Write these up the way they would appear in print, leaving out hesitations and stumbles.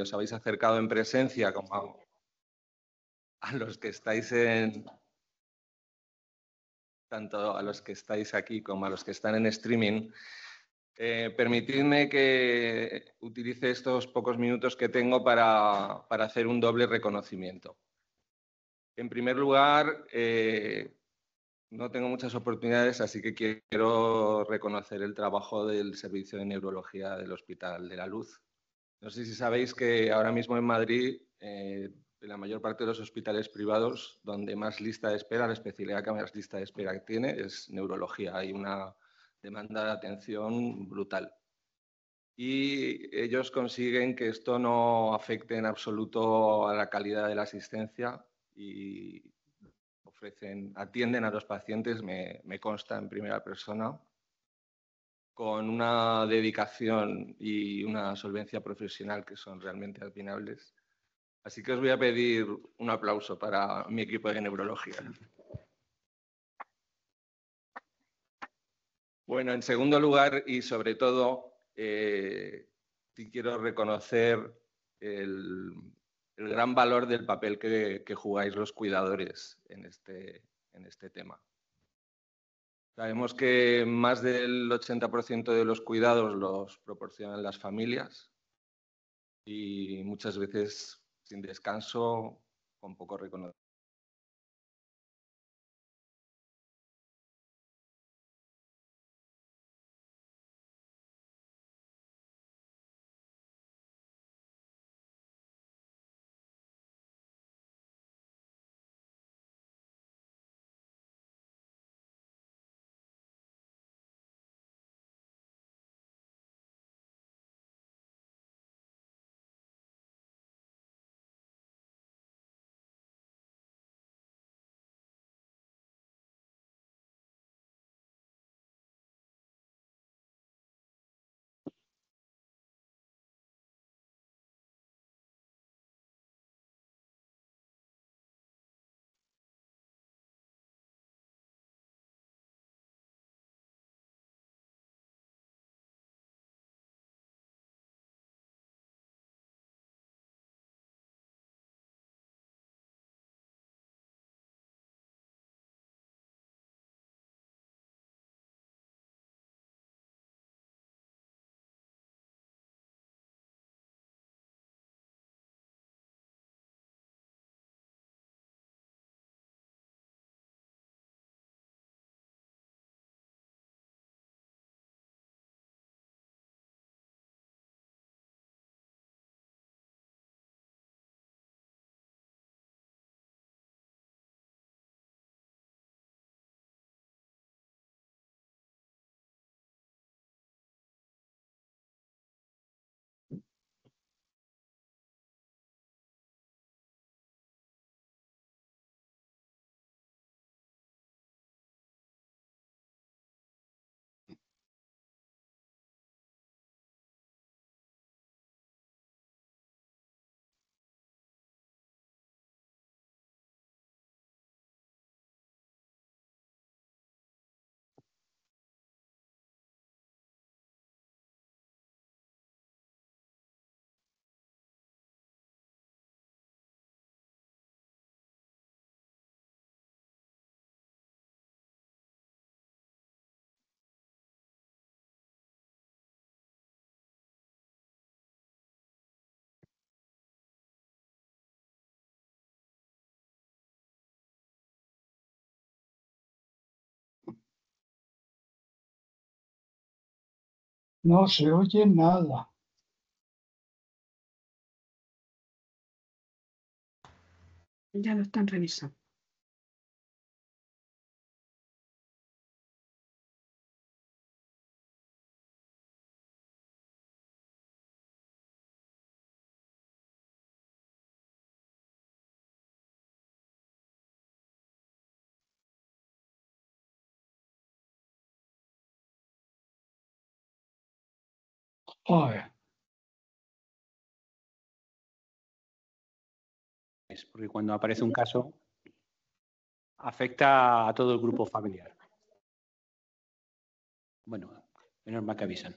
os habéis acercado en presencia, como a los que estáis tanto a los que estáis aquí como a los que están en streaming. Permitidme que utilice estos pocos minutos que tengo para hacer un doble reconocimiento. En primer lugar, no tengo muchas oportunidades, así que quiero reconocer el trabajo del Servicio de Neurología del Hospital de la Luz. No sé si sabéis que ahora mismo en Madrid, en la mayor parte de los hospitales privados, donde más lista de espera, la especialidad que más lista de espera tiene es neurología. Hay una demanda de atención brutal. Y ellos consiguen que esto no afecte en absoluto a la calidad de la asistencia y atienden a los pacientes, me consta en primera persona, con una dedicación y una solvencia profesional que son realmente admirables. Así que os voy a pedir un aplauso para mi equipo de neurología. Bueno, en segundo lugar y sobre todo, sí quiero reconocer el gran valor del papel que jugáis los cuidadores en este tema. Sabemos que más del 80% de los cuidados los proporcionan las familias y muchas veces sin descanso, con poco reconocimiento. No se oye nada. Ya lo están revisando. Joder. Porque cuando aparece un caso, afecta a todo el grupo familiar. Bueno, menos mal que avisan.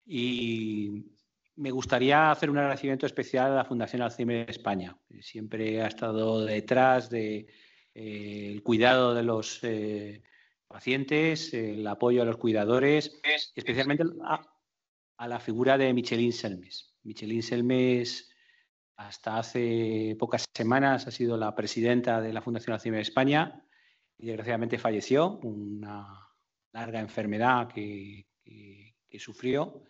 Y Me gustaría hacer un agradecimiento especial a la Fundación Alzheimer España. Siempre ha estado detrás del cuidado de los pacientes, el apoyo a los cuidadores, especialmente a la figura de Micheline Selmes. Micheline Selmes, hasta hace pocas semanas, ha sido la presidenta de la Fundación Alzheimer España y desgraciadamente falleció, una larga enfermedad que sufrió.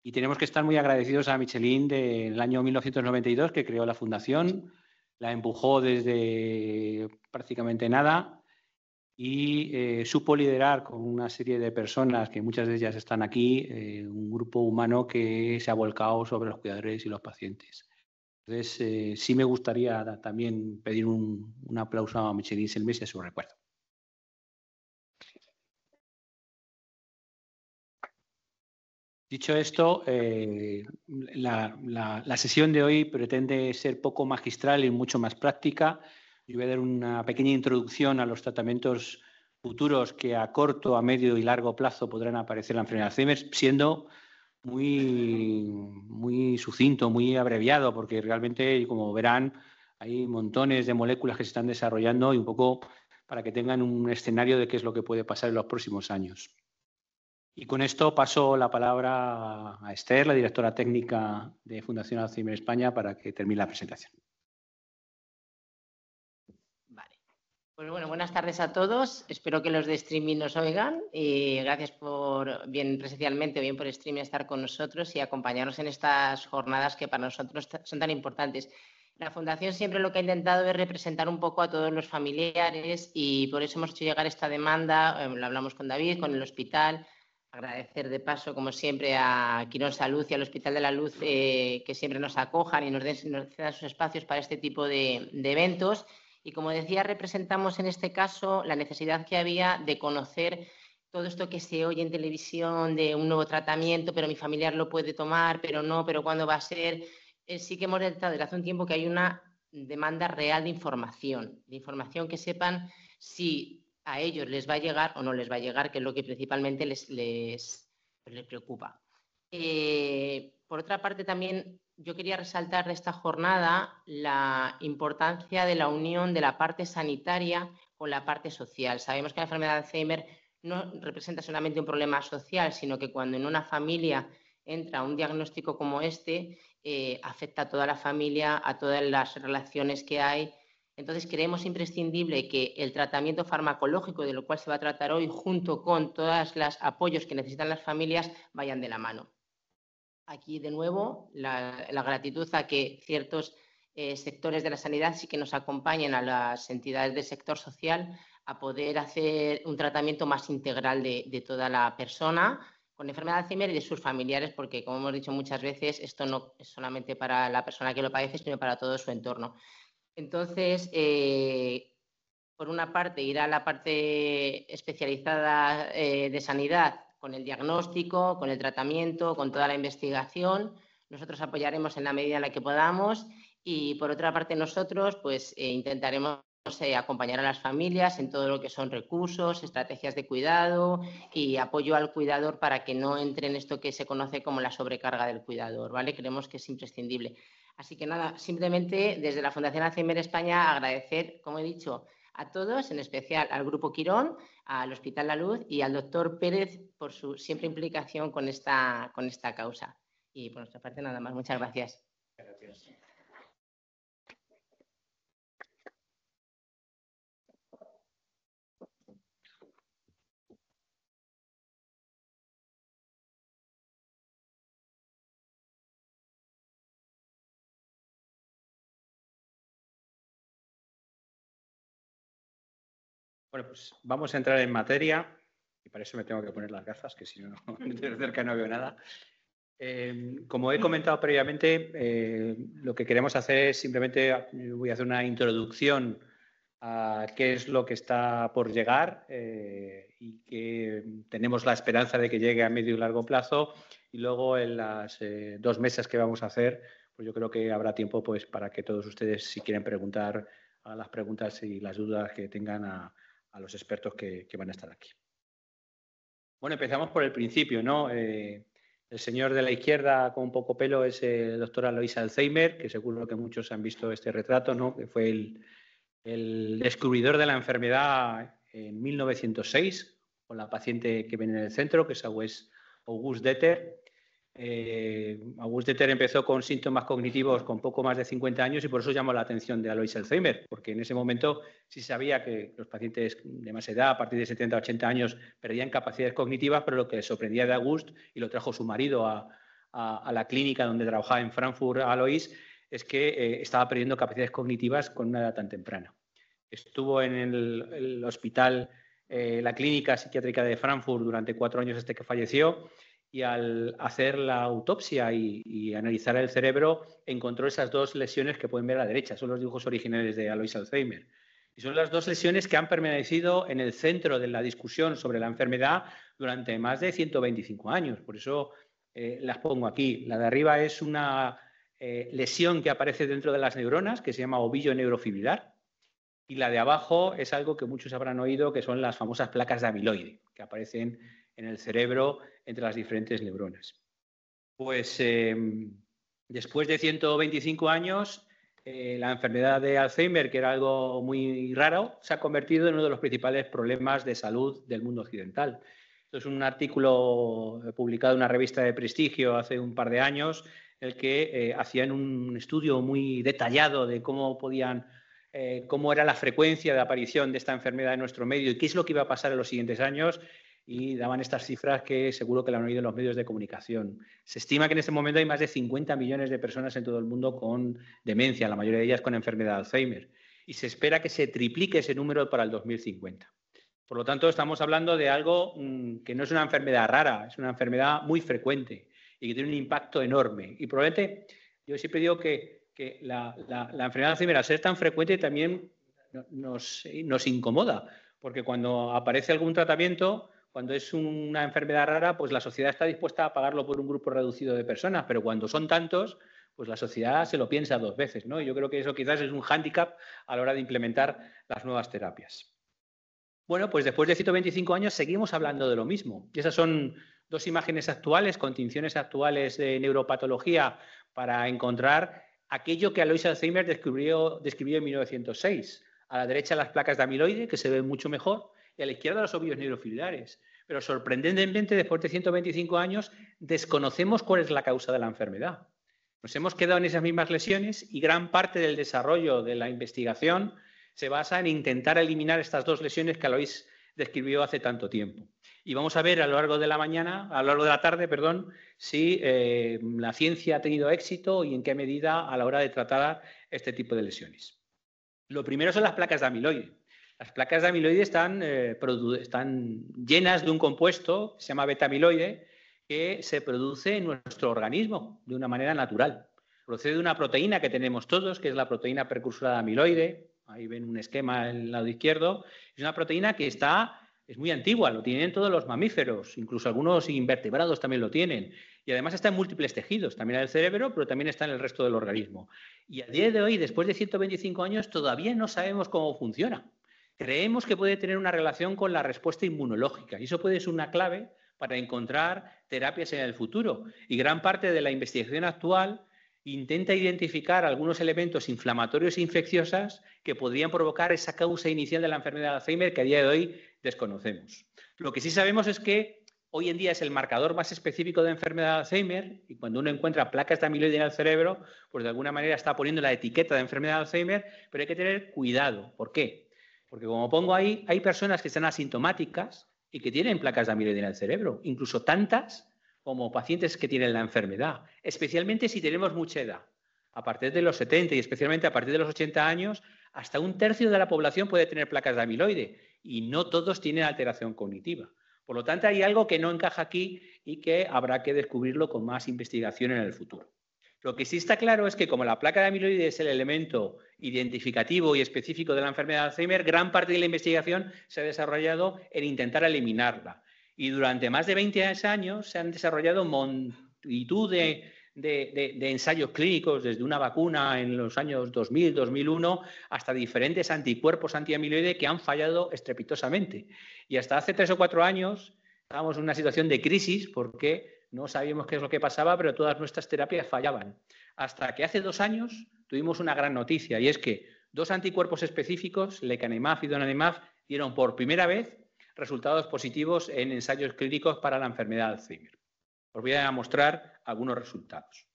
Y tenemos que estar muy agradecidos a Micheline del año 1992, que creó la fundación, la empujó desde prácticamente nada y supo liderar con una serie de personas, que muchas de ellas están aquí, un grupo humano que se ha volcado sobre los cuidadores y los pacientes. Entonces, sí me gustaría también pedir un aplauso a Micheline Selmes y a su recuerdo. Dicho esto, la sesión de hoy pretende ser poco magistral y mucho más práctica. Yo voy a dar una pequeña introducción a los tratamientos futuros que a corto, a medio y largo plazo podrán aparecer en la enfermedad de Alzheimer, siendo muy sucinto, muy abreviado, porque realmente, como verán, hay montones de moléculas que se están desarrollando y un poco para que tengan un escenario de qué es lo que puede pasar en los próximos años. Y con esto paso la palabra a Esther, la directora técnica de Fundación Alzheimer España, para que termine la presentación. Vale. Pues bueno, buenas tardes a todos. Espero que los de streaming nos oigan y gracias por, bien presencialmente o bien por streaming, estar con nosotros y acompañarnos en estas jornadas que para nosotros son tan importantes. La Fundación siempre lo que ha intentado es representar un poco a todos los familiares y por eso hemos hecho llegar esta demanda, lo hablamos con David, con el hospital. Agradecer de paso, como siempre, a Quirón Salud y al Hospital de la Luz que siempre nos acojan y nos cedan sus espacios para este tipo de eventos. Y como decía, representamos en este caso la necesidad que había de conocer todo esto que se oye en televisión de un nuevo tratamiento, pero mi familiar lo puede tomar, pero no, pero ¿cuándo va a ser? Sí que hemos detectado desde hace un tiempo que hay una demanda real de información que sepan si a ellos les va a llegar o no les va a llegar, que es lo que principalmente les preocupa. Por otra parte, también yo quería resaltar de esta jornada la importancia de la unión de la parte sanitaria con la parte social. Sabemos que la enfermedad de Alzheimer no representa solamente un problema social, sino que cuando en una familia entra un diagnóstico como este, afecta a toda la familia, a todas las relaciones que hay. Entonces, creemos imprescindible que el tratamiento farmacológico, de lo cual se va a tratar hoy, junto con todos los apoyos que necesitan las familias, vayan de la mano. Aquí, de nuevo, la gratitud a que ciertos sectores de la sanidad sí que nos acompañen a las entidades del sector social a poder hacer un tratamiento más integral de toda la persona con enfermedad de Alzheimer y de sus familiares, porque, como hemos dicho muchas veces, esto no es solamente para la persona que lo padece, sino para todo su entorno. Entonces, por una parte, irá a la parte especializada de sanidad con el diagnóstico, con el tratamiento, con toda la investigación. Nosotros apoyaremos en la medida en la que podamos y, por otra parte, nosotros pues, intentaremos acompañar a las familias en todo lo que son recursos, estrategias de cuidado y apoyo al cuidador para que no entre en esto que se conoce como la sobrecarga del cuidador, ¿vale? Creemos que es imprescindible. Así que nada, simplemente desde la Fundación Alzheimer España agradecer, como he dicho, a todos, en especial al Grupo Quirón, al Hospital La Luz y al doctor Pérez por su siempre implicación con esta causa. Y por nuestra parte nada más. Muchas gracias. Gracias. Bueno, pues vamos a entrar en materia y para eso me tengo que poner las gafas, que si no, de cerca no veo nada. Como he comentado previamente, lo que queremos hacer es simplemente, voy a hacer una introducción a qué es lo que está por llegar y que tenemos la esperanza de que llegue a medio y largo plazo, y luego en las 2 mesas que vamos a hacer, pues yo creo que habrá tiempo pues, para que todos ustedes, si quieren preguntar, hagan las preguntas y las dudas que tengan a los expertos que van a estar aquí. Bueno, empezamos por el principio, ¿no? El señor de la izquierda con poco pelo es el doctor Alois Alzheimer, que seguro que muchos han visto este retrato, ¿no? Que fue el descubridor de la enfermedad en 1906, con la paciente que viene en el centro, que es Auguste Deter. Auguste Deter empezó con síntomas cognitivos con poco más de 50 años y por eso llamó la atención de Alois Alzheimer, porque en ese momento sí sabía que los pacientes de más edad, a partir de 70 o 80 años, perdían capacidades cognitivas, pero lo que sorprendía de Auguste, y lo trajo su marido a la clínica donde trabajaba en Frankfurt, Alois, es que estaba perdiendo capacidades cognitivas con una edad tan temprana. Estuvo en el hospital, la clínica psiquiátrica de Frankfurt durante 4 años hasta que falleció, y al hacer la autopsia y analizar el cerebro encontró esas 2 lesiones que pueden ver a la derecha. Son los dibujos originales de Alois Alzheimer. Y son las 2 lesiones que han permanecido en el centro de la discusión sobre la enfermedad durante más de 125 años. Por eso las pongo aquí. La de arriba es una lesión que aparece dentro de las neuronas, que se llama ovillo neurofibrilar. Y la de abajo es algo que muchos habrán oído, que son las famosas placas de amiloide, que aparecen en el cerebro entre las diferentes neuronas. Pues después de 125 años, la enfermedad de Alzheimer, que era algo muy raro, se ha convertido en uno de los principales problemas de salud del mundo occidental. Esto es un artículo publicado en una revista de prestigio hace un par de años, en el que hacían un estudio muy detallado de cómo era la frecuencia de aparición de esta enfermedad en nuestro medio y qué es lo que iba a pasar en los siguientes años, y daban estas cifras que seguro que la han oído en los medios de comunicación. Se estima que en este momento hay más de 50 millones de personas en todo el mundo con demencia, la mayoría de ellas con enfermedad de Alzheimer, y se espera que se triplique ese número para el 2050. Por lo tanto, estamos hablando de algo que no es una enfermedad rara, es una enfermedad muy frecuente y que tiene un impacto enorme. Y probablemente, yo siempre digo que la enfermedad de Alzheimer, al ser tan frecuente, también nos incomoda, porque cuando aparece algún tratamiento, cuando es una enfermedad rara, pues la sociedad está dispuesta a pagarlo por un grupo reducido de personas, pero cuando son tantos, pues la sociedad se lo piensa 2 veces, ¿no? Y yo creo que eso quizás es un hándicap a la hora de implementar las nuevas terapias. Bueno, pues después de 125 años seguimos hablando de lo mismo. Y esas son 2 imágenes actuales, con tinciones actuales de neuropatología, para encontrar aquello que Alois Alzheimer describió en 1906. A la derecha las placas de amiloide, que se ven mucho mejor, y a la izquierda los ovillos neurofibrilares. Pero sorprendentemente, después de 125 años, desconocemos cuál es la causa de la enfermedad. Nos hemos quedado en esas mismas lesiones y gran parte del desarrollo de la investigación se basa en intentar eliminar estas 2 lesiones que Alois describió hace tanto tiempo. Y vamos a ver a lo largo de la tarde, si la ciencia ha tenido éxito y en qué medida a la hora de tratar este tipo de lesiones. Lo primero son las placas de amiloide. Las placas de amiloide están llenas de un compuesto que se llama beta-amiloide, que se produce en nuestro organismo de una manera natural. Procede de una proteína que tenemos todos, que es la proteína precursora de amiloide. Ahí ven un esquema en el lado izquierdo. Es una proteína que es muy antigua, lo tienen todos los mamíferos, incluso algunos invertebrados también lo tienen. Y además está en múltiples tejidos, también en el cerebro, pero también está en el resto del organismo. Y a día de hoy, después de 125 años, todavía no sabemos cómo funciona. Creemos que puede tener una relación con la respuesta inmunológica y eso puede ser una clave para encontrar terapias en el futuro. Y gran parte de la investigación actual intenta identificar algunos elementos inflamatorios e infecciosos que podrían provocar esa causa inicial de la enfermedad de Alzheimer que a día de hoy desconocemos. Lo que sí sabemos es que hoy en día es el marcador más específico de enfermedad de Alzheimer y cuando uno encuentra placas de amiloide en el cerebro, pues de alguna manera está poniendo la etiqueta de enfermedad de Alzheimer, pero hay que tener cuidado. ¿Por qué? Porque como pongo ahí, hay personas que están asintomáticas y que tienen placas de amiloide en el cerebro, incluso tantas como pacientes que tienen la enfermedad, especialmente si tenemos mucha edad. A partir de los 70 y especialmente a partir de los 80 años, hasta 1/3 de la población puede tener placas de amiloide y no todos tienen alteración cognitiva. Por lo tanto, hay algo que no encaja aquí y que habrá que descubrirlo con más investigación en el futuro. Lo que sí está claro es que como la placa de amiloide es el elemento identificativo y específico de la enfermedad de Alzheimer, gran parte de la investigación se ha desarrollado en intentar eliminarla. Y durante más de 20 años se han desarrollado multitud de ensayos clínicos, desde una vacuna en los años 2000, 2001, hasta diferentes anticuerpos antiamiloide que han fallado estrepitosamente. Y hasta hace 3 o 4 años estábamos en una situación de crisis porque no sabíamos qué es lo que pasaba, pero todas nuestras terapias fallaban. Hasta que hace 2 años tuvimos una gran noticia, y es que 2 anticuerpos específicos, lecanemab y donanemab, dieron por primera vez resultados positivos en ensayos clínicos para la enfermedad de Alzheimer. Os voy a mostrar algunos resultados.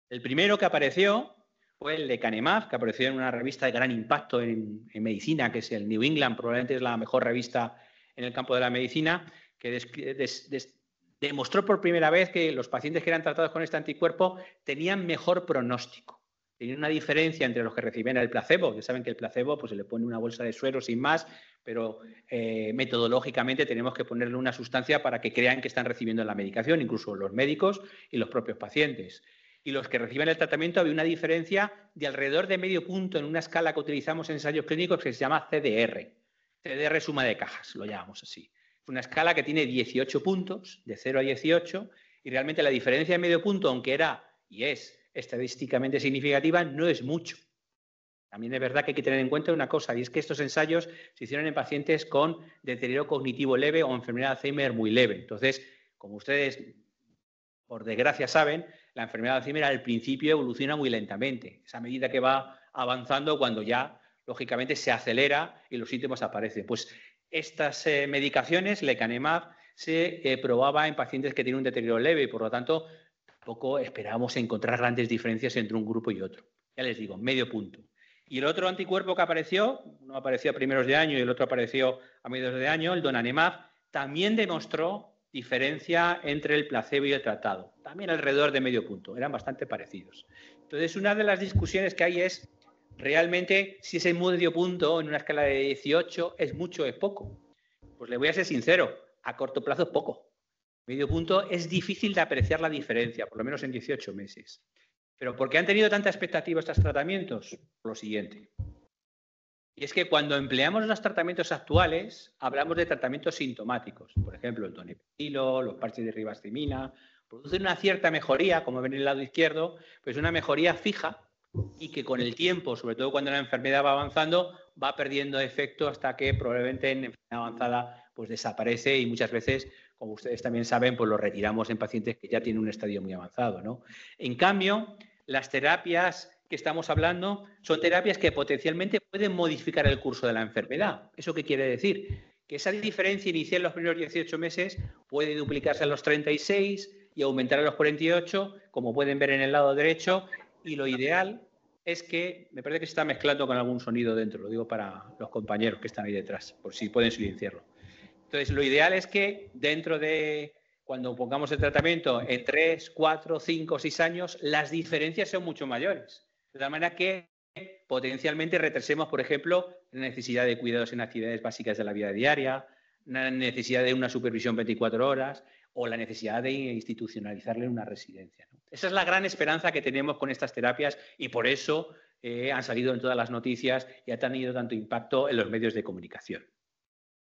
El primero que apareció fue el lecanemab, que apareció en una revista de gran impacto en medicina, que es el New England, probablemente es la mejor revista en el campo de la medicina, que demostró por primera vez que los pacientes que eran tratados con este anticuerpo tenían mejor pronóstico. Tenían una diferencia entre los que recibían el placebo, que saben que el placebo pues, se le pone una bolsa de suero sin más, pero metodológicamente tenemos que ponerle una sustancia para que crean que están recibiendo la medicación, incluso los médicos y los propios pacientes. Y los que reciben el tratamiento había una diferencia de alrededor de medio punto en una escala que utilizamos en ensayos clínicos que se llama CDR. CDR suma de cajas, lo llamamos así. Es una escala que tiene 18 puntos, de 0 a 18, y realmente la diferencia de medio punto, aunque era y es estadísticamente significativa, no es mucho. También es verdad que hay que tener en cuenta una cosa, y es que estos ensayos se hicieron en pacientes con deterioro cognitivo leve o enfermedad de Alzheimer muy leve. Entonces, como ustedes, por desgracia, saben, la enfermedad de Alzheimer al principio evoluciona muy lentamente. Esa medida que va avanzando cuando ya, lógicamente, se acelera y los síntomas aparecen. Pues estas medicaciones, lecanemab, se probaba en pacientes que tienen un deterioro leve y, por lo tanto, tampoco esperábamos encontrar grandes diferencias entre un grupo y otro. Ya les digo, medio punto. Y el otro anticuerpo que apareció, uno apareció a primeros de año y el otro apareció a mediados de año, el donanemab, también demostró diferencia entre el placebo y el tratado. También alrededor de medio punto, eran bastante parecidos. Entonces, una de las discusiones que hay es realmente si ese medio punto en una escala de 18 es mucho o es poco. Pues le voy a ser sincero, a corto plazo es poco. Medio punto es difícil de apreciar la diferencia, por lo menos en 18 meses. ¿Pero por qué han tenido tanta expectativa estos tratamientos? Por lo siguiente. Y es que cuando empleamos los tratamientos actuales, hablamos de tratamientos sintomáticos. Por ejemplo, el donepezilo, los parches de ribastimina, producen una cierta mejoría, como ven en el lado izquierdo, pues una mejoría fija y que con el tiempo, sobre todo cuando la enfermedad va avanzando, va perdiendo efecto hasta que probablemente en enfermedad avanzada pues desaparece y muchas veces, como ustedes también saben, pues lo retiramos en pacientes que ya tienen un estadio muy avanzado, ¿no? En cambio, las terapias que estamos hablando son terapias que potencialmente pueden modificar el curso de la enfermedad. ¿Eso qué quiere decir? Que esa diferencia inicial en los primeros 18 meses puede duplicarse a los 36 y aumentar a los 48, como pueden ver en el lado derecho, y lo ideal es que, me parece que se está mezclando con algún sonido dentro, lo digo para los compañeros que están ahí detrás, por si pueden silenciarlo. Entonces, lo ideal es que dentro de, cuando pongamos el tratamiento en 3, 4, 5, 6 años, las diferencias son mucho mayores. De tal manera que potencialmente retrasemos, por ejemplo, la necesidad de cuidados en actividades básicas de la vida diaria, la necesidad de una supervisión 24 horas o la necesidad de institucionalizarle en una residencia, ¿no? Esa es la gran esperanza que tenemos con estas terapias y por eso han salido en todas las noticias y han tenido tanto impacto en los medios de comunicación.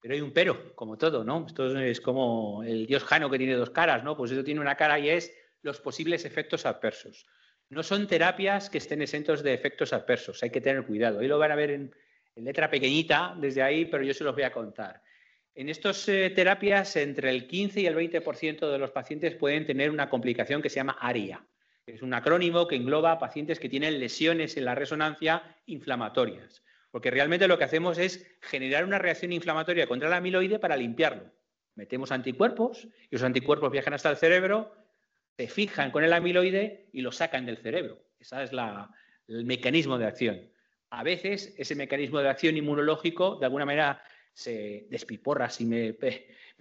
Pero hay un pero, como todo, ¿no? Esto es como el dios Jano que tiene 2 caras, ¿no? Pues eso tiene una cara y es los posibles efectos adversos. No son terapias que estén exentos de efectos adversos, hay que tener cuidado. Hoy lo van a ver en letra pequeñita desde ahí, pero yo se los voy a contar. En estas terapias, entre el 15 y el 20% de los pacientes pueden tener una complicación que se llama ARIA. Es un acrónimo que engloba pacientes que tienen lesiones en la resonancia inflamatorias. Porque realmente lo que hacemos es generar una reacción inflamatoria contra el amiloide para limpiarlo. Metemos anticuerpos y los anticuerpos viajan hasta el cerebro, se fijan con el amiloide y lo sacan del cerebro. Ese es el mecanismo de acción. A veces ese mecanismo de acción inmunológico de alguna manera se despiporra, si me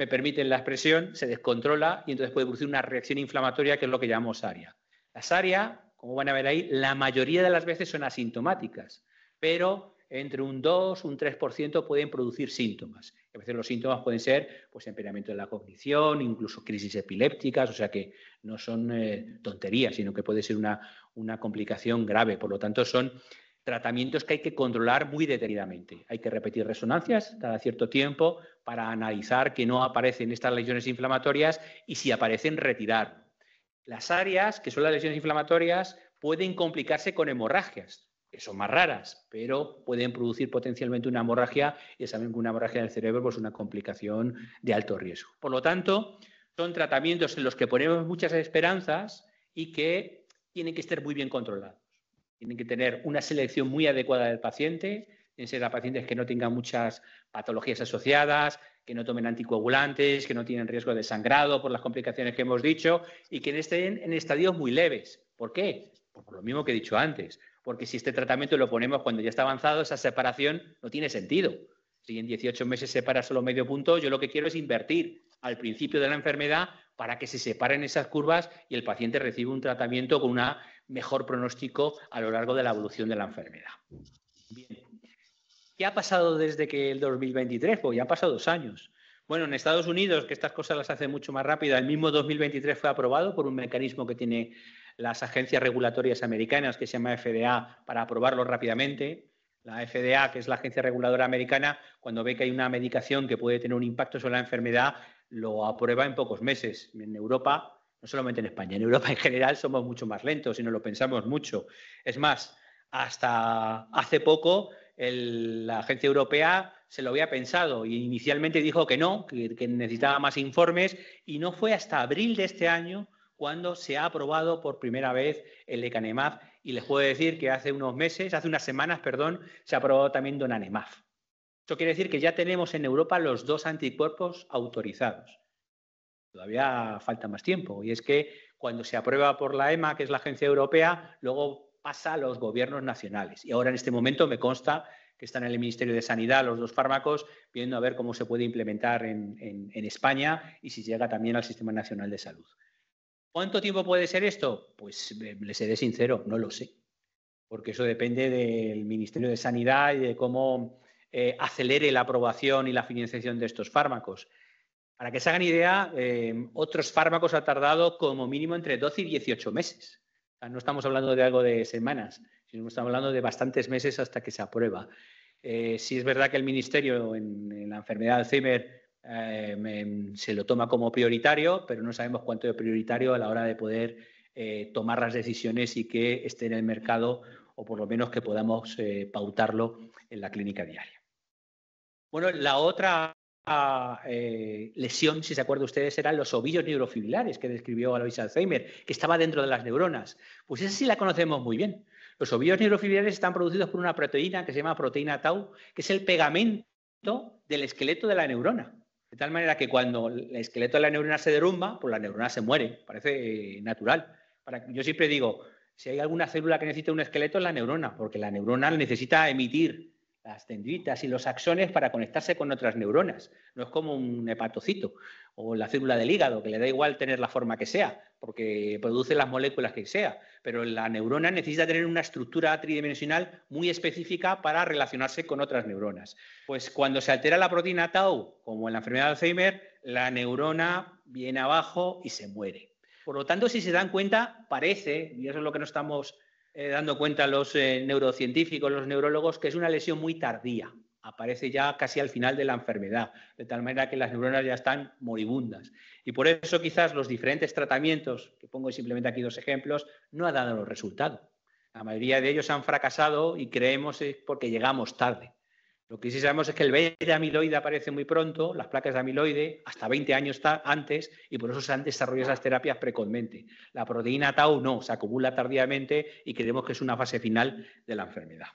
permiten la expresión, se descontrola y entonces puede producir una reacción inflamatoria que es lo que llamamos ARIA. Las ARIA, como van a ver ahí, la mayoría de las veces son asintomáticas, pero entre un 2 y un 3% pueden producir síntomas. A veces los síntomas pueden ser pues, empeoramiento de la cognición, incluso crisis epilépticas, o sea que no son tonterías, sino que puede ser una complicación grave. Por lo tanto, son tratamientos que hay que controlar muy detenidamente. Hay que repetir resonancias cada cierto tiempo para analizar que no aparecen estas lesiones inflamatorias y si aparecen, retirarlo. Las áreas, que son las lesiones inflamatorias, pueden complicarse con hemorragias, que son más raras, pero pueden producir potencialmente una hemorragia y saben que una hemorragia del cerebro es una complicación de alto riesgo. Por lo tanto, son tratamientos en los que ponemos muchas esperanzas y que tienen que estar muy bien controlados. Tienen que tener una selección muy adecuada del paciente, tienen que ser a pacientes que no tengan muchas patologías asociadas, que no tomen anticoagulantes, que no tienen riesgo de sangrado por las complicaciones que hemos dicho y que estén en estadios muy leves. ¿Por qué? Pues por lo mismo que he dicho antes, porque si este tratamiento lo ponemos cuando ya está avanzado, esa separación no tiene sentido. Si en 18 meses separa solo medio punto, yo lo que quiero es invertir al principio de la enfermedad para que se separen esas curvas y el paciente reciba un tratamiento con un mejor pronóstico a lo largo de la evolución de la enfermedad. Bien. ¿Qué ha pasado desde que el 2023? Pues ya han pasado 2 años. Bueno, en Estados Unidos, que estas cosas las hace mucho más rápidas, el mismo 2023 fue aprobado por un mecanismo que tiene las agencias regulatorias americanas, que se llama FDA, para aprobarlo rápidamente. La FDA, que es la agencia reguladora americana, cuando ve que hay una medicación que puede tener un impacto sobre la enfermedad, lo aprueba en pocos meses. En Europa, no solamente en España, en Europa en general somos mucho más lentos y no lo pensamos mucho. Es más, hasta hace poco la agencia europea se lo había pensado y inicialmente dijo que no, que necesitaba más informes y no fue hasta abril de este año cuando se ha aprobado por primera vez el lecanemab y les puedo decir que hace unas semanas, se ha aprobado también donanemab. Eso quiere decir que ya tenemos en Europa los 2 anticuerpos autorizados. Todavía falta más tiempo y es que cuando se aprueba por la EMA, que es la agencia europea, luego pasa a los gobiernos nacionales. Y ahora en este momento me consta que están en el Ministerio de Sanidad los 2 fármacos viendo a ver cómo se puede implementar en España y si llega también al Sistema Nacional de Salud. ¿Cuánto tiempo puede ser esto? Pues les seré sincero, no lo sé, porque eso depende del Ministerio de Sanidad y de cómo acelere la aprobación y la financiación de estos fármacos. Para que se hagan idea, otros fármacos han tardado como mínimo entre 12 y 18 meses. O sea, no estamos hablando de algo de semanas, sino que estamos hablando de bastantes meses hasta que se aprueba. Sí es verdad que el Ministerio en la enfermedad de Alzheimer se lo toma como prioritario, pero no sabemos cuánto de prioritario a la hora de poder tomar las decisiones y que esté en el mercado o por lo menos que podamos pautarlo en la clínica diaria. Bueno, la otra lesión, si se acuerdan ustedes, eran los ovillos neurofibrilares que describió Alois Alzheimer, que estaba dentro de las neuronas. Pues esa sí la conocemos muy bien. Los ovillos neurofibrilares están producidos por una proteína que se llama proteína tau, que es el pegamento del esqueleto de la neurona. De tal manera que cuando el esqueleto de la neurona se derrumba, pues la neurona se muere, parece natural. Yo siempre digo, si hay alguna célula que necesita un esqueleto es la neurona, porque la neurona necesita emitir las dendritas y los axones para conectarse con otras neuronas. No es como un hepatocito o la célula del hígado, que le da igual tener la forma que sea, porque produce las moléculas que sea. Pero la neurona necesita tener una estructura tridimensional muy específica para relacionarse con otras neuronas. Pues cuando se altera la proteína tau, como en la enfermedad de Alzheimer, la neurona viene abajo y se muere. Por lo tanto, si se dan cuenta, parece, y eso es lo que nos estamos dando cuenta los neurocientíficos, los neurólogos, que es una lesión muy tardía. Aparece ya casi al final de la enfermedad, de tal manera que las neuronas ya están moribundas. Y por eso quizás los diferentes tratamientos, que pongo simplemente aquí 2 ejemplos, no han dado los resultados. La mayoría de ellos han fracasado y creemos es porque llegamos tarde. Lo que sí sabemos es que el beta amiloide aparece muy pronto, las placas de amiloide, hasta 20 años antes, y por eso se han desarrollado esas terapias precozmente. La proteína tau no, se acumula tardíamente y creemos que es una fase final de la enfermedad.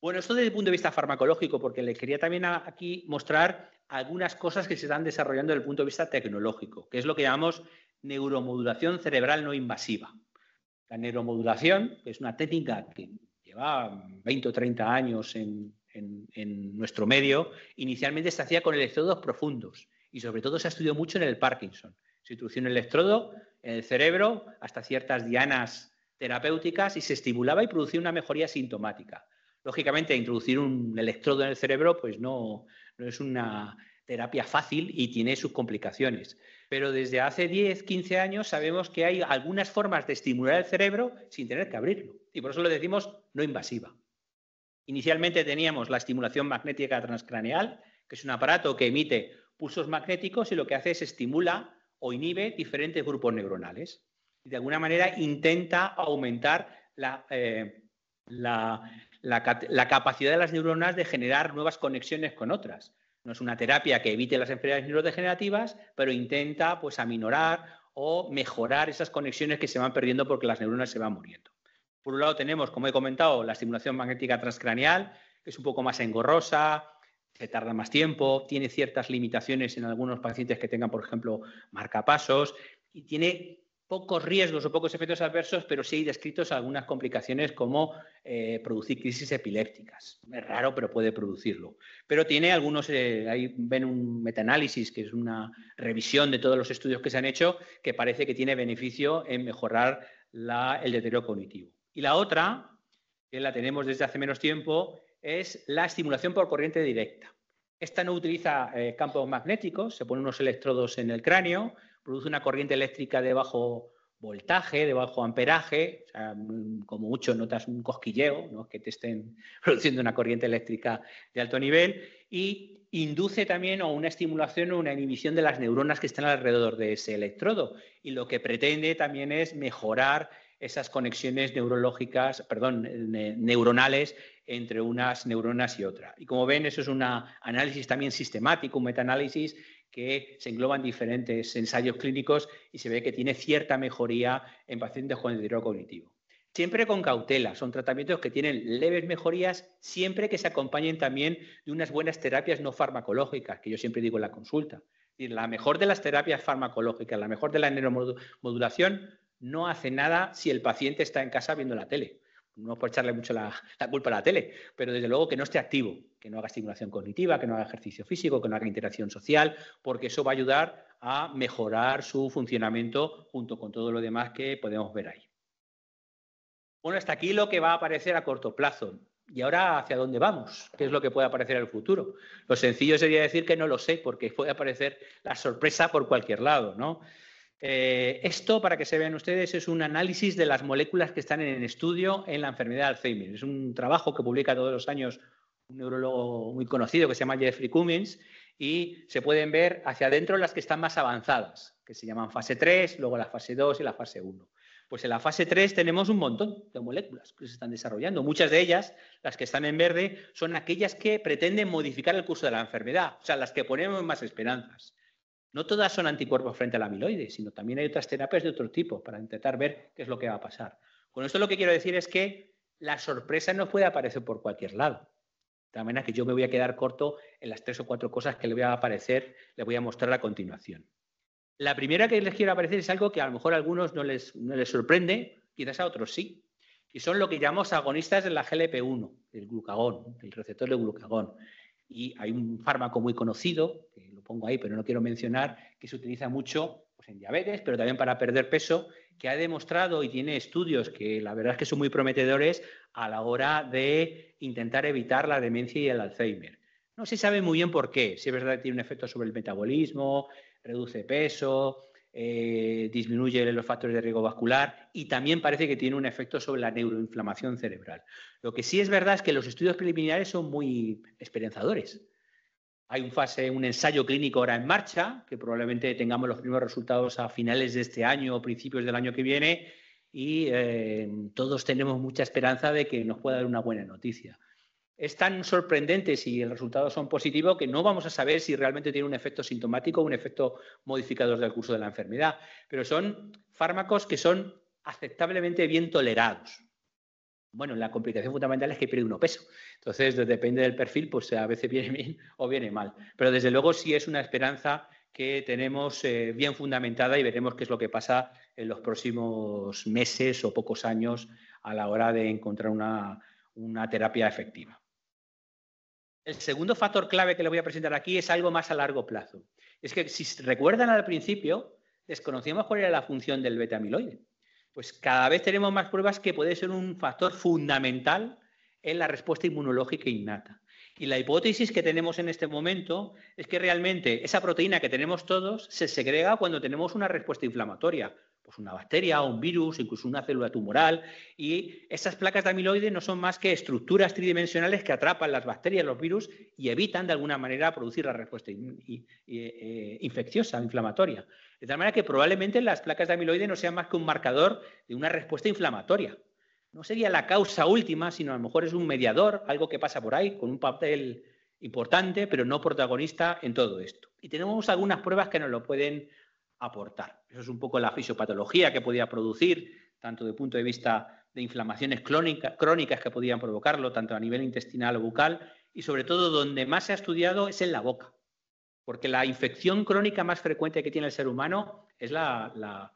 Bueno, esto desde el punto de vista farmacológico, porque les quería también aquí mostrar algunas cosas que se están desarrollando desde el punto de vista tecnológico, que es lo que llamamos neuromodulación cerebral no invasiva. La neuromodulación, que es una técnica que lleva 20 o 30 años en nuestro medio, inicialmente se hacía con electrodos profundos y sobre todo se ha estudiado mucho en el Parkinson. Se introducía un electrodo en el cerebro hasta ciertas dianas terapéuticas y se estimulaba y producía una mejoría sintomática. Lógicamente, introducir un electrodo en el cerebro pues no es una terapia fácil y tiene sus complicaciones. Pero desde hace 10, 15 años sabemos que hay algunas formas de estimular el cerebro sin tener que abrirlo. Y por eso lo decimos no invasiva. Inicialmente teníamos la estimulación magnética transcraneal, que es un aparato que emite pulsos magnéticos y lo que hace es estimula o inhibe diferentes grupos neuronales. Y de alguna manera intenta aumentar la capacidad de las neuronas de generar nuevas conexiones con otras. No es una terapia que evite las enfermedades neurodegenerativas, pero intenta pues aminorar o mejorar esas conexiones que se van perdiendo porque las neuronas se van muriendo. Por un lado tenemos, como he comentado, la estimulación magnética transcraneal, que es un poco más engorrosa, se tarda más tiempo, tiene ciertas limitaciones en algunos pacientes que tengan, por ejemplo, marcapasos, y tiene pocos riesgos o pocos efectos adversos, pero sí hay descritos algunas complicaciones como producir crisis epilépticas. Es raro, pero puede producirlo. Pero tiene algunos, ahí ven un metaanálisis, que es una revisión de todos los estudios que se han hecho, que parece que tiene beneficio en mejorar el deterioro cognitivo. Y la otra, que la tenemos desde hace menos tiempo, es la estimulación por corriente directa. Esta no utiliza campos magnéticos, se ponen unos electrodos en el cráneo, produce una corriente eléctrica de bajo voltaje, de bajo amperaje, o sea, como mucho notas un cosquilleo, ¿no? Que te estén produciendo una corriente eléctrica de alto nivel, y induce también una estimulación o una inhibición de las neuronas que están alrededor de ese electrodo, y lo que pretende también es mejorar esas conexiones neuronales entre unas neuronas y otras. Y como ven, eso es un análisis también sistemático, un metaanálisis que se engloban diferentes ensayos clínicos y se ve que tiene cierta mejoría en pacientes con deterioro cognitivo. Siempre con cautela, son tratamientos que tienen leves mejorías siempre que se acompañen también de unas buenas terapias no farmacológicas, que yo siempre digo en la consulta. Es decir, la mejor de las terapias farmacológicas, la mejor de la neuromodulación, no hace nada si el paciente está en casa viendo la tele. No es por echarle mucho la culpa a la tele, pero desde luego que no esté activo, que no haga estimulación cognitiva, que no haga ejercicio físico, que no haga interacción social, porque eso va a ayudar a mejorar su funcionamiento junto con todo lo demás que podemos ver ahí. Bueno, hasta aquí lo que va a aparecer a corto plazo. ¿Y ahora hacia dónde vamos? ¿Qué es lo que puede aparecer en el futuro? Lo sencillo sería decir que no lo sé, porque puede aparecer la sorpresa por cualquier lado, ¿no? Esto, para que se vean ustedes, es un análisis de las moléculas que están en estudio en la enfermedad de Alzheimer. Es un trabajo que publica todos los años un neurólogo muy conocido que se llama Jeffrey Cummings, y se pueden ver hacia adentro las que están más avanzadas, que se llaman fase 3, luego la fase 2 y la fase 1. Pues en la fase 3 tenemos un montón de moléculas que se están desarrollando. Muchas de ellas, las que están en verde, son aquellas que pretenden modificar el curso de la enfermedad, o sea, las que ponemos más esperanzas. No todas son anticuerpos frente al amiloide, sino también hay otras terapias de otro tipo para intentar ver qué es lo que va a pasar. Con esto lo que quiero decir es que la sorpresa no puede aparecer por cualquier lado. De tal manera que yo me voy a quedar corto en las 3 o 4 cosas que le voy a mostrar a continuación. La primera que les quiero aparecer es algo que a lo mejor a algunos no les sorprende, quizás a otros sí, y son lo que llamamos agonistas de la GLP-1, el glucagón, el receptor de glucagón. Y hay un fármaco muy conocido, que lo pongo ahí pero no quiero mencionar, que se utiliza mucho pues, en diabetes, pero también para perder peso, que ha demostrado y tiene estudios que la verdad es que son muy prometedores a la hora de intentar evitar la demencia y el Alzheimer. No se sabe muy bien por qué, si es verdad que tiene un efecto sobre el metabolismo, reduce peso, disminuye los factores de riesgo vascular y también parece que tiene un efecto sobre la neuroinflamación cerebral. Lo que sí es verdad es que los estudios preliminares son muy esperanzadores. Hay un ensayo clínico ahora en marcha, que probablemente tengamos los primeros resultados a finales de este año o principios del año que viene y todos tenemos mucha esperanza de que nos pueda dar una buena noticia. Es tan sorprendente si los resultados son positivos que no vamos a saber si realmente tiene un efecto sintomático o un efecto modificador del curso de la enfermedad. Pero son fármacos que son aceptablemente bien tolerados. Bueno, la complicación fundamental es que pierde uno peso. Entonces, depende del perfil, pues a veces viene bien o viene mal. Pero desde luego sí es una esperanza que tenemos bien fundamentada y veremos qué es lo que pasa en los próximos meses o pocos años a la hora de encontrar una terapia efectiva. El segundo factor clave que le voy a presentar aquí es algo más a largo plazo. Es que si recuerdan al principio, desconocíamos cuál era la función del beta-amiloide. Pues cada vez tenemos más pruebas que puede ser un factor fundamental en la respuesta inmunológica innata. Y la hipótesis que tenemos en este momento es que realmente esa proteína que tenemos todos se segrega cuando tenemos una respuesta inflamatoria. Pues una bacteria, un virus, incluso una célula tumoral, y esas placas de amiloide no son más que estructuras tridimensionales que atrapan las bacterias, los virus, y evitan de alguna manera producir la respuesta infecciosa, inflamatoria. De tal manera que probablemente las placas de amiloide no sean más que un marcador de una respuesta inflamatoria. No sería la causa última, sino a lo mejor es un mediador, algo que pasa por ahí, con un papel importante, pero no protagonista en todo esto. Y tenemos algunas pruebas que nos lo pueden aportar. Eso es un poco la fisiopatología que podía producir, tanto desde el punto de vista de inflamaciones crónicas que podían provocarlo, tanto a nivel intestinal o bucal, y sobre todo donde más se ha estudiado es en la boca, porque la infección crónica más frecuente que tiene el ser humano es la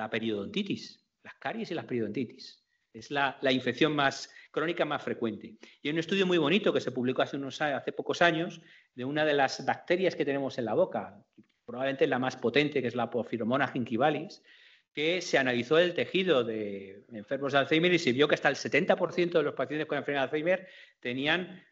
periodontitis, las caries y las periodontitis. Es la infección crónica más frecuente. Y hay un estudio muy bonito que se publicó hace pocos años de una de las bacterias que tenemos en la boca, probablemente la más potente, que es la Porphyromonas gingivalis, que se analizó el tejido de enfermos de Alzheimer y se vio que hasta el 70% de los pacientes con enfermedad de Alzheimer tenían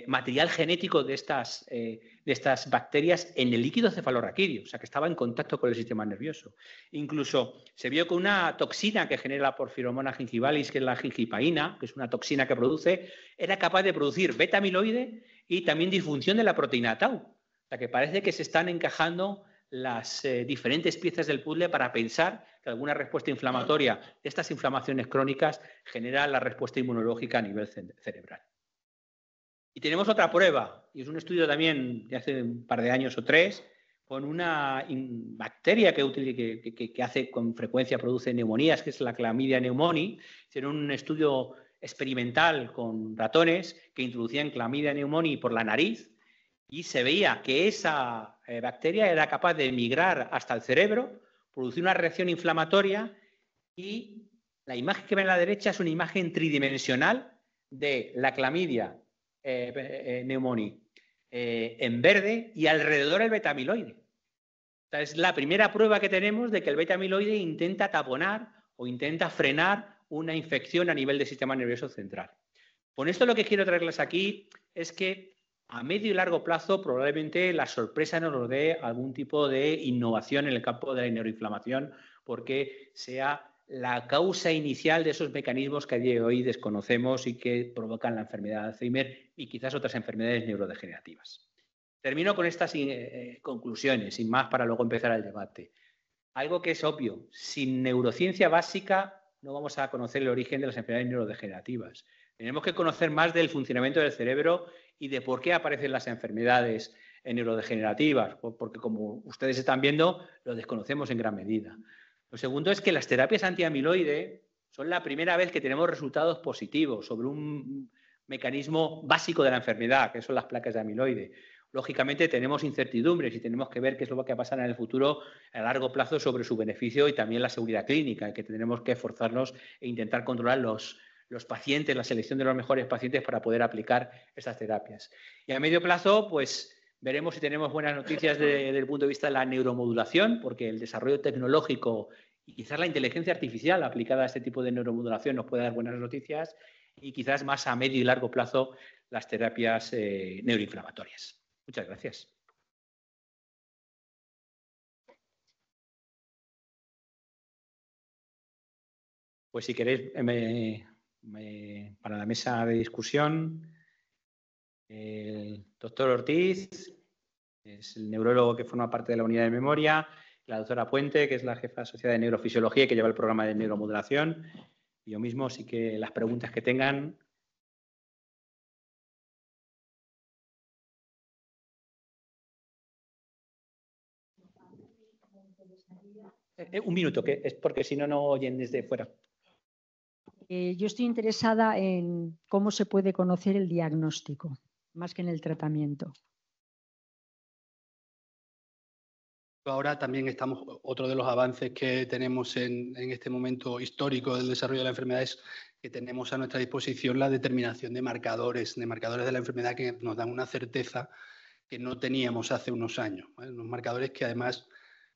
material genético de estas bacterias en el líquido cefalorraquídeo, o sea que estaba en contacto con el sistema nervioso. Incluso se vio que una toxina que genera la Porphyromonas gingivalis, que es la gingipaína, que es una toxina que produce, era capaz de producir beta-amiloide y también disfunción de la proteína tau. O sea que parece que se están encajando las diferentes piezas del puzzle para pensar que alguna respuesta inflamatoria de estas inflamaciones crónicas genera la respuesta inmunológica a nivel cerebral. Y tenemos otra prueba, y es un estudio también de hace un par de años o 3, con una bacteria que hace con frecuencia, produce neumonías, que es la Chlamydia pneumoniae. Hicieron un estudio experimental con ratones que introducían Chlamydia pneumoniae por la nariz y se veía que esa bacteria era capaz de migrar hasta el cerebro, producir una reacción inflamatoria, y la imagen que ven a la derecha es una imagen tridimensional de la Chlamydia pneumoniae en verde y alrededor el beta-amiloide. Esta es la primera prueba que tenemos de que el beta-amiloide intenta taponar o intenta frenar una infección a nivel del sistema nervioso central. Con esto lo que quiero traerles aquí es que a medio y largo plazo probablemente la sorpresa nos dé algún tipo de innovación en el campo de la neuroinflamación, porque sea la causa inicial de esos mecanismos que a día de hoy desconocemos y que provocan la enfermedad de Alzheimer y quizás otras enfermedades neurodegenerativas. Termino con estas conclusiones, sin más, para luego empezar el debate. Algo que es obvio, sin neurociencia básica no vamos a conocer el origen de las enfermedades neurodegenerativas. Tenemos que conocer más del funcionamiento del cerebro y de por qué aparecen las enfermedades neurodegenerativas, porque como ustedes están viendo, lo desconocemos en gran medida. Lo segundo es que las terapias antiamiloide son la primera vez que tenemos resultados positivos sobre un mecanismo básico de la enfermedad, que son las placas de amiloide. Lógicamente tenemos incertidumbres y tenemos que ver qué es lo que va a pasar en el futuro a largo plazo sobre su beneficio y también la seguridad clínica, y que tenemos que esforzarnos e intentar controlar los pacientes, la selección de los mejores pacientes para poder aplicar estas terapias. Y a medio plazo, pues veremos si tenemos buenas noticias desde el punto de vista de la neuromodulación, porque el desarrollo tecnológico y quizás la inteligencia artificial aplicada a este tipo de neuromodulación nos puede dar buenas noticias, y quizás más a medio y largo plazo las terapias neuroinflamatorias. Muchas gracias. Pues si queréis, para la mesa de discusión, el doctor Ortiz es el neurólogo que forma parte de la unidad de memoria, la doctora Puente, que es la jefa asociada de neurofisiología y que lleva el programa de neuromodulación, y yo mismo, así que las preguntas que tengan. Un minuto, que es porque si no, no oyen desde fuera. Yo estoy interesada en cómo se puede conocer el diagnóstico, más que en el tratamiento. Ahora también estamos, otro de los avances que tenemos en este momento histórico del desarrollo de la enfermedad es que tenemos a nuestra disposición la determinación de marcadores de la enfermedad que nos dan una certeza que no teníamos hace unos años, ¿vale? Unos marcadores que además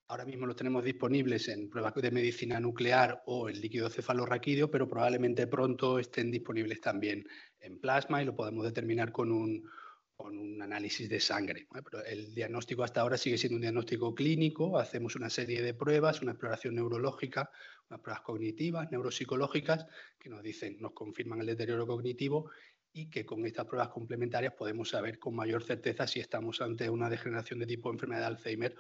ahora mismo los tenemos disponibles en pruebas de medicina nuclear o en líquido cefalorraquídeo, pero probablemente pronto estén disponibles también en plasma y lo podemos determinar con un análisis de sangre, ¿vale? Pero el diagnóstico hasta ahora sigue siendo un diagnóstico clínico, hacemos una serie de pruebas, una exploración neurológica, unas pruebas cognitivas, neuropsicológicas, que nos confirman el deterioro cognitivo, y que con estas pruebas complementarias podemos saber con mayor certeza si estamos ante una degeneración de tipo enfermedad de Alzheimer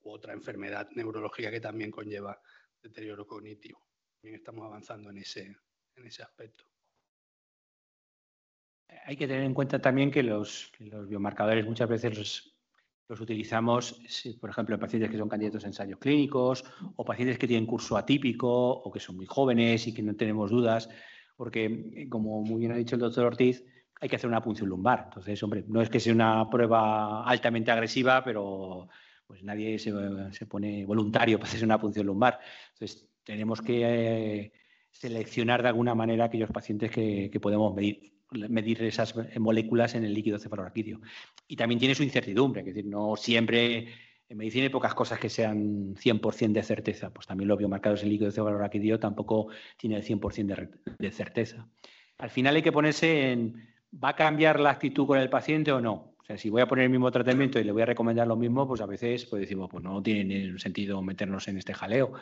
u otra enfermedad neurológica que también conlleva deterioro cognitivo. También estamos avanzando en ese aspecto. hay que tener en cuenta también que los biomarcadores muchas veces los utilizamos, por ejemplo, en pacientes que son candidatos a ensayos clínicos o pacientes que tienen curso atípico o que son muy jóvenes y que no tenemos dudas, porque, como muy bien ha dicho el doctor Ortiz, hay que hacer una punción lumbar. Entonces, hombre, no es que sea una prueba altamente agresiva, pero pues nadie se pone voluntario para hacer una punción lumbar. Entonces, tenemos que seleccionar de alguna manera aquellos pacientes que podemos medir esas moléculas en el líquido cefalorraquídeo. Y también tiene su incertidumbre, es decir, no siempre, en medicina hay pocas cosas que sean 100% de certeza, pues también los biomarcadores en líquido cefalorraquídeo tampoco tienen el 100% de certeza. Al final hay que ponerse en, ¿va a cambiar la actitud con el paciente o no? O sea, si voy a poner el mismo tratamiento y le voy a recomendar lo mismo, pues a veces pues decimos, pues no tiene sentido meternos en este jaleo.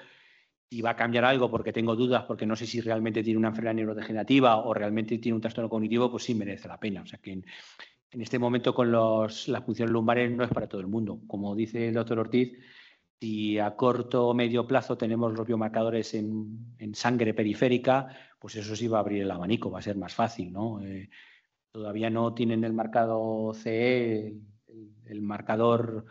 Si va a cambiar algo porque tengo dudas, porque no sé si realmente tiene una enfermedad neurodegenerativa o realmente tiene un trastorno cognitivo, pues sí merece la pena. O sea que en este momento con las punciones lumbares no es para todo el mundo. Como dice el doctor Ortiz, si a corto o medio plazo tenemos los biomarcadores en sangre periférica, pues eso sí va a abrir el abanico, va a ser más fácil, ¿no? Todavía no tienen el marcado CE, el marcador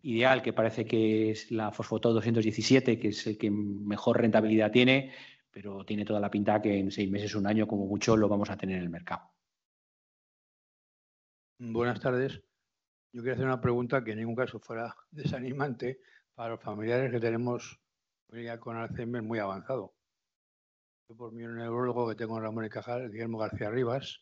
ideal, que parece que es la fosfoto 217, que es el que mejor rentabilidad tiene, pero tiene toda la pinta que en 6 meses, un año, como mucho, lo vamos a tener en el mercado. Buenas tardes. Yo quería hacer una pregunta que en ningún caso fuera desanimante para los familiares que tenemos ya con Alzheimer muy avanzado. Yo, por mi neurólogo que tengo en Ramón y Cajal, Guillermo García Rivas,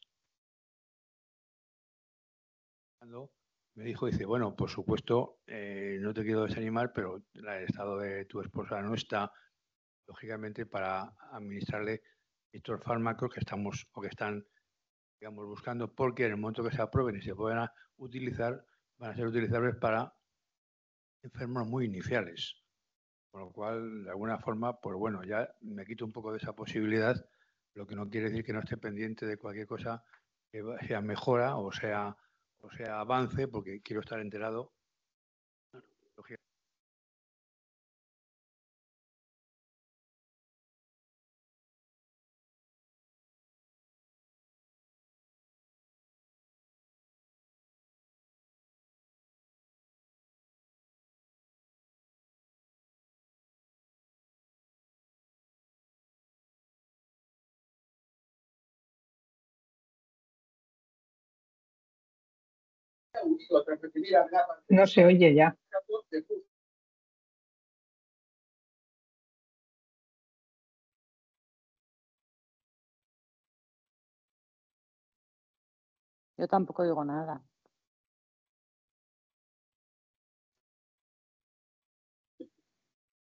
me dijo, dice, bueno, por supuesto, no te quiero desanimar, pero el estado de tu esposa no está, lógicamente, para administrarle estos fármacos que estamos o que están, digamos, buscando, porque en el momento que se aprueben y se puedan utilizar, van a ser utilizables para enfermos muy iniciales. Con lo cual, de alguna forma, pues bueno, ya me quito un poco de esa posibilidad, lo que no quiere decir que no esté pendiente de cualquier cosa que sea mejora o sea avance, porque quiero estar enterado. No se oye ya. Yo tampoco digo nada.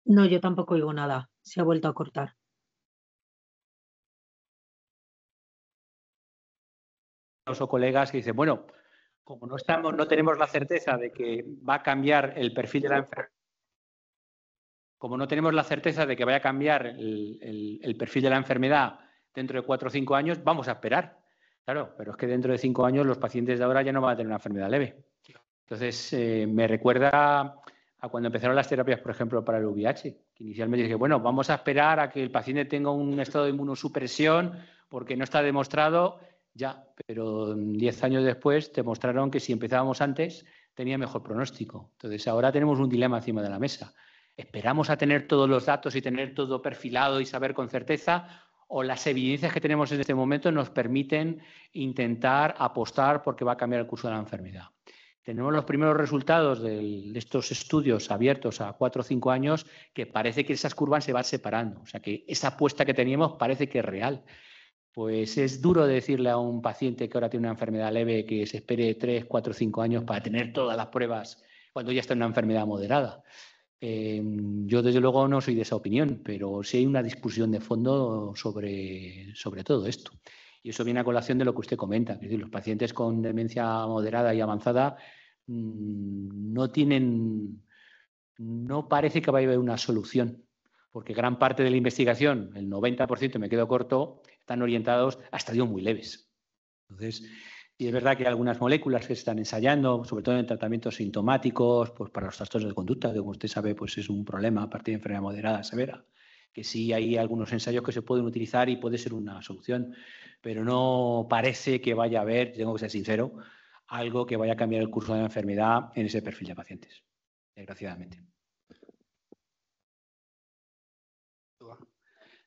No, yo tampoco oigo nada. Se ha vuelto a cortar. O colegas que dicen, bueno, como no tenemos la certeza de que va a cambiar el perfil de la enfermedad, como no tenemos la certeza de que vaya a cambiar el perfil de la enfermedad dentro de 4 o 5 años, vamos a esperar. Claro, pero es que dentro de 5 años los pacientes de ahora ya no van a tener una enfermedad leve. Entonces, me recuerda a cuando empezaron las terapias, por ejemplo, para el VIH, que inicialmente dije, bueno, vamos a esperar a que el paciente tenga un estado de inmunosupresión porque no está demostrado. Ya, pero 10 años después demostraron que si empezábamos antes tenía mejor pronóstico. Entonces, ahora tenemos un dilema encima de la mesa. ¿Esperamos a tener todos los datos y tener todo perfilado y saber con certeza? ¿O las evidencias que tenemos en este momento nos permiten intentar apostar porque va a cambiar el curso de la enfermedad? Tenemos los primeros resultados de estos estudios abiertos a 4 o 5 años que parece que esas curvas se van separando. O sea, que esa apuesta que teníamos parece que es real. Pues es duro decirle a un paciente que ahora tiene una enfermedad leve que se espere 3, 4, 5 años para tener todas las pruebas cuando ya está en una enfermedad moderada. Yo, desde luego, no soy de esa opinión, pero sí hay una discusión de fondo sobre todo esto. Y eso viene a colación de lo que usted comenta. Es decir, los pacientes con demencia moderada y avanzada no parece que vaya a haber una solución, porque gran parte de la investigación, el 90%, me quedo corto, están orientados a estadios muy leves. Entonces, y es verdad que hay algunas moléculas que se están ensayando, sobre todo en tratamientos sintomáticos, pues para los trastornos de conducta, que como usted sabe, pues es un problema a partir de enfermedad moderada severa. que sí hay algunos ensayos que se pueden utilizar y puede ser una solución, pero no parece que vaya a haber, tengo que ser sincero, algo que vaya a cambiar el curso de la enfermedad en ese perfil de pacientes, desgraciadamente.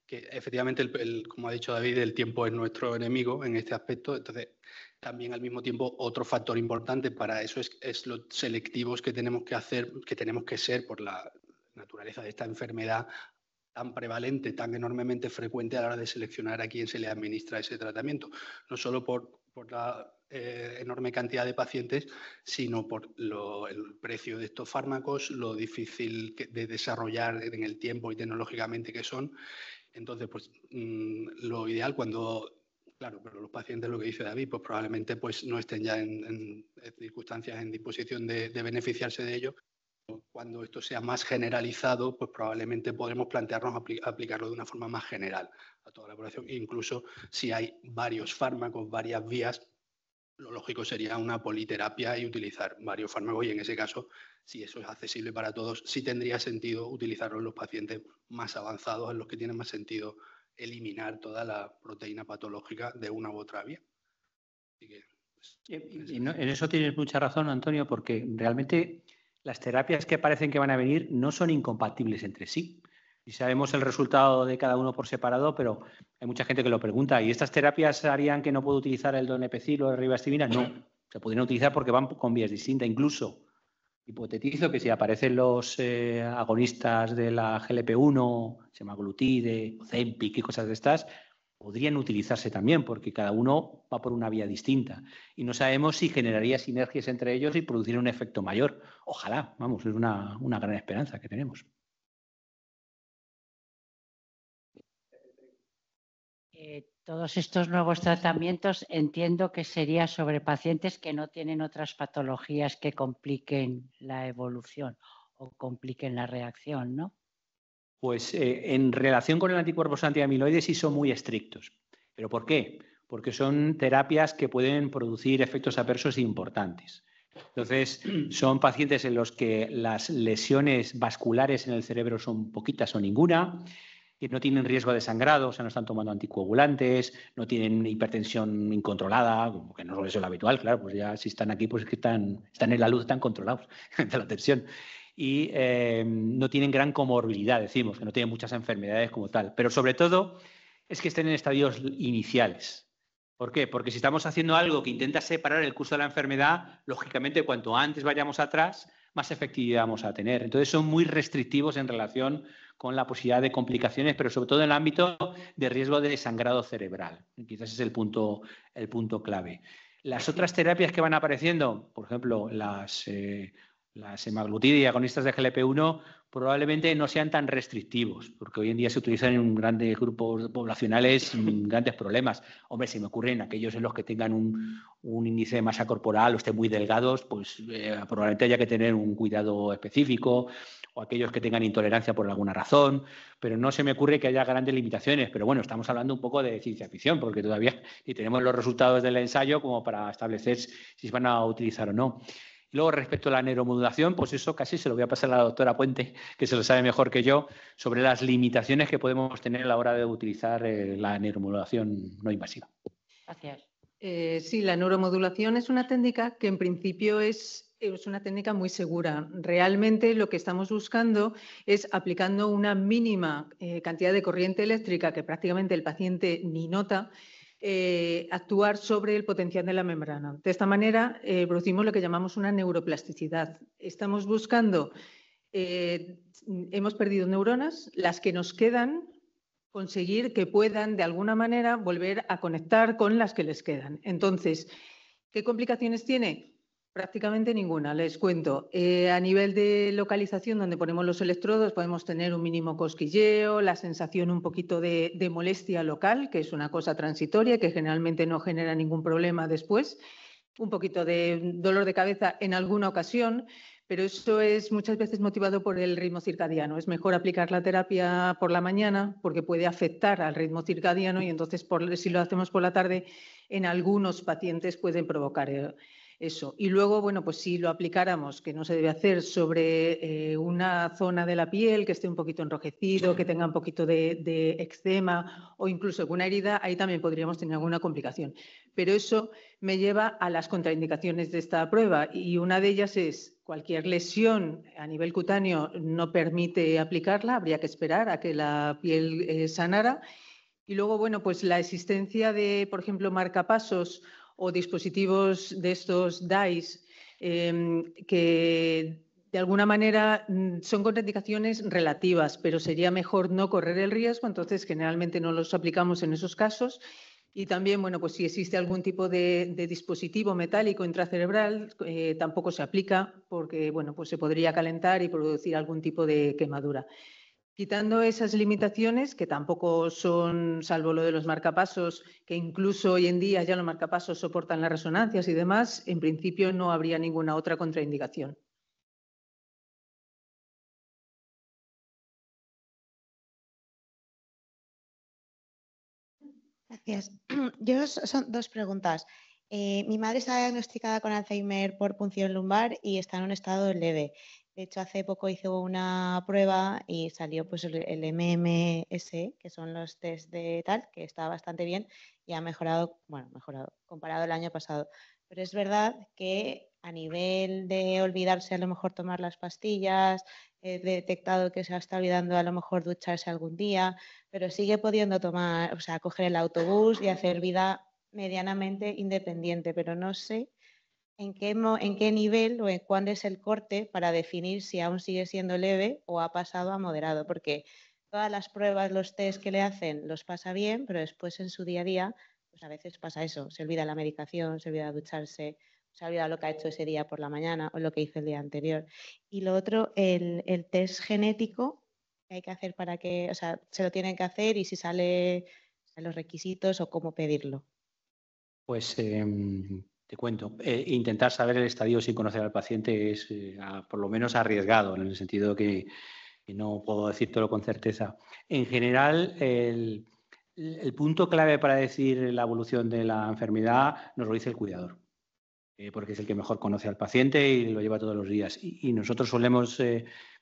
Que efectivamente, como ha dicho David, el tiempo es nuestro enemigo en este aspecto. Entonces, también al mismo tiempo, otro factor importante para eso es los selectivos que tenemos que hacer, que tenemos que ser por la naturaleza de esta enfermedad tan prevalente, tan enormemente frecuente a la hora de seleccionar a quién se le administra ese tratamiento. No solo por la enorme cantidad de pacientes, sino por el precio de estos fármacos, lo difícil de desarrollar en el tiempo y tecnológicamente que son. Entonces, pues lo ideal claro, pero los pacientes, lo que dice David, pues probablemente pues, no estén ya en circunstancias en disposición de beneficiarse de ello. Cuando esto sea más generalizado, pues probablemente podremos plantearnos aplicarlo de una forma más general a toda la población. Incluso si hay varios fármacos, varias vías, lo lógico sería una politerapia y utilizar varios fármacos, y en ese caso, si eso es accesible para todos, sí tendría sentido utilizarlo en los pacientes más avanzados, en los que tiene más sentido eliminar toda la proteína patológica de una u otra vía. Así que, pues, en eso tienes mucha razón, Antonio, porque realmente las terapias que parecen que van a venir no son incompatibles entre sí. Y sabemos el resultado de cada uno por separado, pero hay mucha gente que lo pregunta. ¿Y estas terapias harían que no puedo utilizar el donepezil o el ribastimina? No, se podrían utilizar porque van con vías distintas. Incluso hipotetizo que si aparecen los agonistas de la GLP-1, semaglutide, Ozempic y cosas de estas, podrían utilizarse también, porque cada uno va por una vía distinta. Y no sabemos si generaría sinergias entre ellos y produciría un efecto mayor. Ojalá, vamos, es una gran esperanza que tenemos. Todos estos nuevos tratamientos entiendo que sería sobre pacientes que no tienen otras patologías que compliquen la evolución o compliquen la reacción, ¿no? Pues en relación con el anticuerpos antiamiloides sí son muy estrictos. ¿Pero por qué? Porque son terapias que pueden producir efectos adversos importantes. Entonces, son pacientes en los que las lesiones vasculares en el cerebro son poquitas o ninguna, que no tienen riesgo de sangrado, o sea, no están tomando anticoagulantes, no tienen hipertensión incontrolada, que no suele ser lo habitual, claro, pues ya si están aquí, pues es que están en la luz, están controlados de la tensión. Y no tienen gran comorbilidad, decimos, que no tienen muchas enfermedades como tal. Pero sobre todo es que estén en estadios iniciales. ¿Por qué? Porque si estamos haciendo algo que intenta separar el curso de la enfermedad, lógicamente cuanto antes vayamos atrás, más efectividad vamos a tener. Entonces son muy restrictivos en relación con la posibilidad de complicaciones, pero sobre todo en el ámbito de riesgo de sangrado cerebral. Quizás es el punto clave. Las otras terapias que van apareciendo, por ejemplo, las semaglutide y agonistas de GLP-1, probablemente no sean tan restrictivos, porque hoy en día se utilizan en grandes grupos poblacionales grandes problemas. Hombre, se me ocurren aquellos en los que tengan un índice de masa corporal o estén muy delgados, pues probablemente haya que tener un cuidado específico, o aquellos que tengan intolerancia por alguna razón, pero no se me ocurre que haya grandes limitaciones. Pero bueno, estamos hablando un poco de ciencia ficción, porque todavía ni tenemos los resultados del ensayo como para establecer si se van a utilizar o no. Y luego, respecto a la neuromodulación, pues eso casi se lo voy a pasar a la doctora Puente, que se lo sabe mejor que yo, sobre las limitaciones que podemos tener a la hora de utilizar la neuromodulación no invasiva. Gracias. Sí, la neuromodulación es una técnica que en principio es una técnica muy segura. Realmente lo que estamos buscando es, aplicando una mínima cantidad de corriente eléctrica que prácticamente el paciente ni nota, actuar sobre el potencial de la membrana. De esta manera producimos lo que llamamos una neuroplasticidad. Estamos buscando, hemos perdido neuronas, las que nos quedan, conseguir que puedan de alguna manera volver a conectar con las que les quedan. Entonces, ¿qué complicaciones tiene? Prácticamente ninguna, les cuento. A nivel de localización, donde ponemos los electrodos, podemos tener un mínimo cosquilleo, la sensación un poquito de molestia local, que es una cosa transitoria, que generalmente no genera ningún problema después, un poquito de dolor de cabeza en alguna ocasión, pero eso es muchas veces motivado por el ritmo circadiano. Es mejor aplicar la terapia por la mañana porque puede afectar al ritmo circadiano y entonces si lo hacemos por la tarde, en algunos pacientes pueden provocar eso. Y luego, bueno, pues si lo aplicáramos, que no se debe hacer, sobre una zona de la piel que esté un poquito enrojecido, que tenga un poquito de eczema o incluso alguna herida, ahí también podríamos tener alguna complicación. Pero eso me lleva a las contraindicaciones de esta prueba y una de ellas es cualquier lesión a nivel cutáneo no permite aplicarla, habría que esperar a que la piel sanara. Y luego, bueno, pues la existencia de, por ejemplo, marcapasos o dispositivos de estos DICE que de alguna manera son contraindicaciones relativas, pero sería mejor no correr el riesgo, entonces generalmente no los aplicamos en esos casos. Y también, bueno, pues si existe algún tipo de dispositivo metálico intracerebral, tampoco se aplica porque, bueno, pues se podría calentar y producir algún tipo de quemadura. Quitando esas limitaciones, que tampoco son, salvo lo de los marcapasos, que incluso hoy en día ya los marcapasos soportan las resonancias y demás, en principio no habría ninguna otra contraindicación. Gracias. Son dos preguntas. Mi madre está diagnosticada con Alzheimer por punción lumbar y está en un estado leve. De hecho, hace poco hizo una prueba y salió pues, el MMS, que son los test de tal, que está bastante bien y ha mejorado, bueno, mejorado comparado al año pasado. Pero es verdad que a nivel de olvidarse a lo mejor tomar las pastillas, he detectado que se está olvidando a lo mejor ducharse algún día, pero sigue pudiendo tomar, o sea, coger el autobús y hacer vida medianamente independiente, pero no sé en qué nivel o en cuándo es el corte para definir si aún sigue siendo leve o ha pasado a moderado, porque todas las pruebas, los test que le hacen los pasa bien, pero después en su día a día, pues a veces pasa eso, se olvida la medicación, se olvida ducharse, se olvida lo que ha hecho ese día por la mañana o lo que hizo el día anterior. Y lo otro, el test genético que hay que hacer para que, o sea, se lo tienen que hacer y si sale los requisitos o cómo pedirlo. Pues te cuento. Intentar saber el estadio sin conocer al paciente es por lo menos arriesgado, en el sentido que no puedo decírtelo con certeza. En general, el punto clave para decir la evolución de la enfermedad nos lo dice el cuidador, porque es el que mejor conoce al paciente y lo lleva todos los días. Y nosotros solemos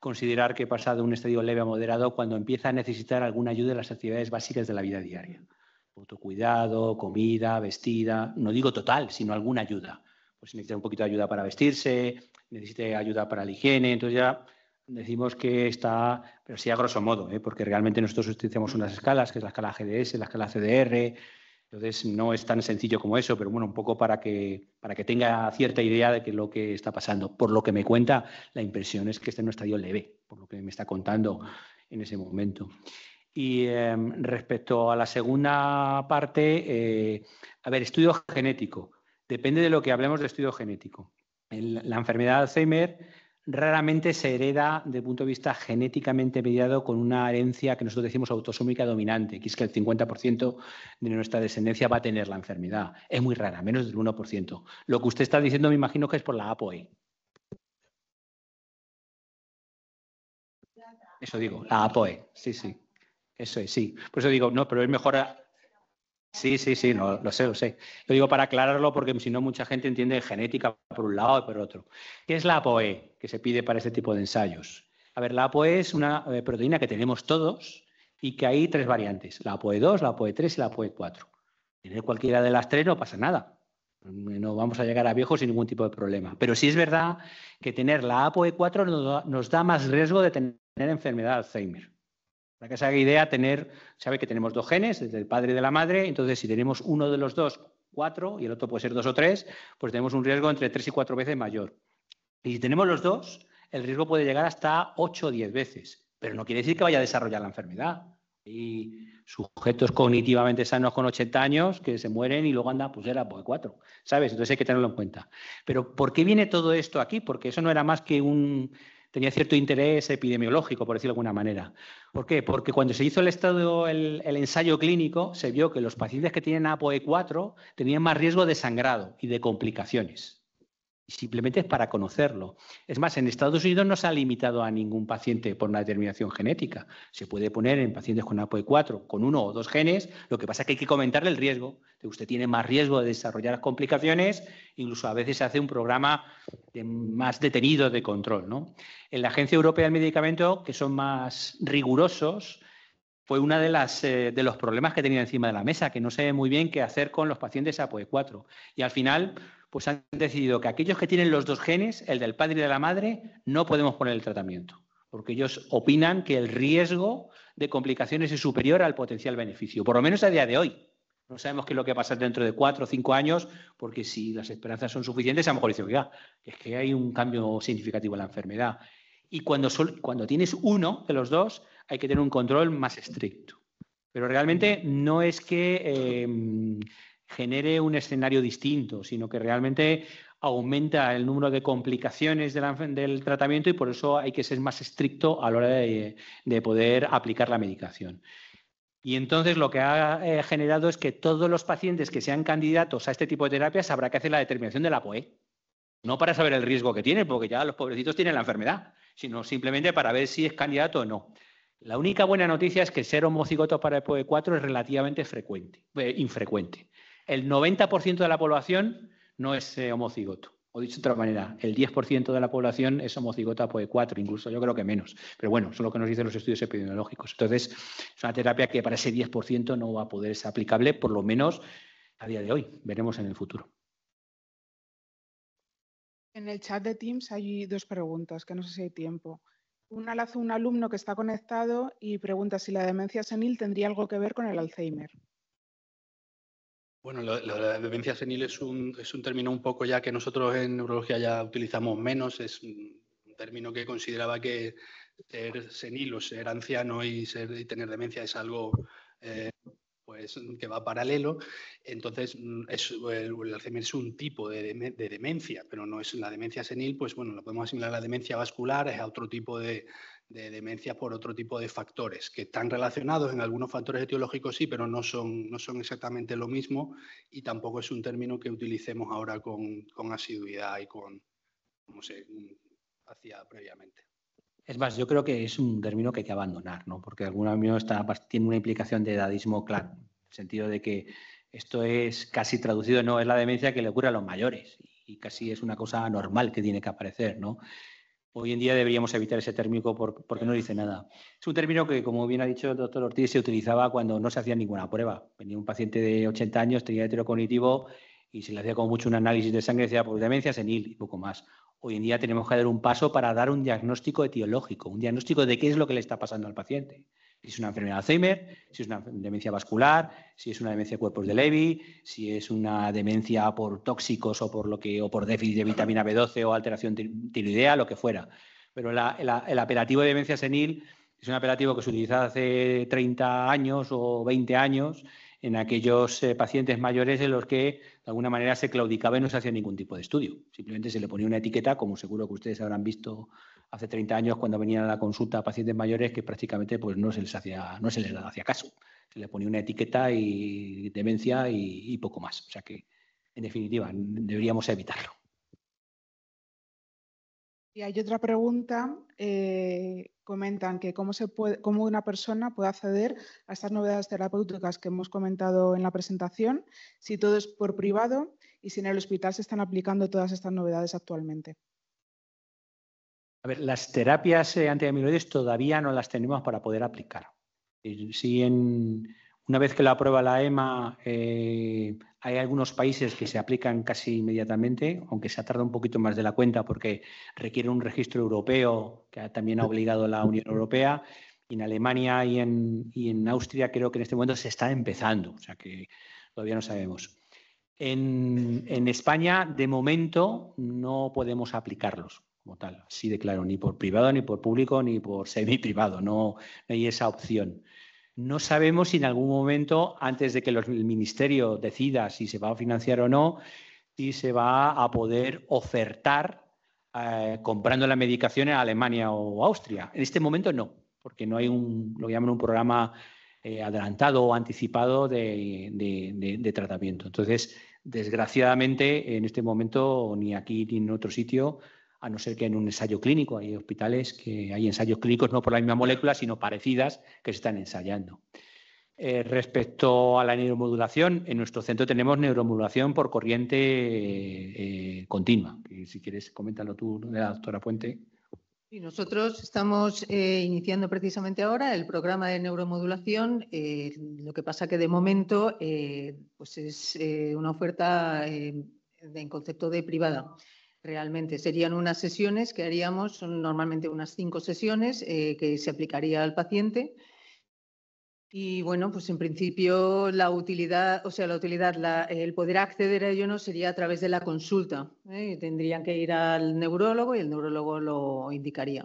considerar que pasa de un estadio leve a moderado cuando empieza a necesitar alguna ayuda en las actividades básicas de la vida diaria. Autocuidado, comida, vestida, no digo total, sino alguna ayuda. Pues necesita un poquito de ayuda para vestirse, necesita ayuda para la higiene, entonces ya decimos que está, pero sí a grosso modo, porque realmente nosotros utilizamos unas escalas, que es la escala GDS, la escala CDR, entonces no es tan sencillo como eso, pero bueno, un poco para que tenga cierta idea de qué es lo que está pasando. Por lo que me cuenta, la impresión es que está en un estadio leve, por lo que me está contando en ese momento. Y respecto a la segunda parte, a ver, estudio genético. Depende de lo que hablemos de estudio genético. La enfermedad de Alzheimer raramente se hereda desde el punto de vista genéticamente mediado con una herencia que nosotros decimos autosómica dominante, que es que el 50% de nuestra descendencia va a tener la enfermedad. Es muy rara, menos del 1%. Lo que usted está diciendo me imagino que es por la APOE. Eso digo, la APOE, sí, sí. Eso es, sí. Por eso digo, no, pero es mejor... Sí, no, lo sé. Lo digo para aclararlo porque si no mucha gente entiende genética por un lado y por otro. ¿Qué es la APOE que se pide para este tipo de ensayos? A ver, la APOE es una proteína que tenemos todos y que hay 3 variantes, la APOE2, la APOE3 y la APOE4. Tener cualquiera de las 3 no pasa nada. No vamos a llegar a viejos sin ningún tipo de problema. Pero sí es verdad que tener la APOE4 nos da más riesgo de tener enfermedad de Alzheimer. Para que se haga idea, sabe que tenemos 2 genes, desde el padre y de la madre, entonces si tenemos uno de los 2, 4, y el otro puede ser 2 o 3, pues tenemos un riesgo entre 3 y 4 veces mayor. Y si tenemos los 2, el riesgo puede llegar hasta 8 o 10 veces, pero no quiere decir que vaya a desarrollar la enfermedad. Hay sujetos cognitivamente sanos con 80 años que se mueren y luego andan, pues era por 4, ¿sabes? Entonces hay que tenerlo en cuenta. Pero ¿por qué viene todo esto aquí? Porque eso no era más que tenía cierto interés epidemiológico, por decirlo de alguna manera. ¿Por qué? Porque cuando se hizo el ensayo clínico, se vio que los pacientes que tienen APOE4 tenían más riesgo de sangrado y de complicaciones. Simplemente es para conocerlo. Es más, en Estados Unidos no se ha limitado a ningún paciente por una determinación genética. Se puede poner en pacientes con APOE4 con 1 o 2 genes, lo que pasa es que hay que comentarle el riesgo. Usted tiene más riesgo de desarrollar complicaciones, incluso a veces se hace un programa más detenido de control, ¿no? En la Agencia Europea del Medicamento, que son más rigurosos, fue uno de los problemas que tenía encima de la mesa, que no sabe muy bien qué hacer con los pacientes APOE4. Y al final, pues han decidido que aquellos que tienen los 2 genes, el del padre y de la madre, no podemos poner el tratamiento, porque ellos opinan que el riesgo de complicaciones es superior al potencial beneficio, por lo menos a día de hoy. No sabemos qué es lo que va a pasar dentro de 4 o 5 años, porque si las esperanzas son suficientes, a lo mejor dicen, oiga, es que hay un cambio significativo en la enfermedad. Y cuando tienes uno de los 2, hay que tener un control más estricto. Pero realmente no es que genere un escenario distinto, sino que realmente aumenta el número de complicaciones del tratamiento y por eso hay que ser más estricto a la hora de poder aplicar la medicación. Y entonces lo que ha generado es que todos los pacientes que sean candidatos a este tipo de terapias habrá que hacer la determinación de la APOE. No para saber el riesgo que tienen, porque ya los pobrecitos tienen la enfermedad, sino simplemente para ver si es candidato o no. La única buena noticia es que ser homocigoto para APOE4 es relativamente infrecuente. El 90% de la población no es homocigoto. O dicho de otra manera, el 10% de la población es homocigota APOE4, incluso yo creo que menos. Pero bueno, eso es lo que nos dicen los estudios epidemiológicos. Entonces, es una terapia que para ese 10% no va a poder ser aplicable, por lo menos a día de hoy. Veremos en el futuro. En el chat de Teams hay 2 preguntas, que no sé si hay tiempo. Una la hace un alumno que está conectado y pregunta si la demencia senil tendría algo que ver con el Alzheimer. Bueno, la demencia senil es un término un poco ya que nosotros en neurología ya utilizamos menos. Es un término que consideraba que ser senil o ser anciano y tener demencia es algo pues que va paralelo. Entonces, el Alzheimer es un tipo de demencia, pero no es la demencia senil, pues bueno, lo podemos asimilar a la demencia vascular, es a otro tipo de demencia por otro tipo de factores, que están relacionados en algunos factores etiológicos, sí, pero no son exactamente lo mismo y tampoco es un término que utilicemos ahora con asiduidad y como se hacía previamente. Es más, yo creo que es un término que hay que abandonar, ¿no? Porque de alguna manera tiene una implicación de edadismo claro, en el sentido de que esto es casi traducido, no es la demencia que le ocurre a los mayores y casi es una cosa normal que tiene que aparecer, ¿no? Hoy en día deberíamos evitar ese término porque no dice nada. Es un término que, como bien ha dicho el doctor Ortiz, se utilizaba cuando no se hacía ninguna prueba. Venía un paciente de 80 años, tenía heterocognitivo y se le hacía como mucho un análisis de sangre, decía, pues demencia senil y poco más. Hoy en día tenemos que dar un paso para dar un diagnóstico etiológico, un diagnóstico de qué es lo que le está pasando al paciente. Si es una enfermedad de Alzheimer, si es una demencia vascular, si es una demencia de cuerpos de Levy, si es una demencia por tóxicos o por déficit de vitamina B12 o alteración tiroidea, lo que fuera. Pero el apelativo de demencia senil es un apelativo que se utiliza hace 30 años o 20 años en aquellos pacientes mayores en los que de alguna manera se claudicaba y no se hacía ningún tipo de estudio. Simplemente se le ponía una etiqueta, como seguro que ustedes habrán visto hace 30 años cuando venían a la consulta a pacientes mayores que prácticamente pues, no se les hacía caso. Se le ponía una etiqueta y demencia y poco más. O sea que, en definitiva, deberíamos evitarlo. Y hay otra pregunta, comentan que cómo una persona puede acceder a estas novedades terapéuticas que hemos comentado en la presentación, si todo es por privado y si en el hospital se están aplicando todas estas novedades actualmente. A ver, las terapias antiamiloides todavía no las tenemos para poder aplicar. Si una vez que lo aprueba la EMA, hay algunos países que se aplican casi inmediatamente, aunque se ha tardado un poquito más de la cuenta porque requiere un registro europeo que también ha obligado la Unión Europea. Y en Alemania y en Austria creo que en este momento se está empezando, o sea que todavía no sabemos. En España, de momento, no podemos aplicarlos como tal, así de claro, ni por privado, ni por público, ni por semi-privado, no hay esa opción. No sabemos si en algún momento, antes de que el Ministerio decida si se va a financiar o no, si se va a poder ofertar comprando la medicación en Alemania o Austria. En este momento no, porque no hay lo llaman un programa adelantado o anticipado de tratamiento. Entonces, Desgraciadamente, en este momento, ni aquí ni en otro sitio, a no ser que en un ensayo clínico, hay hospitales que hay ensayos clínicos no por la misma molécula, sino parecidas que se están ensayando. Respecto a la neuromodulación, en nuestro centro tenemos neuromodulación por corriente continua. Y si quieres, coméntalo tú, la doctora Puente. Y nosotros estamos iniciando precisamente ahora el programa de neuromodulación. Lo que pasa que de momento pues es una oferta en concepto de privada. Realmente serían unas sesiones que haríamos, son normalmente unas 5 sesiones que se aplicaría al paciente. Y bueno, pues en principio la utilidad, el poder acceder a ello no sería a través de la consulta. Tendrían que ir al neurólogo y el neurólogo lo indicaría.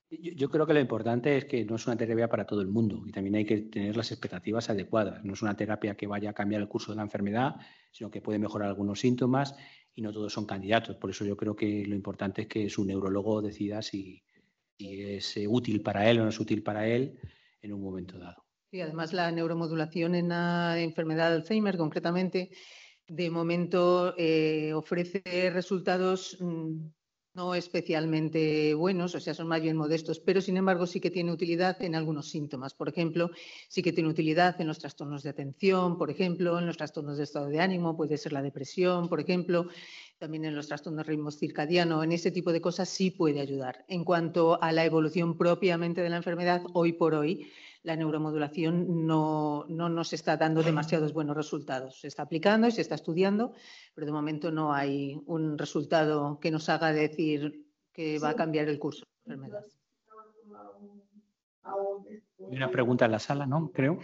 Yo creo que lo importante es que no es una terapia para todo el mundo y también hay que tener las expectativas adecuadas. No es una terapia que vaya a cambiar el curso de la enfermedad, sino que puede mejorar algunos síntomas y no todos son candidatos. Por eso yo creo que lo importante es que su neurólogo decida si es útil para él o no es útil para él en un momento dado. Sí, además la neuromodulación en la enfermedad de Alzheimer, concretamente, de momento ofrece resultados no especialmente buenos, o sea, son más bien modestos, pero sin embargo sí que tiene utilidad en algunos síntomas. Por ejemplo, sí que tiene utilidad en los trastornos de atención, por ejemplo, en los trastornos de estado de ánimo, puede ser la depresión, por ejemplo, también en los trastornos de ritmo circadiano, en ese tipo de cosas sí puede ayudar. En cuanto a la evolución propiamente de la enfermedad, hoy por hoy, la neuromodulación no nos está dando demasiados buenos resultados. Se está aplicando y se está estudiando, pero de momento no hay un resultado que nos haga decir que va a cambiar el curso de la enfermedad. Hay una pregunta en la sala, ¿no? Creo.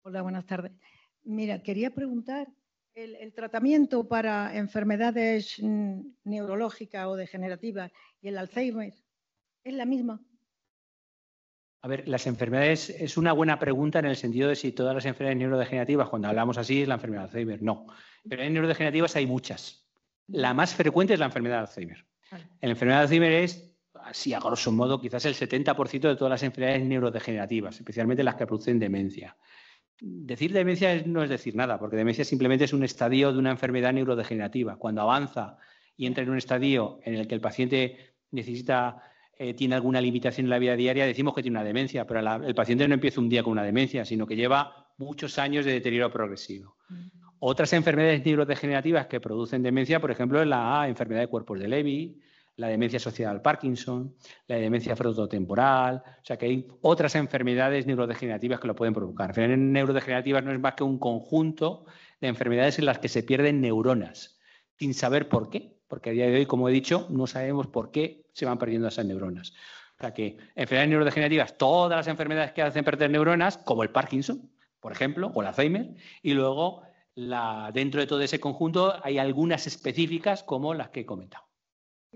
Hola, buenas tardes. Mira, quería preguntar, ¿el tratamiento para enfermedades neurológicas o degenerativas y el Alzheimer es la misma? A ver, las enfermedades es una buena pregunta en el sentido de si todas las enfermedades neurodegenerativas, cuando hablamos así, es la enfermedad de Alzheimer. No. Enfermedades neurodegenerativas hay muchas. La más frecuente es la enfermedad de Alzheimer. La enfermedad de Alzheimer es, así a grosso modo, quizás el 70% de todas las enfermedades neurodegenerativas, especialmente las que producen demencia. Decir demencia no es decir nada, porque demencia simplemente es un estadio de una enfermedad neurodegenerativa. Cuando avanza y entra en un estadio en el que el paciente tiene alguna limitación en la vida diaria, decimos que tiene una demencia, pero el paciente no empieza un día con una demencia, sino que lleva muchos años de deterioro progresivo. Otras enfermedades neurodegenerativas que producen demencia, por ejemplo, es la enfermedad de cuerpos de Levy, la demencia asociada al Parkinson, la demencia frontotemporal, o sea que hay otras enfermedades neurodegenerativas que lo pueden provocar. Enfermedades neurodegenerativas no es más que un conjunto de enfermedades en las que se pierden neuronas, sin saber por qué, porque a día de hoy, como he dicho, no sabemos por qué se van perdiendo esas neuronas. O sea que enfermedades neurodegenerativas, todas las enfermedades que hacen perder neuronas, como el Parkinson, por ejemplo, o el Alzheimer, y luego dentro de todo ese conjunto hay algunas específicas como las que he comentado.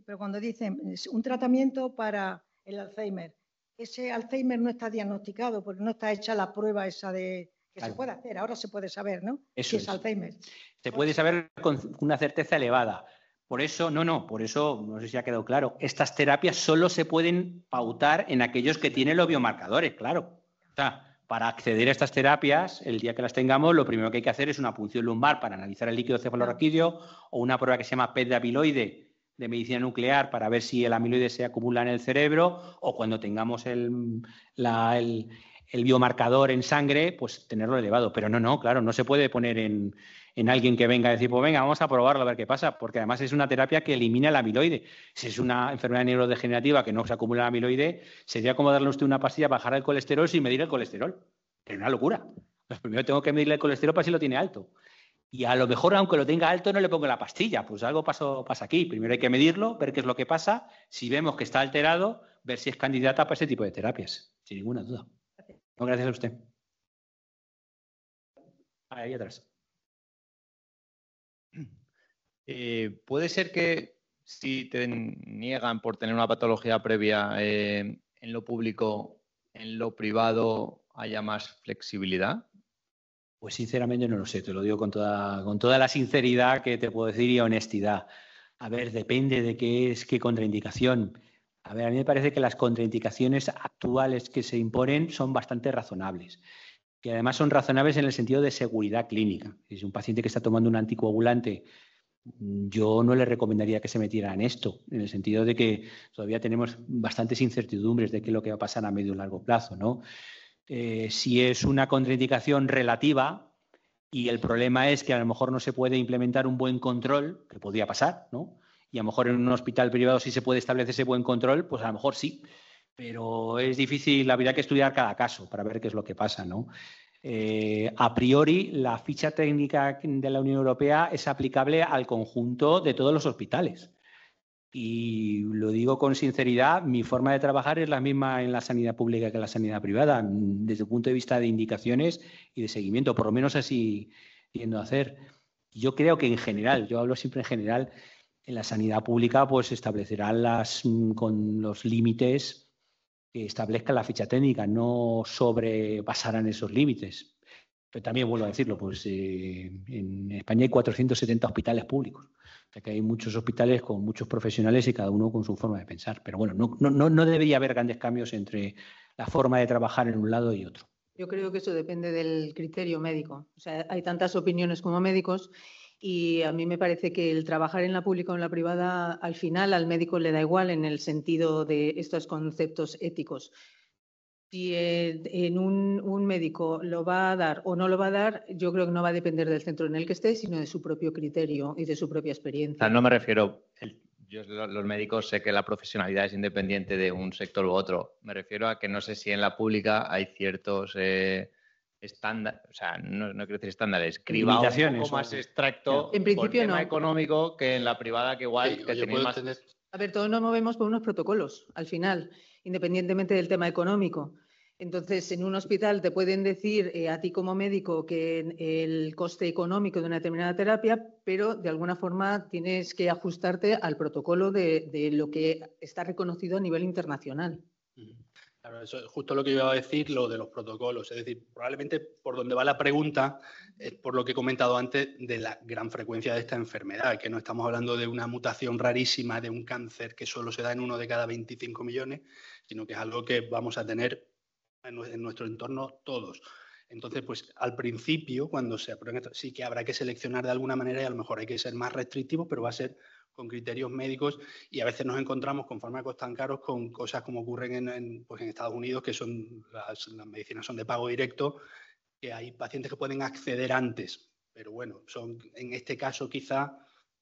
Pero cuando dicen un tratamiento para el Alzheimer, ese Alzheimer no está diagnosticado porque no está hecha la prueba esa de que se puede hacer. Ahora se puede saber, ¿no? Eso si es Alzheimer. Se puede saber con una certeza elevada. Por eso, no sé si ha quedado claro, estas terapias solo se pueden pautar en aquellos que tienen los biomarcadores, claro. O sea, para acceder a estas terapias, el día que las tengamos, lo primero que hay que hacer es una punción lumbar para analizar el líquido cefalorraquídeo o una prueba que se llama PET de amiloide de medicina nuclear para ver si el amiloide se acumula en el cerebro, o cuando tengamos el biomarcador en sangre, pues tenerlo elevado. Pero claro, no se puede poner en alguien que venga a decir, pues venga, vamos a probarlo a ver qué pasa, porque además es una terapia que elimina el amiloide. Si es una enfermedad neurodegenerativa que no se acumula el amiloide, sería como darle a usted una pastilla para bajar el colesterol sin medir el colesterol. Es una locura. Pues primero tengo que medirle el colesterol para ver si lo tiene alto. Y a lo mejor, aunque lo tenga alto, no le pongo la pastilla. Pues algo pasa aquí. Primero hay que medirlo, ver qué es lo que pasa. Si vemos que está alterado, ver si es candidata para ese tipo de terapias. Sin ninguna duda. No, gracias a usted. Ahí atrás. ¿Puede ser que si te niegan por tener una patología previa en lo público, en lo privado haya más flexibilidad? Pues sinceramente no lo sé, te lo digo con toda la sinceridad que te puedo decir y honestidad. A ver, depende de qué contraindicación. A ver, a mí me parece que las contraindicaciones actuales que se imponen son bastante razonables. que además son razonables en el sentido de seguridad clínica. Si es un paciente que está tomando un anticoagulante, yo no le recomendaría que se metiera en esto, en el sentido de que todavía tenemos bastantes incertidumbres de qué es lo que va a pasar a medio y largo plazo, ¿no? Si es una contraindicación relativa y el problema es que a lo mejor no se puede implementar un buen control, que podría pasar, ¿no? Y a lo mejor en un hospital privado sí se puede establecer ese buen control, pues a lo mejor sí, pero es difícil, habría que estudiar cada caso para ver qué es lo que pasa, ¿no? A priori, la ficha técnica de la Unión Europea es aplicable al conjunto de todos los hospitales. Y lo digo con sinceridad, mi forma de trabajar es la misma en la sanidad pública que en la sanidad privada, desde el punto de vista de indicaciones y de seguimiento, por lo menos así tiendo a hacer. Yo creo que en general, yo hablo siempre en general, en la sanidad pública pues establecerán con los límites que establezca la ficha técnica, no sobrepasarán esos límites. Pero también vuelvo a decirlo, pues en España hay 470 hospitales públicos. O sea que hay muchos hospitales con muchos profesionales y cada uno con su forma de pensar. Pero bueno, no debería haber grandes cambios entre la forma de trabajar en un lado y otro. Yo creo que eso depende del criterio médico. O sea, hay tantas opiniones como médicos y a mí me parece que el trabajar en la pública o en la privada, al final al médico le da igual en el sentido de estos conceptos éticos. Si en un médico lo va a dar o no lo va a dar, yo creo que no va a depender del centro en el que esté, sino de su propio criterio y de su propia experiencia. O sea, no me refiero, yo los médicos sé que la profesionalidad es independiente de un sector u otro. Me refiero a que no sé si en la pública hay ciertos estándares, o sea, no quiero decir estándares, cribado un poco más extracto en principio por tema no. económico que en la privada, que igual Sí, que tenéis más... A ver, todos nos movemos por unos protocolos, al final, independientemente del tema económico. Entonces, en un hospital te pueden decir a ti como médico que el coste económico de una determinada terapia, pero de alguna forma tienes que ajustarte al protocolo de lo que está reconocido a nivel internacional. Claro, eso es justo lo que iba a decir, lo de los protocolos. Es decir, probablemente por donde va la pregunta es por lo que he comentado antes de la gran frecuencia de esta enfermedad, que no estamos hablando de una mutación rarísima de un cáncer que solo se da en 1 de cada 25 millones, sino que es algo que vamos a tener en nuestro entorno todos. Entonces, pues al principio, cuando se aprueben esto, sí que habrá que seleccionar de alguna manera y a lo mejor hay que ser más restrictivos, pero va a ser con criterios médicos y a veces nos encontramos con fármacos tan caros con cosas como ocurren en Estados Unidos, que son las medicinas son de pago directo, que hay pacientes que pueden acceder antes, pero bueno, en este caso quizá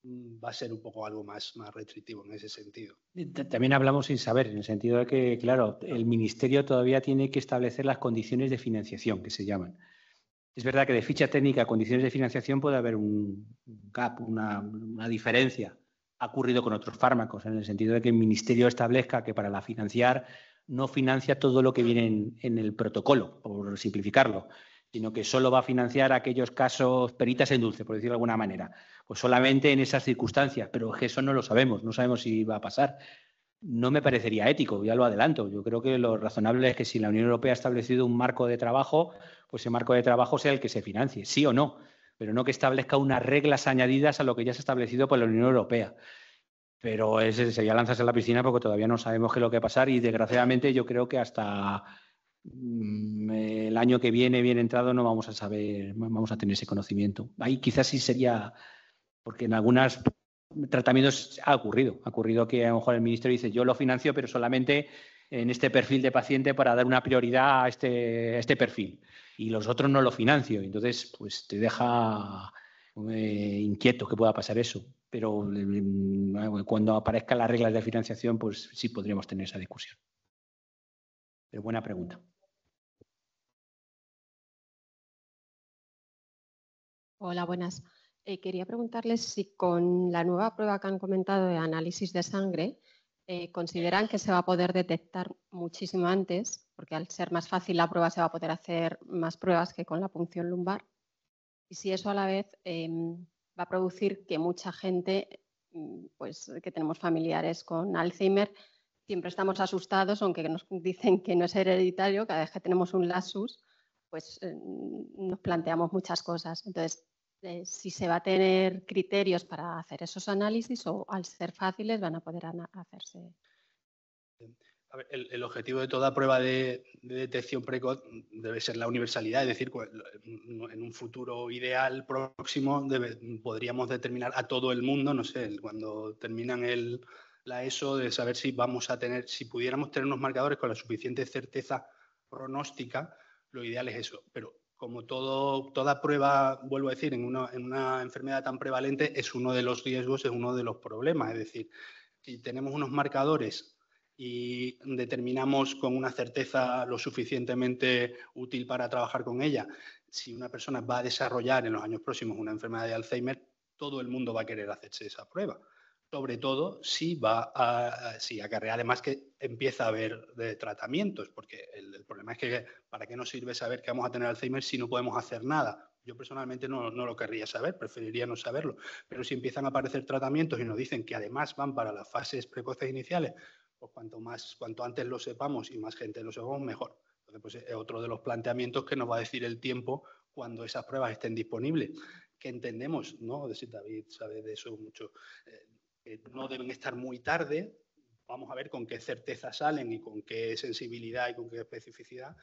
va a ser un poco algo más restrictivo en ese sentido. También hablamos sin saber, en el sentido de que, claro, el Ministerio todavía tiene que establecer las condiciones de financiación, que se llaman. Es verdad que de ficha técnica a condiciones de financiación puede haber un gap, una diferencia. Ha ocurrido con otros fármacos, en el sentido de que el Ministerio establezca que para la financiar no financia todo lo que viene en el protocolo, por simplificarlo, sino que solo va a financiar aquellos casos peritas en dulce, por decirlo de alguna manera. Pues solamente en esas circunstancias, pero es que eso no lo sabemos, no sabemos si va a pasar. No me parecería ético, ya lo adelanto. Yo creo que lo razonable es que si la Unión Europea ha establecido un marco de trabajo, pues ese marco de trabajo sea el que se financie, sí o no, pero no que establezca unas reglas añadidas a lo que ya se ha establecido por la Unión Europea. Pero ese sería lanzarse a la piscina porque todavía no sabemos qué es lo que va a pasar y desgraciadamente yo creo que hasta el año que viene, bien entrado, no vamos a saber, vamos a tener ese conocimiento. Ahí quizás sí sería, porque en algunos tratamientos ha ocurrido que a lo mejor el ministerio dice yo lo financio pero solamente en este perfil de paciente para dar una prioridad a este perfil y los otros no lo financio. Entonces, pues te deja inquieto que pueda pasar eso. Pero cuando aparezcan las reglas de financiación, pues sí podríamos tener esa discusión. Pero buena pregunta. Hola, buenas. Quería preguntarles si con la nueva prueba que han comentado de análisis de sangre, consideran que se va a poder detectar muchísimo antes, porque al ser más fácil la prueba se va a poder hacer más pruebas que con la punción lumbar. Y si eso a la vez va a producir que mucha gente, pues que tenemos familiares con Alzheimer, siempre estamos asustados, aunque nos dicen que no es hereditario, cada vez que tenemos un lapsus, pues nos planteamos muchas cosas. Entonces, si se va a tener criterios para hacer esos análisis o al ser fáciles van a poder hacerse. A ver, el objetivo de toda prueba de detección precoz debe ser la universalidad, es decir, en un futuro ideal próximo podríamos determinar a todo el mundo, no sé, cuando terminan la ESO, de saber si vamos a tener, si pudiéramos tener unos marcadores con la suficiente certeza pronóstica, lo ideal es eso. Pero como toda prueba, vuelvo a decir, en una enfermedad tan prevalente, es uno de los riesgos, es uno de los problemas. Es decir, si tenemos unos marcadores y determinamos con una certeza lo suficientemente útil para trabajar con ella, si una persona va a desarrollar en los años próximos una enfermedad de Alzheimer, todo el mundo va a querer hacerse esa prueba. Sobre todo si acarrea además que empieza a haber tratamientos, porque el problema es que ¿para qué nos sirve saber que vamos a tener Alzheimer si no podemos hacer nada? Yo personalmente no lo querría saber, preferiría no saberlo, pero si empiezan a aparecer tratamientos y nos dicen que además van para las fases precoces iniciales, pues cuanto antes lo sepamos y más gente lo sepamos, mejor. Entonces, pues es otro de los planteamientos que nos va a decir el tiempo cuando esas pruebas estén disponibles. Que entendemos, ¿no? David sabe de eso mucho, que no deben estar muy tarde. Vamos a ver con qué certeza salen y con qué sensibilidad y con qué especificidad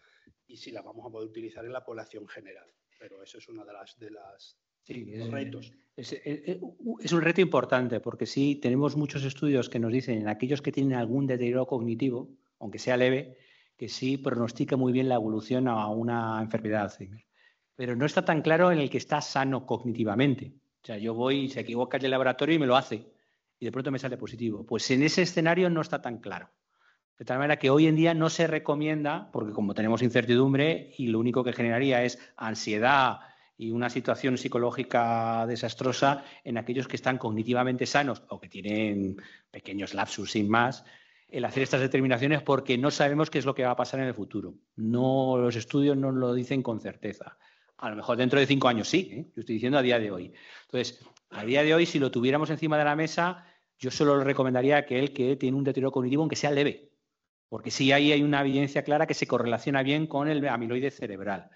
y si las vamos a poder utilizar en la población general. Pero eso es una de los retos. Es un reto importante porque sí tenemos muchos estudios que nos dicen en aquellos que tienen algún deterioro cognitivo, aunque sea leve, que sí pronostica muy bien la evolución a una enfermedad de Alzheimer. Pero no está tan claro en el que está sano cognitivamente. O sea, yo voy, se equivoca el laboratorio y me lo hace y de pronto me sale positivo. Pues en ese escenario no está tan claro. De tal manera que hoy en día no se recomienda, porque como tenemos incertidumbre y lo único que generaría es ansiedad y una situación psicológica desastrosa en aquellos que están cognitivamente sanos o que tienen pequeños lapsus sin más, el hacer estas determinaciones porque no sabemos qué es lo que va a pasar en el futuro. No, los estudios no lo dicen con certeza. A lo mejor dentro de 5 años sí, ¿eh? Yo estoy diciendo a día de hoy. Entonces, a día de hoy, si lo tuviéramos encima de la mesa, yo solo le recomendaría a aquel que tiene un deterioro cognitivo, aunque sea leve. Porque sí ahí hay una evidencia clara que se correlaciona bien con el amiloide cerebral.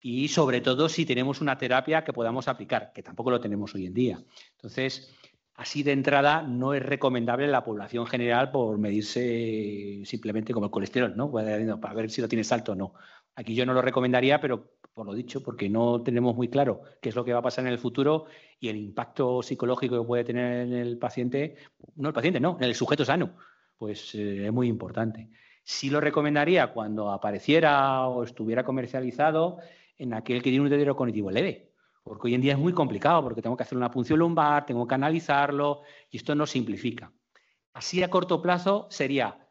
Y sobre todo si tenemos una terapia que podamos aplicar, que tampoco lo tenemos hoy en día. Entonces, así de entrada no es recomendable en la población general por medirse simplemente como el colesterol, ¿no? Para ver si lo tienes alto o no. Aquí yo no lo recomendaría, pero por lo dicho, porque no tenemos muy claro qué es lo que va a pasar en el futuro y el impacto psicológico que puede tener en el paciente, en el sujeto sano, pues es muy importante. Sí lo recomendaría cuando apareciera o estuviera comercializado en aquel que tiene un deterioro cognitivo leve, porque hoy en día es muy complicado, porque tengo que hacer una punción lumbar, tengo que analizarlo y esto no simplifica. Así a corto plazo sería,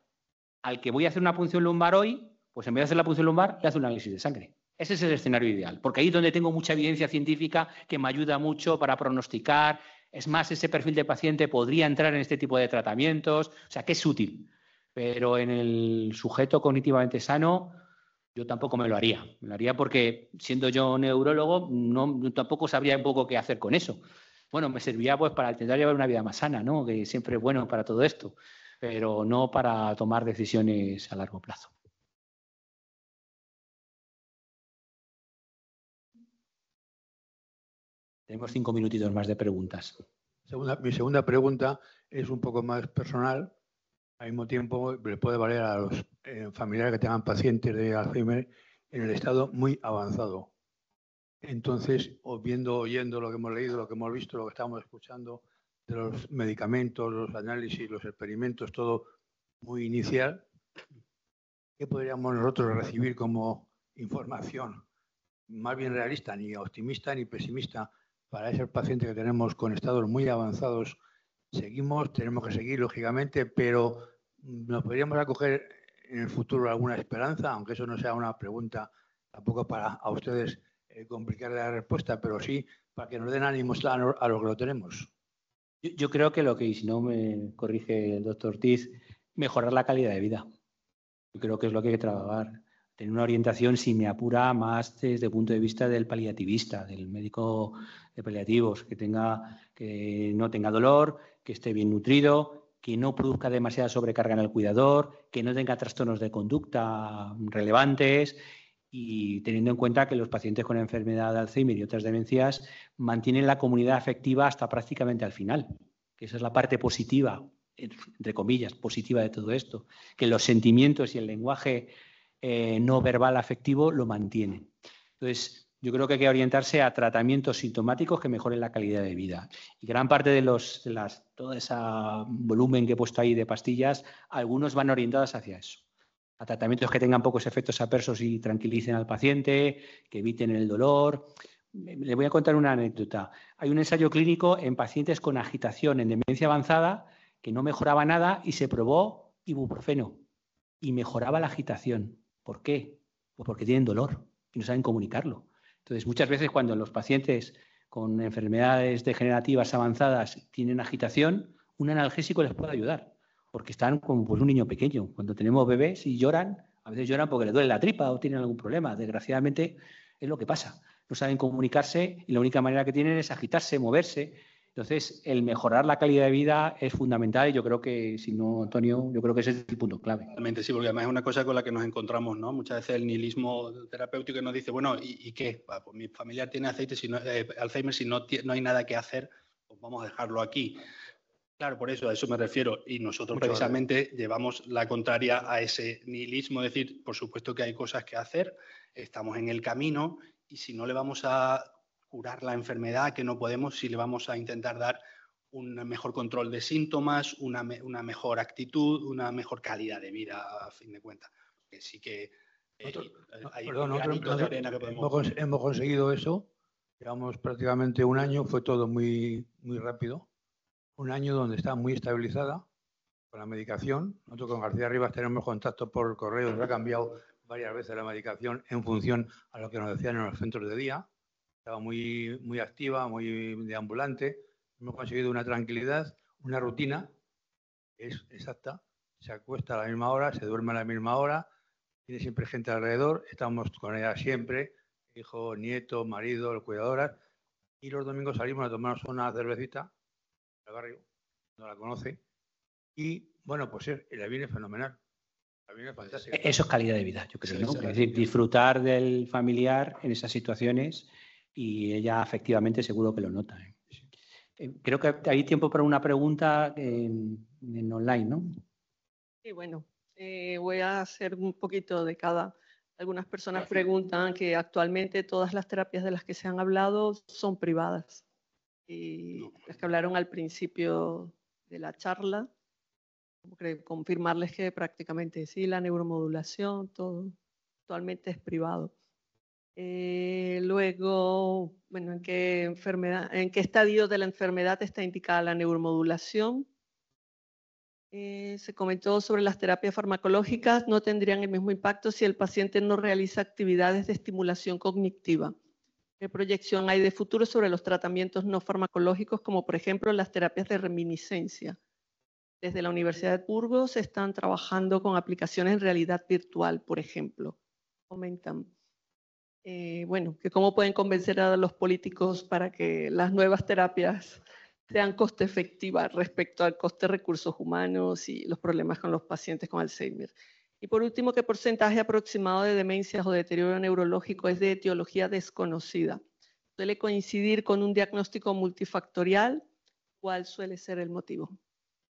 al que voy a hacer una punción lumbar hoy, pues en vez de hacer la punción lumbar, le hace un análisis de sangre. Ese es el escenario ideal, porque ahí es donde tengo mucha evidencia científica que me ayuda mucho para pronosticar. Es más, ese perfil de paciente podría entrar en este tipo de tratamientos, o sea, que es útil. Pero en el sujeto cognitivamente sano, yo tampoco me lo haría. Me lo haría porque, siendo yo neurólogo, tampoco sabría un poco qué hacer con eso. Bueno, me serviría pues para intentar llevar una vida más sana, ¿no? Que siempre es bueno para todo esto, pero no para tomar decisiones a largo plazo. Tenemos 5 minutitos más de preguntas. Mi segunda pregunta es un poco más personal. Al mismo tiempo, le puede valer a los familiares que tengan pacientes de Alzheimer en el estado muy avanzado. Entonces, oyendo lo que hemos leído, lo que hemos visto, lo que estamos escuchando, de los medicamentos, los análisis, los experimentos, todo muy inicial, ¿qué podríamos nosotros recibir como información más bien realista, ni optimista ni pesimista, para ese paciente que tenemos con estados muy avanzados? Tenemos que seguir, lógicamente, pero ¿nos podríamos acoger en el futuro alguna esperanza? Aunque eso no sea una pregunta tampoco para a ustedes complicar la respuesta, pero sí para que nos den ánimos a los que lo tenemos. Yo creo que y si no me corrige el doctor Ortiz, mejorar la calidad de vida. Yo creo que es lo que hay que trabajar. Tener una orientación, si me apura, más desde el punto de vista del paliativista, del médico de paliativos, que no tenga dolor, que esté bien nutrido, que no produzca demasiada sobrecarga en el cuidador, que no tenga trastornos de conducta relevantes y teniendo en cuenta que los pacientes con enfermedad de Alzheimer y otras demencias mantienen la comunidad afectiva hasta prácticamente al final, que esa es la parte positiva entre comillas, positiva de todo esto, que los sentimientos y el lenguaje no verbal afectivo lo mantienen. Entonces, yo creo que hay que orientarse a tratamientos sintomáticos que mejoren la calidad de vida. Y gran parte de todo ese volumen que he puesto ahí de pastillas, algunos van orientados hacia eso. A tratamientos que tengan pocos efectos adversos y tranquilicen al paciente, que eviten el dolor. Le voy a contar una anécdota. Hay un ensayo clínico en pacientes con agitación en demencia avanzada que no mejoraba nada y se probó ibuprofeno y mejoraba la agitación. ¿Por qué? Pues porque tienen dolor y no saben comunicarlo. Entonces, muchas veces cuando los pacientes con enfermedades degenerativas avanzadas tienen agitación, un analgésico les puede ayudar, porque están como pues, un niño pequeño. Cuando tenemos bebés y lloran, a veces lloran porque les duele la tripa o tienen algún problema. Desgraciadamente es lo que pasa. No saben comunicarse y la única manera que tienen es agitarse, moverse. Entonces, el mejorar la calidad de vida es fundamental y yo creo que, si no, Antonio, yo creo que ese es el punto clave. Realmente sí, porque además es una cosa con la que nos encontramos, ¿no? Muchas veces el nihilismo terapéutico nos dice, bueno, ¿y qué? Pues mi familiar tiene Alzheimer, si no hay nada que hacer, pues vamos a dejarlo aquí. Claro, por eso, a eso me refiero. Y nosotros precisamente llevamos la contraria a ese nihilismo, es decir, por supuesto que hay cosas que hacer, estamos en el camino y si no le vamos a curar la enfermedad, que no podemos, si le vamos a intentar dar un mejor control de síntomas, una mejor actitud, una mejor calidad de vida, a fin de cuentas. Que sí que hay un granito de arena que podemos... Hemos conseguido eso, llevamos prácticamente un año, fue todo muy, muy rápido. Un año donde está muy estabilizada con la medicación. Nosotros con García Rivas tenemos contacto por correo, nos ha cambiado varias veces la medicación en función a lo que nos decían en los centros de día. Estaba muy, muy activa, muy deambulante. Hemos conseguido una tranquilidad, una rutina, que es exacta. Se acuesta a la misma hora, se duerme a la misma hora, tiene siempre gente alrededor, estamos con ella siempre, hijo, nieto, marido, cuidadoras. Y los domingos salimos a tomarnos una cervecita al barrio, no la conoce. Y bueno, pues le viene fenomenal. Le viene fantástica. Eso es calidad de vida, yo creo, Sí, ¿no? sí, Es decir, disfrutar del familiar en esas situaciones y ella efectivamente seguro que lo nota. Creo que hay tiempo para una pregunta en online, ¿no? Sí, bueno, voy a hacer un poquito de cada. Algunas personas preguntan que actualmente todas las terapias de las que se han hablado son privadas. Y las que hablaron al principio de la charla, confirmarles que prácticamente sí, la neuromodulación, todo actualmente es privado. Luego, bueno, ¿en qué estadio de la enfermedad está indicada la neuromodulación? Se comentó sobre las terapias farmacológicas, no tendrían el mismo impacto si el paciente no realiza actividades de estimulación cognitiva. ¿Qué proyección hay de futuro sobre los tratamientos no farmacológicos, como por ejemplo las terapias de reminiscencia? Desde la Universidad de Burgos están trabajando con aplicaciones en realidad virtual, por ejemplo. Comentan. Bueno, que cómo pueden convencer a los políticos para que las nuevas terapias sean coste efectivas respecto al coste de recursos humanos y los problemas con los pacientes con Alzheimer. Y por último, ¿qué porcentaje aproximado de demencias o deterioro neurológico es de etiología desconocida? ¿Suele coincidir con un diagnóstico multifactorial? ¿Cuál suele ser el motivo?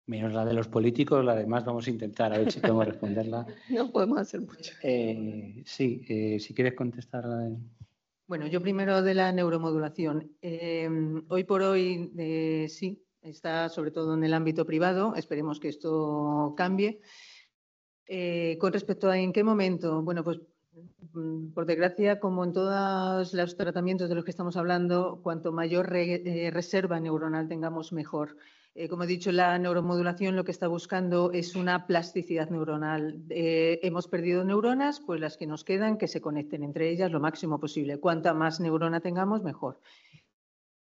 Menos la de los políticos, la demás vamos a intentar, a ver si podemos responderla. No podemos hacer mucho. Sí, si quieres contestar la de... Bueno, yo primero de la neuromodulación. Hoy por hoy sí, está sobre todo en el ámbito privado. Esperemos que esto cambie. Con respecto a en qué momento, bueno, pues por desgracia, como en todos los tratamientos de los que estamos hablando, cuanto mayor reserva neuronal tengamos, mejor. Como he dicho, la neuromodulación lo que está buscando es una plasticidad neuronal. Hemos perdido neuronas, pues las que nos quedan, que se conecten entre ellas lo máximo posible. Cuanta más neurona tengamos, mejor.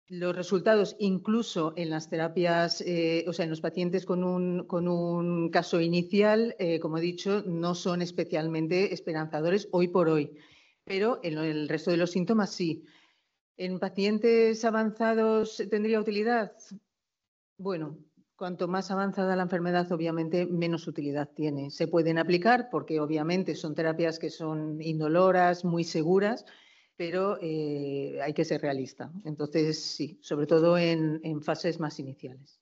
Los resultados, incluso en las terapias, o sea, en los pacientes con un caso inicial, como he dicho, no son especialmente esperanzadores hoy por hoy, pero en el resto de los síntomas sí. ¿En pacientes avanzados tendría utilidad? Bueno, cuanto más avanzada la enfermedad, obviamente, menos utilidad tiene. Se pueden aplicar porque, obviamente, son terapias que son indoloras, muy seguras, pero hay que ser realista. Entonces, sí, sobre todo en fases más iniciales.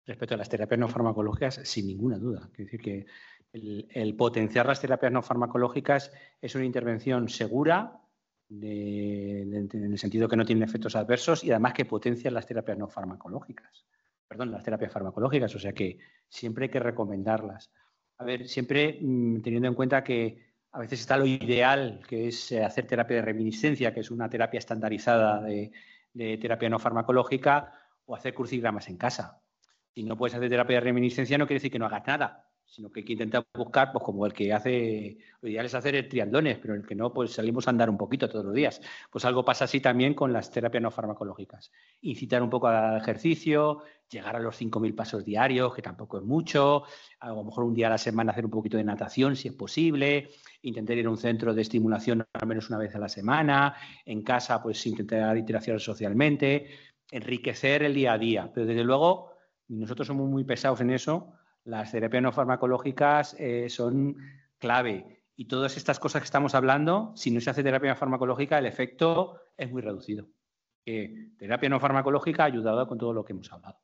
Respecto a las terapias no farmacológicas, sin ninguna duda. Quiero decir que el potenciar las terapias no farmacológicas es una intervención segura, en el sentido que no tienen efectos adversos y además que potencia las terapias no farmacológicas. Perdón, las terapias farmacológicas, o sea que siempre hay que recomendarlas. A ver, siempre teniendo en cuenta que a veces está lo ideal, que es hacer terapia de reminiscencia, que es una terapia estandarizada de terapia no farmacológica, o hacer crucigramas en casa. Si no puedes hacer terapia de reminiscencia no quiere decir que no hagas nada, sino que hay que intentar buscar, pues como el que hace, lo ideal es hacer triatlones, pero el que no, pues salimos a andar un poquito todos los días. Pues algo pasa así también con las terapias no farmacológicas. Incitar un poco al ejercicio, llegar a los 5.000 pasos diarios, que tampoco es mucho, a lo mejor un día a la semana hacer un poquito de natación, si es posible, intentar ir a un centro de estimulación al menos una vez a la semana, en casa, pues intentar interaccionar socialmente, enriquecer el día a día. Pero desde luego, nosotros somos muy pesados en eso. Las terapias no farmacológicas son clave y todas estas cosas que estamos hablando, si no se hace terapia farmacológica, el efecto es muy reducido. Terapia no farmacológica ha ayudado con todo lo que hemos hablado.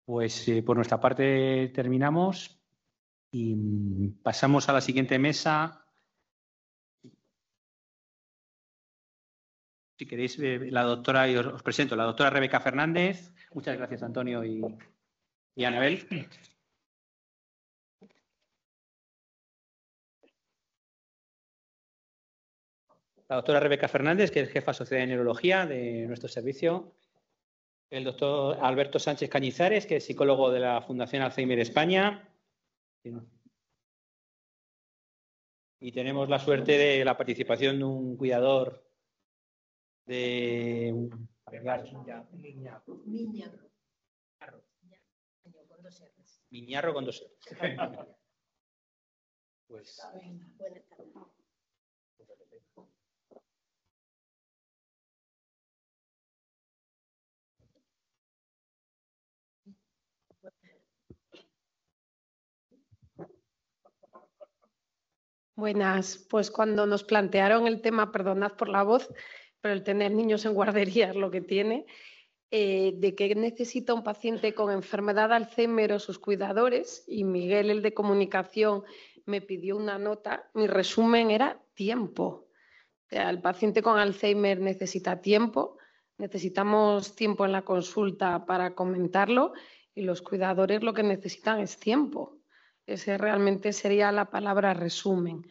Pues por nuestra parte terminamos y pasamos a la siguiente mesa. Si queréis, la doctora, y os presento, la doctora Rebeca Fernández. Muchas gracias, Antonio y Anabel. La doctora Rebeca Fernández, que es jefa asociada de neurología de nuestro servicio. El doctor Alberto Sánchez Cañizares, que es psicólogo de la Fundación Alzheimer España. Y tenemos la suerte de la participación de un cuidador de Miñarro con dos R's. Pues, Buenas, pues cuando nos plantearon el tema, perdonad por la voz, pero el tener niños en guardería es lo que tiene, de qué necesita un paciente con enfermedad de Alzheimer o sus cuidadores, y Miguel, el de comunicación, me pidió una nota, mi resumen era tiempo. O sea, el paciente con Alzheimer necesita tiempo, necesitamos tiempo en la consulta para comentarlo y los cuidadores lo que necesitan es tiempo. Ese realmente sería la palabra resumen.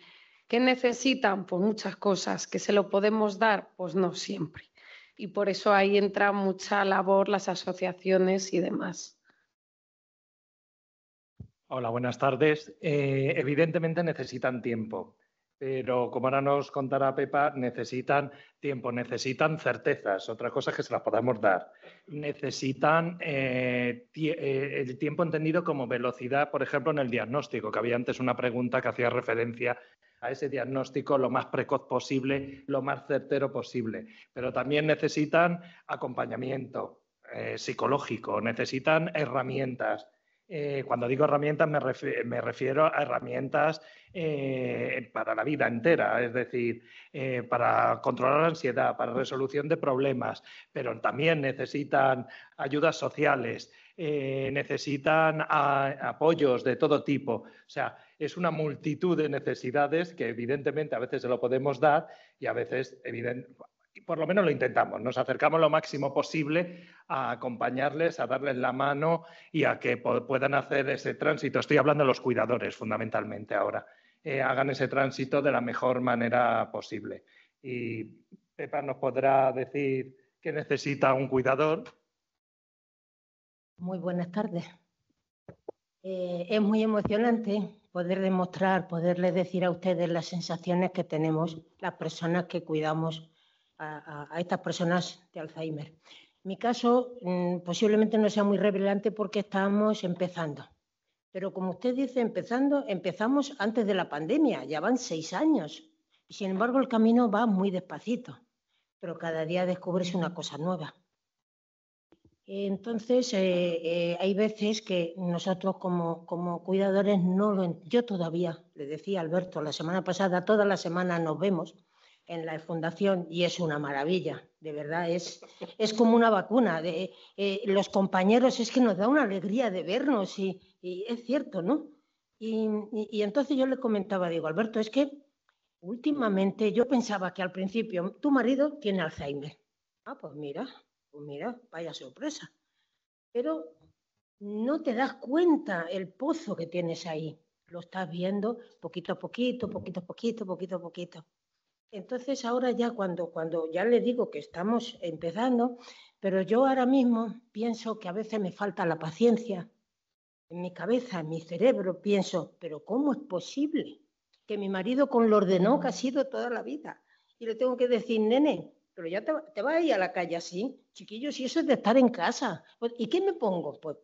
¿Qué necesitan? Pues muchas cosas. ¿Que se lo podemos dar? Pues no siempre. Y por eso ahí entra mucha labor las asociaciones y demás. Hola, buenas tardes. Evidentemente necesitan tiempo, pero como ahora nos contará Pepa, necesitan tiempo, necesitan certezas, otra cosa es que se las podamos dar. Necesitan el tiempo entendido como velocidad, por ejemplo, en el diagnóstico, que había antes una pregunta que hacía referencia a ese diagnóstico lo más precoz posible, lo más certero posible. Pero también necesitan acompañamiento psicológico, necesitan herramientas. Cuando digo herramientas me refiero a herramientas para la vida entera, es decir, para controlar la ansiedad, para resolución de problemas, pero también necesitan ayudas sociales, necesitan apoyos de todo tipo. O sea, es una multitud de necesidades que evidentemente a veces se lo podemos dar y a veces por lo menos lo intentamos, nos acercamos lo máximo posible a acompañarles, a darles la mano y a que puedan hacer ese tránsito. Estoy hablando de los cuidadores fundamentalmente ahora. Hagan ese tránsito de la mejor manera posible. Y Pepa nos podrá decir qué necesita un cuidador. Muy buenas tardes. Es muy emocionante poder demostrar, poderles decir a ustedes las sensaciones que tenemos las personas que cuidamos a estas personas de Alzheimer. Mi caso posiblemente no sea muy revelante porque estamos empezando. Pero como usted dice, empezamos antes de la pandemia, ya van 6 años. Y sin embargo el camino va muy despacito, pero cada día descubres una cosa nueva. Entonces hay veces que nosotros como cuidadores no lo... Yo todavía, le decía a Alberto la semana pasada, toda la semana nos vemos, en la fundación y es una maravilla, de verdad, es como una vacuna. Los compañeros es que nos da una alegría de vernos y es cierto, ¿no? Y entonces yo le comentaba, digo, Alberto, es que últimamente yo pensaba que al principio tu marido tiene Alzheimer. Ah, pues mira, vaya sorpresa. Pero no te das cuenta el pozo que tienes ahí. Lo estás viendo poquito a poquito, poquito a poquito, poquito a poquito. Entonces ahora ya cuando ya le digo que estamos empezando, pero yo ahora mismo pienso que a veces me falta la paciencia. En mi cabeza, en mi cerebro, pienso, pero ¿cómo es posible que mi marido con lo ordenó que ha sido toda la vida? Y le tengo que decir, nene, pero ya te vas a ir a la calle así, chiquillo, si eso es de estar en casa. ¿Y qué me pongo? Pues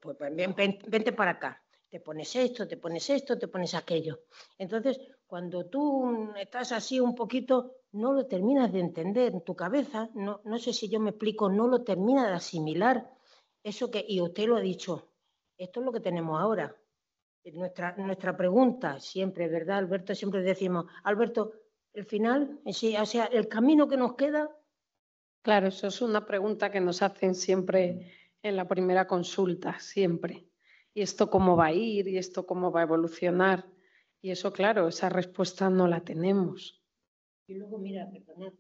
vente para acá. Te pones esto, te pones aquello. Entonces, cuando tú estás así un poquito, no lo terminas de entender en tu cabeza, no sé si yo me explico, no lo terminas de asimilar. Eso que, y usted lo ha dicho, esto es lo que tenemos ahora. Nuestra pregunta siempre, ¿verdad, Alberto? Siempre decimos, Alberto, el final, o sea, el camino que nos queda. Claro, eso es una pregunta que nos hacen siempre en la primera consulta, siempre. ¿Y esto cómo va a ir? ¿Y esto cómo va a evolucionar? Y eso, claro, esa respuesta no la tenemos. Y luego, mira, perdonad,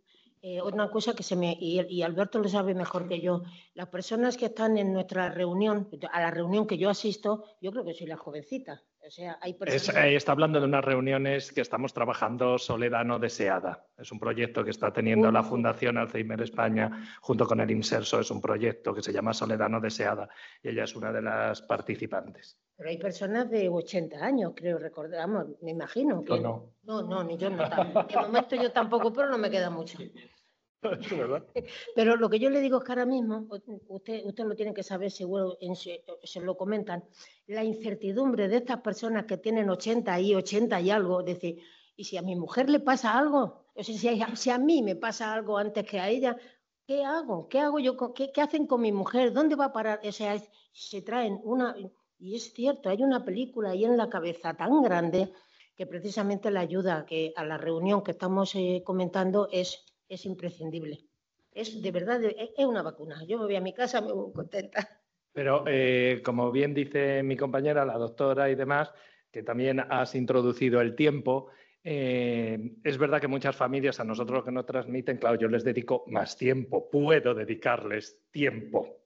una cosa que y Alberto lo sabe mejor que yo, las personas que están en nuestra reunión, a la reunión que yo asisto, yo creo que soy la jovencita. O sea, hay personas... Está hablando de unas reuniones que estamos trabajando Soledad no deseada. Es un proyecto que está teniendo la Fundación Alzheimer España junto con el INSERSO. Es un proyecto que se llama Soledad no deseada y ella es una de las participantes. Pero hay personas de 80 años, creo, recordamos, me imagino. Que... No. No, ni yo no. De momento yo tampoco, pero no me queda mucho. Es verdad. Pero lo que yo le digo es que ahora mismo, usted lo tiene que saber, seguro se lo comentan, la incertidumbre de estas personas que tienen 80 y algo, es decir, ¿y si a mi mujer le pasa algo? O sea, si a mí me pasa algo antes que a ella, ¿qué hago? ¿Qué hago yo? ¿Qué hacen con mi mujer? ¿Dónde va a parar? O sea, se traen una... Y es cierto, hay una película ahí en la cabeza tan grande que precisamente la ayuda que a la reunión que estamos comentando es imprescindible. Es de verdad, es una vacuna. Yo me voy a mi casa, me voy contenta. Pero como bien dice mi compañera, la doctora y demás, que también has introducido el tiempo, es verdad que muchas familias a nosotros lo que nos transmiten, claro, yo les dedico más tiempo, puedo dedicarles tiempo.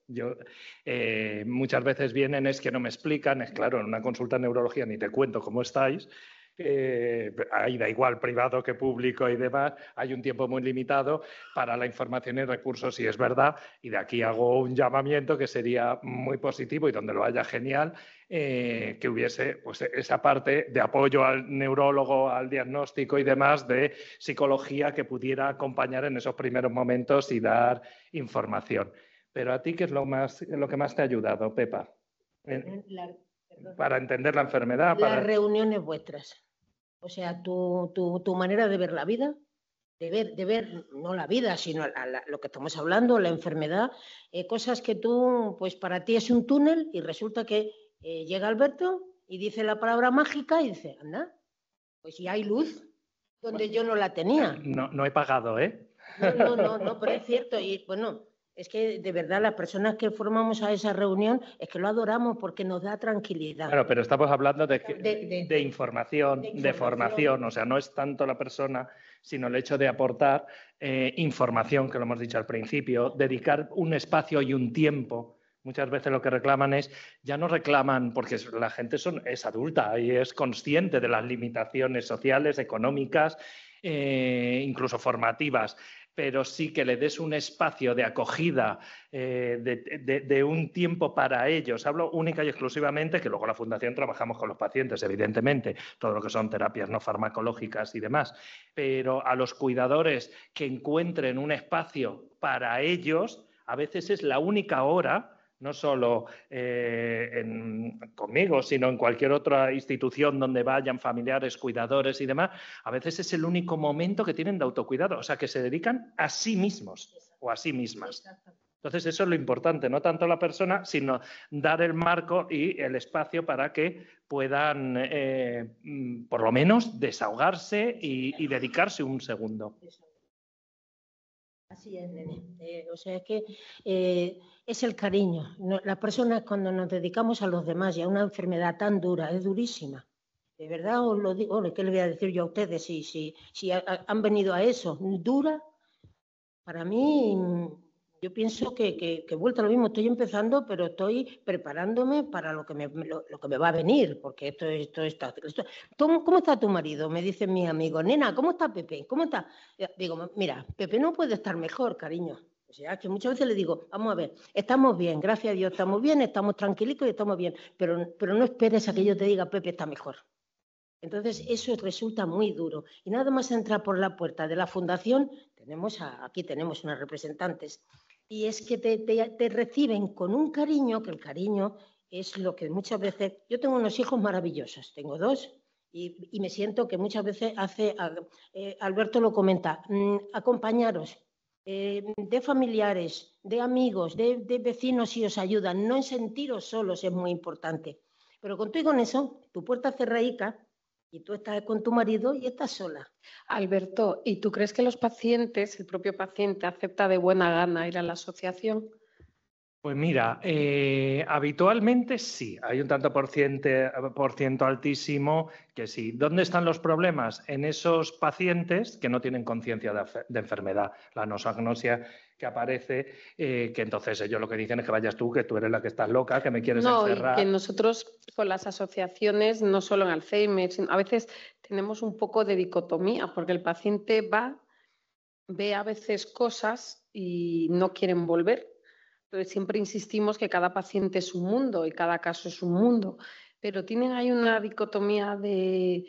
Muchas veces vienen, es que no me explican, es claro, en una consulta de neurología ni te cuento cómo estáis, ahí da igual privado que público y demás, hay un tiempo muy limitado para la información y recursos, y es verdad, y de aquí hago un llamamiento que sería muy positivo y donde lo haya genial, que hubiese pues, esa parte de apoyo al neurólogo, al diagnóstico y demás de psicología que pudiera acompañar en esos primeros momentos y dar información. Pero a ti, ¿qué es lo que más te ha ayudado, Pepa? Para entender la enfermedad. Las reuniones vuestras. O sea, tu manera de ver la vida, de ver no la vida, sino lo que estamos hablando, la enfermedad, cosas que tú, pues para ti es un túnel y resulta que llega Alberto y dice la palabra mágica y dice, anda, pues ya hay luz donde yo no la tenía. No he pagado, ¿eh? No, pero es cierto. Y bueno, es que de verdad las personas que formamos a esa reunión es que lo adoramos porque nos da tranquilidad. Claro, pero estamos hablando de información, de formación. O sea, no es tanto la persona, sino el hecho de aportar información, que lo hemos dicho al principio, dedicar un espacio y un tiempo. Muchas veces lo que reclaman es, ya no reclaman, porque la gente es adulta y es consciente de las limitaciones sociales, económicas, incluso formativas, pero sí que le des un espacio de acogida, de un tiempo para ellos. Hablo única y exclusivamente, que luego la Fundación trabajamos con los pacientes, evidentemente, todo lo que son terapias no farmacológicas y demás, pero a los cuidadores que encuentren un espacio para ellos, a veces es la única hora, no solo conmigo, sino en cualquier otra institución donde vayan familiares, cuidadores y demás, a veces es el único momento que tienen de autocuidado, o sea, que se dedican a sí mismos o a sí mismas. Entonces, eso es lo importante, no tanto la persona, sino dar el marco y el espacio para que puedan, por lo menos, desahogarse y dedicarse un segundo. Así es, nene. O sea, es que es el cariño. Las personas cuando nos dedicamos a los demás y a una enfermedad tan dura, es durísima. De verdad os lo digo, ¿qué le voy a decir yo a ustedes? Si han venido a eso, dura, para mí, yo pienso que he vuelto a lo mismo. Estoy empezando, pero estoy preparándome para lo que me va a venir, porque esto está... ¿Cómo está tu marido? Me dicen mis amigos. Nena, ¿cómo está Pepe? ¿Cómo está? Digo, mira, Pepe no puede estar mejor, cariño. O sea, que muchas veces le digo, vamos a ver, estamos bien, gracias a Dios, estamos bien, estamos tranquilitos y estamos bien, pero no esperes a que yo te diga, Pepe está mejor. Entonces, eso resulta muy duro. Y nada más entrar por la puerta de la fundación, aquí tenemos unas representantes, y es que te reciben con un cariño, que el cariño es lo que muchas veces... Yo tengo unos hijos maravillosos, tengo 2, y me siento que muchas veces Alberto lo comenta, acompañaros de familiares, de amigos, de vecinos si os ayudan, no en sentiros solos es muy importante. Pero contigo con eso, tu puerta cerraica, y tú estás con tu marido y estás sola. Alberto, ¿y tú crees que los pacientes, el propio paciente, acepta de buena gana ir a la asociación? Pues mira, habitualmente sí, hay un tanto por ciento altísimo que sí. ¿Dónde están los problemas? En esos pacientes que no tienen conciencia de enfermedad, la anosognosia que aparece, que entonces ellos lo que dicen es que vayas tú, que tú eres la que estás loca, que me quieres encerrar. No, y que nosotros con las asociaciones, no solo en Alzheimer, sino a veces tenemos un poco de dicotomía, porque el paciente ve a veces cosas y no quieren volver. Entonces siempre insistimos que cada paciente es un mundo y cada caso es un mundo, pero tienen ahí una dicotomía de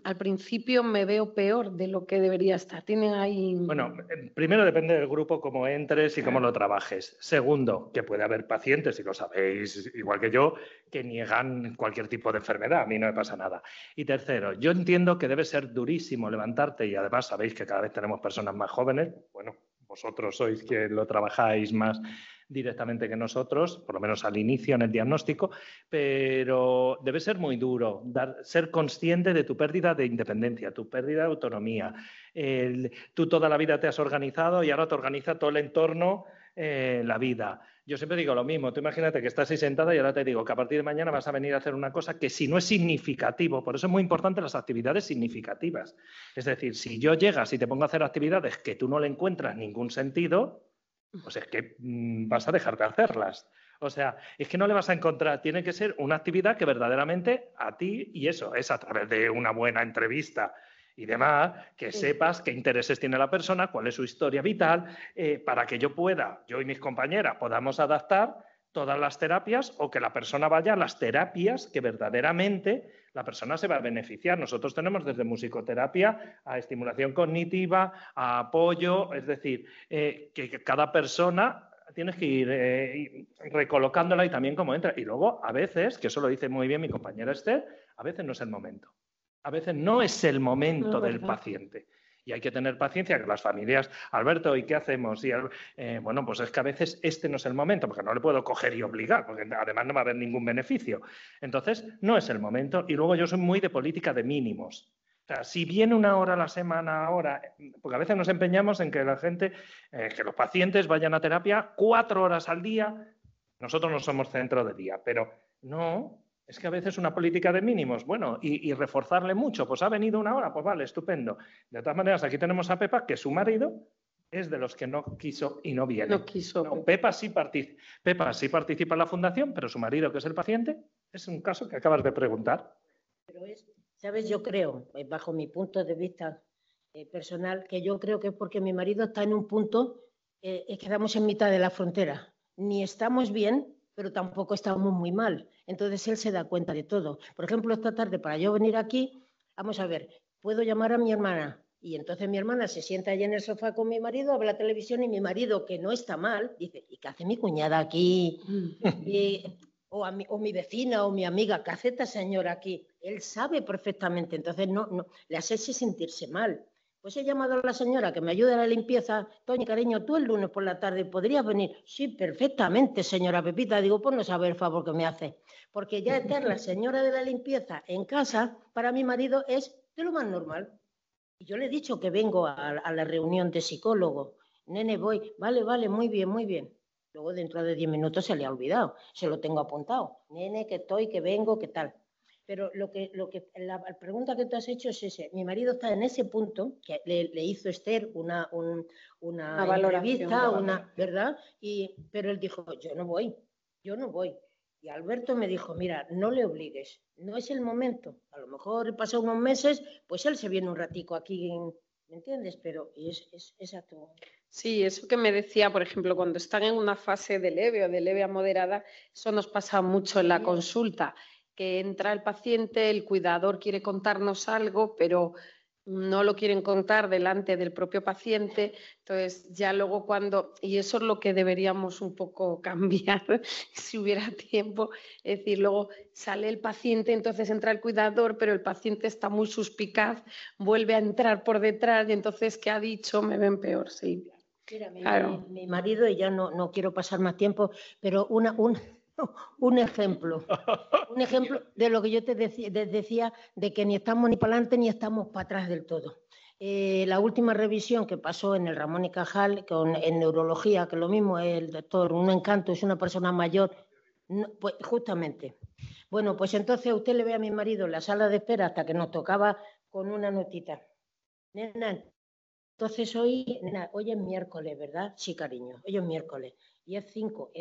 al principio me veo peor de lo que debería estar. Tienen ahí... Bueno, primero depende del grupo, cómo entres y cómo lo trabajes. Segundo, que puede haber pacientes, y lo sabéis igual que yo, que niegan cualquier tipo de enfermedad. A mí no me pasa nada. Y tercero, yo entiendo que debe ser durísimo levantarte, y además sabéis que cada vez tenemos personas más jóvenes. Bueno, vosotros sois que lo trabajáis más directamente que nosotros, por lo menos al inicio en el diagnóstico, pero debe ser muy duro ser consciente de tu pérdida de independencia, tu pérdida de autonomía. Tú toda la vida te has organizado y ahora te organiza todo el entorno, la vida. Yo siempre digo lo mismo, tú imagínate que estás ahí sentada y ahora te digo que a partir de mañana vas a venir a hacer una cosa que si no es significativo, por eso es muy importante las actividades significativas. Es decir, si yo llegas y te pongo a hacer actividades que tú no le encuentras ningún sentido, pues es que vas a dejar de hacerlas. O sea, es que no le vas a encontrar, tiene que ser una actividad que verdaderamente a ti, y eso es a través de una buena entrevista y demás, que sepas qué intereses tiene la persona, cuál es su historia vital, para que yo y mis compañeras podamos adaptar todas las terapias o que la persona vaya a las terapias que verdaderamente la persona se va a beneficiar. Nosotros tenemos desde musicoterapia a estimulación cognitiva, a apoyo, es decir, que cada persona tienes que ir recolocándola y también cómo entra. Y luego, a veces, que eso lo dice muy bien mi compañera Esther, a veces no es el momento. A veces no es el momento del paciente. Y hay que tener paciencia, que las familias, Alberto, ¿y qué hacemos? Y, bueno, pues es que a veces este no es el momento, porque no le puedo coger y obligar, porque además no va a haber ningún beneficio. Entonces, no es el momento. Y luego yo soy muy de política de mínimos. O sea, si viene una hora a la semana ahora, porque a veces nos empeñamos en que la gente, que los pacientes vayan a terapia 4 horas al día. Nosotros no somos centro de día, pero no... Es que a veces una política de mínimos, bueno, y reforzarle mucho, pues ha venido una hora, pues vale, estupendo. De todas maneras, aquí tenemos a Pepa, que su marido es de los que no quiso y no viene. No quiso. No, Pepa sí participa en la fundación, pero su marido, que es el paciente, es un caso que acabas de preguntar. Pero ¿sabes? Yo creo, bajo mi punto de vista personal, que yo creo que es porque mi marido está en un punto, es que estamos en mitad de la frontera. Ni estamos bien, pero tampoco estamos muy mal. Entonces él se da cuenta de todo. Por ejemplo, esta tarde, para yo venir aquí, vamos a ver, puedo llamar a mi hermana y entonces mi hermana se sienta allí en el sofá con mi marido, ve la televisión y mi marido, que no está mal, dice, ¿y qué hace mi cuñada aquí? O mi vecina o mi amiga, ¿qué hace esta señora aquí? Él sabe perfectamente, entonces no le hace sentirse mal. Pues he llamado a la señora que me ayude a la limpieza. Toñi, cariño, tú el lunes por la tarde podrías venir. Sí, perfectamente, señora Pepita. Digo, pues no sabe el favor que me hace. Porque ya estar la señora de la limpieza en casa, para mi marido es de lo más normal. Y yo le he dicho que vengo a la reunión de psicólogos. Nene, voy. Vale, vale, muy bien, muy bien. Luego dentro de 10 minutos se le ha olvidado. Se lo tengo apuntado. Nene, que estoy, que vengo, que tal. Pero la pregunta que tú has hecho es ese. Mi marido está en ese punto, que le hizo Esther una entrevista, ¿verdad? Pero él dijo, yo no voy. Y Alberto me dijo, mira, no le obligues, no es el momento. A lo mejor pasado unos meses, pues él se viene un ratico aquí, ¿me entiendes? Pero es exacto. Sí, eso que me decía, por ejemplo, cuando están en una fase de leve o de leve a moderada, eso nos pasa mucho en la consulta, que entra el paciente, el cuidador quiere contarnos algo, pero no lo quieren contar delante del propio paciente, entonces ya luego y eso es lo que deberíamos un poco cambiar si hubiera tiempo, es decir, luego sale el paciente, entonces entra el cuidador, pero el paciente está muy suspicaz, vuelve a entrar por detrás y entonces, ¿qué ha dicho? Me ven peor, Silvia. Mira, mi marido, y ya no quiero pasar más tiempo, pero un ejemplo de lo que yo te decía, de que ni estamos ni para adelante ni estamos para atrás del todo. La última revisión que pasó en el Ramón y Cajal, en neurología, que lo mismo, el doctor, un encanto, es una persona mayor, pues justamente. Bueno, pues entonces usted le ve a mi marido en la sala de espera hasta que nos tocaba con una notita. Nena, entonces hoy es miércoles, ¿verdad? Sí, cariño, hoy es miércoles. Y es 5.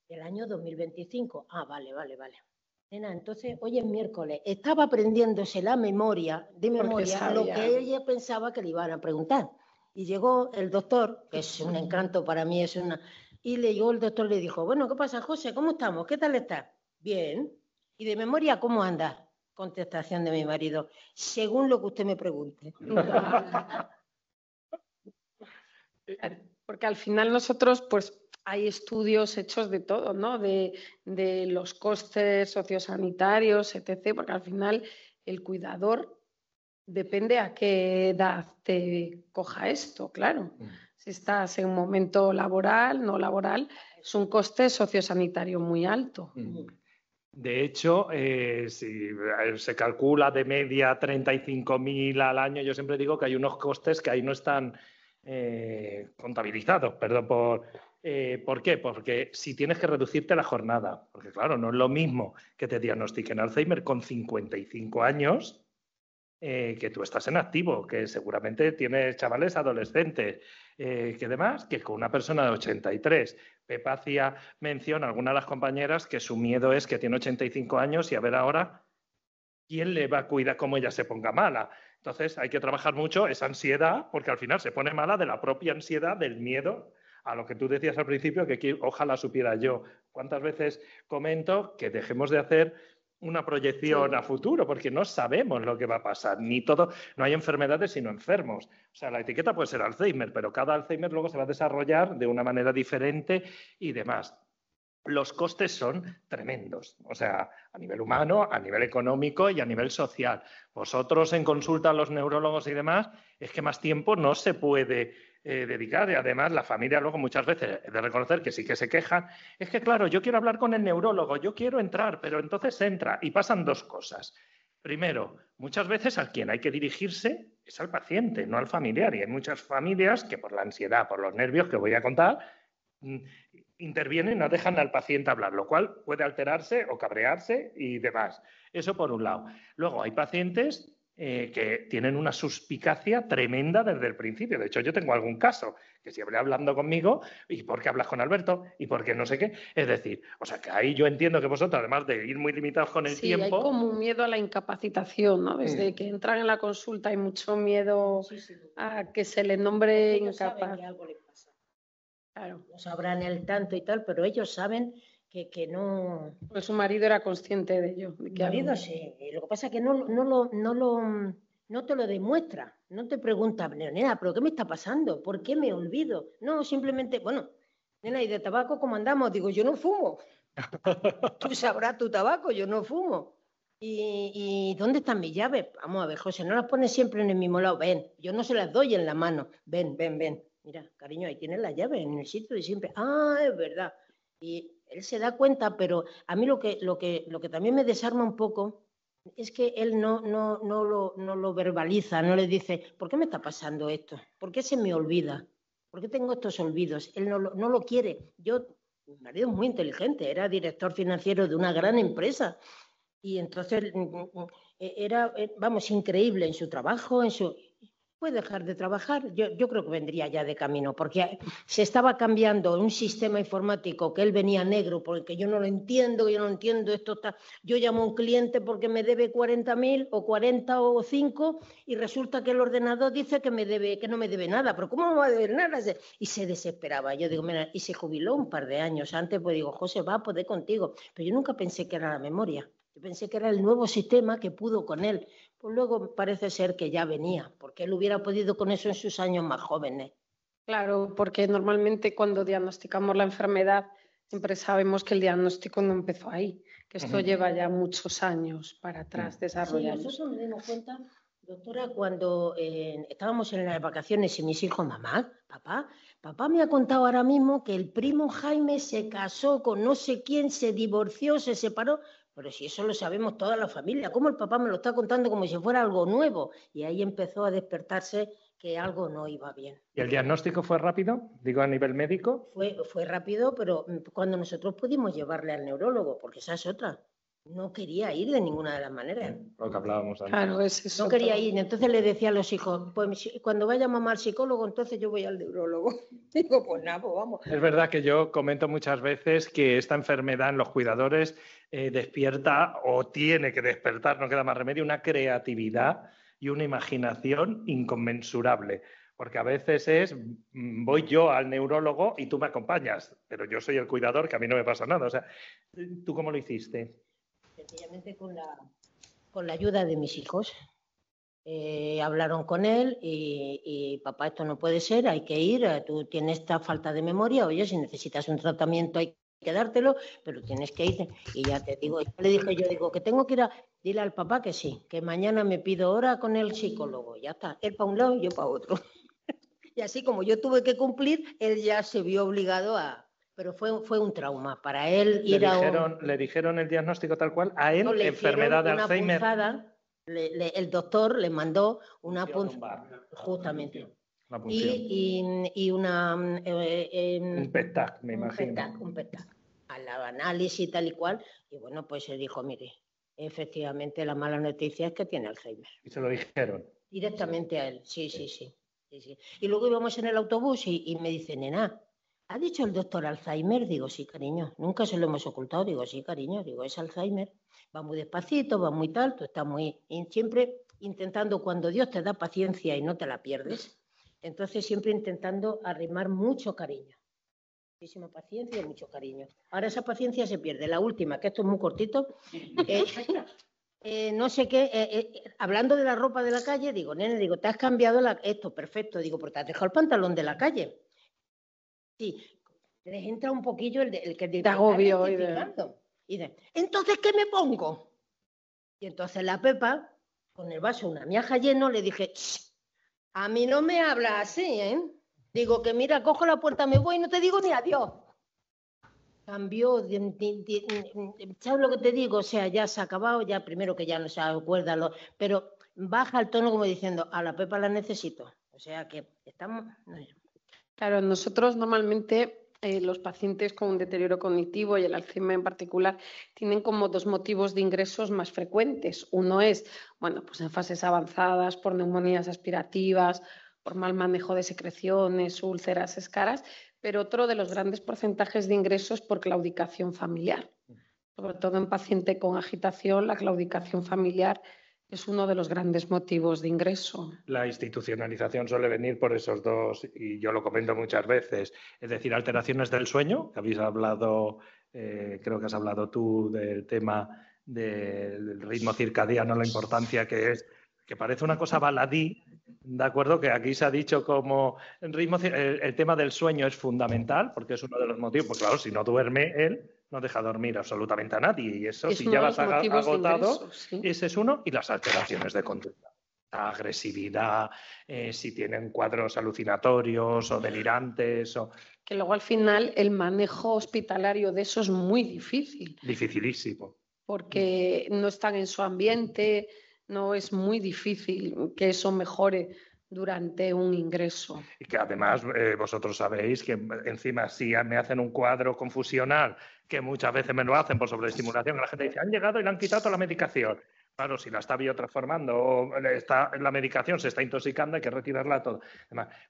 Del año 2025. Ah, vale. Nena, entonces hoy es miércoles. Estaba aprendiéndose de memoria lo que ella pensaba que le iban a preguntar. Y llegó el doctor, que es un encanto para mí, y llegó el doctor y le dijo, bueno, ¿qué pasa, José? ¿Cómo estamos? ¿Qué tal estás? Bien. ¿Y de memoria cómo andas? Contestación de mi marido, según lo que usted me pregunte. Porque al final nosotros, pues hay estudios hechos de todo, ¿no? De los costes sociosanitarios, etc. Porque al final el cuidador depende a qué edad te coja esto, claro. Si estás en un momento laboral, no laboral, es un coste sociosanitario muy alto. De hecho, si se calcula de media 35.000 al año, yo siempre digo que hay unos costes que ahí no están contabilizados. Perdón ¿por qué? Porque si tienes que reducirte la jornada, porque claro, no es lo mismo que te diagnostiquen Alzheimer con 55 años que tú estás en activo, que seguramente tienes chavales adolescentes, que demás, que con una persona de 83. Pepa hacía mención a alguna de las compañeras que su miedo es que tiene 85 años y a ver ahora quién le va a cuidar cómo ella se ponga mala. Entonces hay que trabajar mucho esa ansiedad, porque al final se pone mala de la propia ansiedad, del miedo a lo que tú decías al principio, que ojalá supiera yo. ¿Cuántas veces comento que dejemos de hacer una proyección a futuro? Porque no sabemos lo que va a pasar. No hay enfermedades sino enfermos. O sea, la etiqueta puede ser Alzheimer, pero cada Alzheimer luego se va a desarrollar de una manera diferente y demás. Los costes son tremendos, o sea, a nivel humano, a nivel económico y a nivel social. Vosotros en consulta a los neurólogos y demás, es que más tiempo no se puede dedicar, y además la familia luego muchas veces de reconocer que sí que se quejan. Es que claro, yo quiero hablar con el neurólogo, yo quiero entrar, pero entonces entra y pasan dos cosas. Primero, muchas veces a quien hay que dirigirse es al paciente, no al familiar, y hay muchas familias que por la ansiedad, por los nervios que voy a contar, intervienen y no dejan al paciente hablar, lo cual puede alterarse o cabrearse y demás. Eso por un lado. Luego hay pacientes que tienen una suspicacia tremenda desde el principio. De hecho, yo tengo algún caso que siempre hablando conmigo, ¿y por qué hablas con Alberto? ¿Y por qué no sé qué? Es decir, o sea, que ahí yo entiendo que vosotros, además de ir muy limitados con el tiempo... Sí, hay como un miedo a la incapacitación, ¿no? Desde que entran en la consulta hay mucho miedo a que se les nombre incapaz. Claro. No sabrán el tanto y tal, pero ellos saben que no... Pues su marido era consciente de ello. Mi marido sí. Lo que pasa es que no te lo demuestra. No te pregunta, nena, ¿pero qué me está pasando? ¿Por qué me olvido? No, simplemente, bueno, nena, ¿y de tabaco cómo andamos? Digo, yo no fumo. Tú sabrás tu tabaco, yo no fumo. ¿Y dónde están mis llaves? Vamos a ver, José, no las pones siempre en el mismo lado. Ven, yo no se las doy en la mano. Ven. Mira, cariño, ahí tienes la llave en el sitio de siempre. Ah, es verdad. Y él se da cuenta, pero a mí lo que también me desarma un poco es que él no lo verbaliza, no le dice, ¿por qué me está pasando esto? ¿Por qué se me olvida? ¿Por qué tengo estos olvidos? Él no lo quiere. Mi marido es muy inteligente, era director financiero de una gran empresa y entonces era, vamos, increíble en su trabajo, Puede dejar de trabajar, yo creo que vendría ya de camino, porque se estaba cambiando un sistema informático que él venía negro, porque yo no lo entiendo, esto está... Yo llamo a un cliente porque me debe 40.000 o 40 o 5 y resulta que el ordenador dice que no me debe nada, pero ¿cómo no me va a deber nada? Y se desesperaba. Yo digo, mira, y se jubiló un par de años antes, pues digo, José, va a poder contigo. Pero yo nunca pensé que era la memoria. Yo pensé que era el nuevo sistema que pudo con él. Pues luego parece ser que ya venía, porque él hubiera podido con eso en sus años más jóvenes. Claro, porque normalmente cuando diagnosticamos la enfermedad siempre sabemos que el diagnóstico no empezó ahí, que esto lleva ya muchos años para atrás desarrollando. Sí, nosotros nos dimos cuenta, doctora, cuando estábamos en las vacaciones y mis hijos, mamá, papá me ha contado ahora mismo que el primo Jaime se casó con no sé quién, se divorció, se separó. Pero si eso lo sabemos toda la familia, ¿cómo el papá me lo está contando como si fuera algo nuevo? Y ahí empezó a despertarse que algo no iba bien. ¿Y el diagnóstico fue rápido? Digo, a nivel médico. Fue rápido, pero cuando nosotros pudimos llevarle al neurólogo, porque esa es otra. No quería ir de ninguna de las maneras. Lo que hablábamos antes. Claro, es eso. No quería ir. Entonces le decía a los hijos, pues cuando vaya mamá al psicólogo, entonces yo voy al neurólogo. Digo, pues nada, pues vamos. Es verdad que yo comento muchas veces que esta enfermedad en los cuidadores despierta o tiene que despertar, no queda más remedio, una creatividad y una imaginación inconmensurable. Porque a veces voy yo al neurólogo y tú me acompañas, pero yo soy el cuidador, que a mí no me pasa nada. O sea, ¿tú cómo lo hiciste? Sencillamente con la ayuda de mis hijos. Hablaron con él y papá, esto no puede ser, hay que ir, tú tienes esta falta de memoria, oye, si necesitas un tratamiento hay que dártelo, pero tienes que ir. Y ya te digo, le dije yo, que tengo que ir dile al papá que sí, que mañana me pido hora con el psicólogo, ya está, él para un lado y yo para otro. Y así como yo tuve que cumplir, él ya se vio obligado a... Pero fue un trauma para él ir ¿Le dijeron el diagnóstico tal cual? A él, enfermedad de Alzheimer. Punzada, el doctor le mandó una punzada, justamente. Y una... un PET-TAC, me imagino. Un PET-TAC. Al análisis y tal y cual. Y bueno, pues se dijo, mire, efectivamente la mala noticia es que tiene Alzheimer. ¿Y se lo dijeron? Directamente a él, sí. Y luego íbamos en el autobús y me dice, nena, ¿ha dicho el doctor Alzheimer? Digo, sí, cariño, nunca se lo hemos ocultado. Digo, sí, cariño, digo, es Alzheimer. Va muy despacito, va muy tal, tú estás siempre intentando, cuando Dios te da paciencia y no te la pierdes, entonces siempre intentando arrimar mucho cariño. Muchísima paciencia y mucho cariño. Ahora esa paciencia se pierde. La última, que esto es muy cortito, no sé qué, hablando de la ropa de la calle, digo, nene, digo, te has cambiado esto, perfecto, digo, porque te has dejado el pantalón de la calle. Sí, les entra un poquillo el que te agobio. Entonces, ¿qué me pongo? Y entonces la Pepa, con el vaso una miaja lleno, le dije, a mí no me hablas así, ¿eh? Digo que mira, cojo la puerta, me voy y no te digo ni adiós. Cambió, ¿sabes lo que te digo? O sea, ya se ha acabado, ya primero que ya no se acuerda, pero baja el tono como diciendo, a la Pepa la necesito. O sea que estamos... Claro, nosotros normalmente los pacientes con un deterioro cognitivo y el Alzheimer en particular tienen como dos motivos de ingresos más frecuentes. Uno es, bueno, pues en fases avanzadas por neumonías aspirativas, por mal manejo de secreciones, úlceras, escaras, pero otro de los grandes porcentajes de ingresos por claudicación familiar. Sobre todo en paciente con agitación, la claudicación familiar es uno de los grandes motivos de ingreso. La institucionalización suele venir por esos dos, y yo lo comento muchas veces, es decir, alteraciones del sueño, que habéis hablado, creo que has hablado tú del tema del ritmo circadiano, la importancia que es, que parece una cosa baladí, de acuerdo, que aquí se ha dicho como el tema del sueño es fundamental, porque es uno de los motivos, pues claro, si no duerme él, no deja dormir absolutamente a nadie, y eso, si ya vas agotado, sí. Ese es uno, y las alteraciones de conducta. La agresividad, si tienen cuadros alucinatorios o delirantes. Que luego al final el manejo hospitalario de eso es muy difícil. Dificilísimo. Porque no están en su ambiente, no es muy difícil que eso mejore. durante un ingreso. Y que además vosotros sabéis que encima si me hacen un cuadro confusional, que muchas veces me lo hacen por sobreestimulación, que la gente dice, han llegado y le han quitado toda la medicación. Claro, si la está biotransformando o la medicación se está intoxicando, hay que retirarla todo.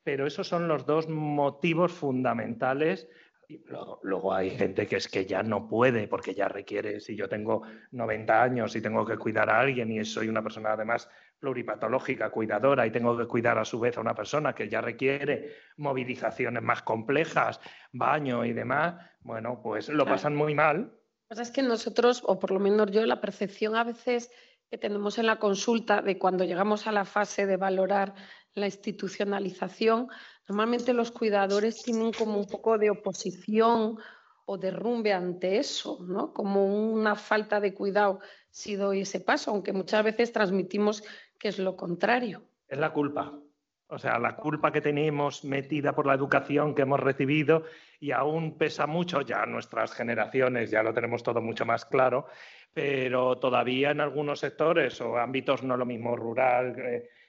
Pero esos son los dos motivos fundamentales. Y luego hay gente que es que ya no puede porque ya requiere, si yo tengo 90 años y tengo que cuidar a alguien y soy una persona además pluripatológica, cuidadora, y tengo que cuidar a su vez a una persona que ya requiere movilizaciones más complejas, baño y demás, bueno, pues lo pasan muy mal. Lo que pasa es que nosotros, o por lo menos yo, la percepción a veces que tenemos en la consulta de cuando llegamos a la fase de valorar la institucionalización, normalmente los cuidadores tienen como un poco de oposición o derrumbe ante eso, ¿no? Como una falta de cuidado si doy ese paso, aunque muchas veces transmitimos que es lo contrario. Es la culpa. O sea, la culpa que tenemos metida por la educación que hemos recibido y aún pesa mucho, ya nuestras generaciones ya lo tenemos todo mucho más claro, pero todavía en algunos sectores o ámbitos, no lo mismo rural,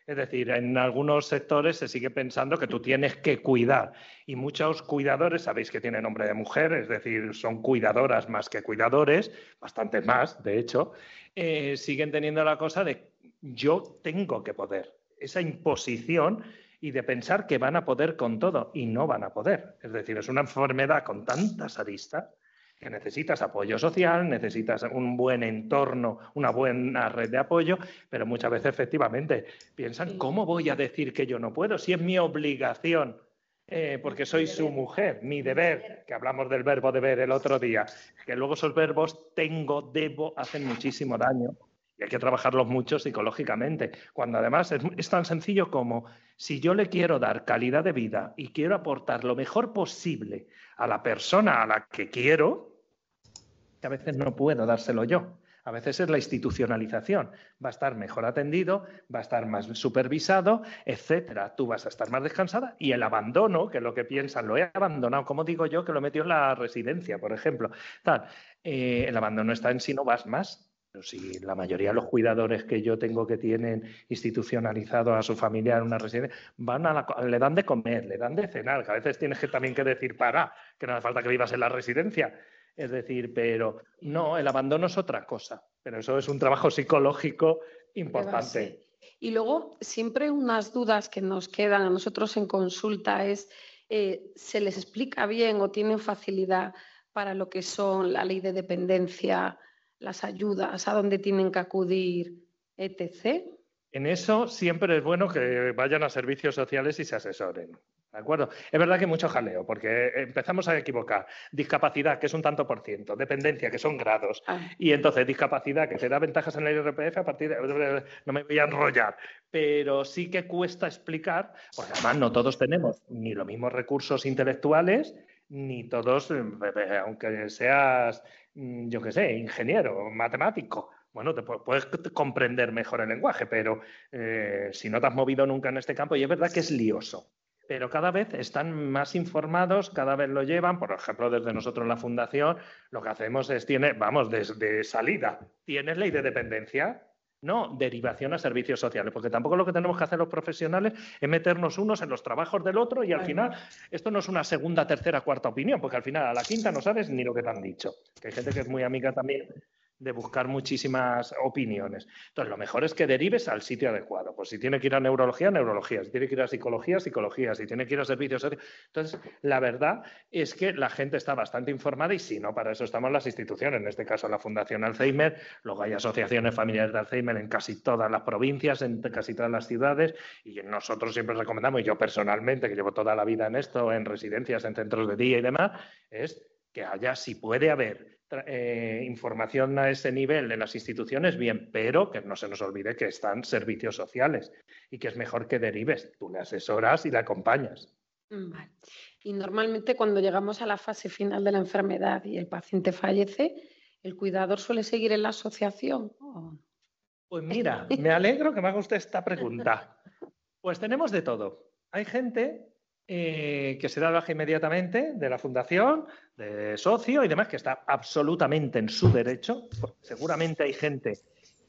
es decir, en algunos sectores se sigue pensando que tú tienes que cuidar y muchos cuidadores, sabéis que tienen nombre de mujer, es decir, son cuidadoras más que cuidadores, bastantes más, de hecho, siguen teniendo la cosa de yo tengo que poder. Esa imposición y de pensar que van a poder con todo y no van a poder. Es decir, es una enfermedad con tantas aristas que necesitas apoyo social, necesitas un buen entorno, una buena red de apoyo, pero muchas veces efectivamente piensan, ¿cómo voy a decir que yo no puedo? Si es mi obligación, porque soy su mujer, mi deber, que hablamos del verbo deber el otro día, que luego esos verbos tengo, debo, hacen muchísimo daño. Y hay que trabajarlos mucho psicológicamente, cuando además es tan sencillo como si yo le quiero dar calidad de vida y quiero aportar lo mejor posible a la persona a la que quiero, que a veces no puedo dárselo yo. A veces es la institucionalización. Va a estar mejor atendido, va a estar más supervisado, etcétera. Tú vas a estar más descansada y el abandono, que es lo que piensan, lo he abandonado, como digo yo, que lo metió en la residencia, por ejemplo. El abandono está en si no vas más. Pero si la mayoría de los cuidadores que yo tengo que tienen institucionalizado a su familia en una residencia, le dan de comer, le dan de cenar, que a veces tienes que también que decir que no hace falta que vivas en la residencia. Es decir, pero no, el abandono es otra cosa, pero eso es un trabajo psicológico importante. Y luego, siempre unas dudas que nos quedan a nosotros en consulta es, ¿se les explica bien o tienen facilidad para lo que son la ley de dependencia, las ayudas, a dónde tienen que acudir, etc.? En eso siempre es bueno que vayan a servicios sociales y se asesoren. ¿De acuerdo? Es verdad que hay mucho jaleo, porque empezamos a equivocar. Discapacidad, que es un tanto por ciento. Dependencia, que son grados. Y entonces, discapacidad, que te da ventajas en el IRPF, a partir de... No me voy a enrollar. Pero sí que cuesta explicar, porque además no todos tenemos ni los mismos recursos intelectuales, ni todos, aunque seas, yo qué sé, ingeniero, matemático. Bueno, te puedes comprender mejor el lenguaje, pero si no te has movido nunca en este campo, y es verdad que es lioso. Pero cada vez están más informados, cada vez lo llevan. Por ejemplo, desde nosotros en la Fundación, lo que hacemos es, desde salida, ¿tienes ley de dependencia? No, derivación a servicios sociales, porque tampoco lo que tenemos que hacer los profesionales es meternos unos en los trabajos del otro y al final esto no es una segunda, tercera, cuarta opinión, porque al final a la quinta no sabes ni lo que te han dicho. Que hay gente que es muy amiga también de buscar muchísimas opiniones. Entonces, lo mejor es que derives al sitio adecuado. Pues si tiene que ir a neurología, neurología. Si tiene que ir a psicología, psicología. Si tiene que ir a servicios sociales. Entonces, la verdad es que la gente está bastante informada y si no, para eso estamos las instituciones. En este caso, la Fundación Alzheimer. Luego hay asociaciones familiares de Alzheimer en casi todas las provincias, en casi todas las ciudades. Y nosotros siempre recomendamos, y yo personalmente, que llevo toda la vida en esto, en residencias, en centros de día y demás, es que haya, si puede haber información a ese nivel en las instituciones, bien, pero que no se nos olvide que están servicios sociales y que es mejor que derives, tú le asesoras y le acompañas. Vale. Y normalmente cuando llegamos a la fase final de la enfermedad y el paciente fallece, ¿el cuidador suele seguir en la asociación? Pues mira, me alegro que me haga usted esta pregunta. Pues tenemos de todo. Hay gente que se da de baja inmediatamente de la fundación, de socio y demás, que está absolutamente en su derecho. Seguramente hay gente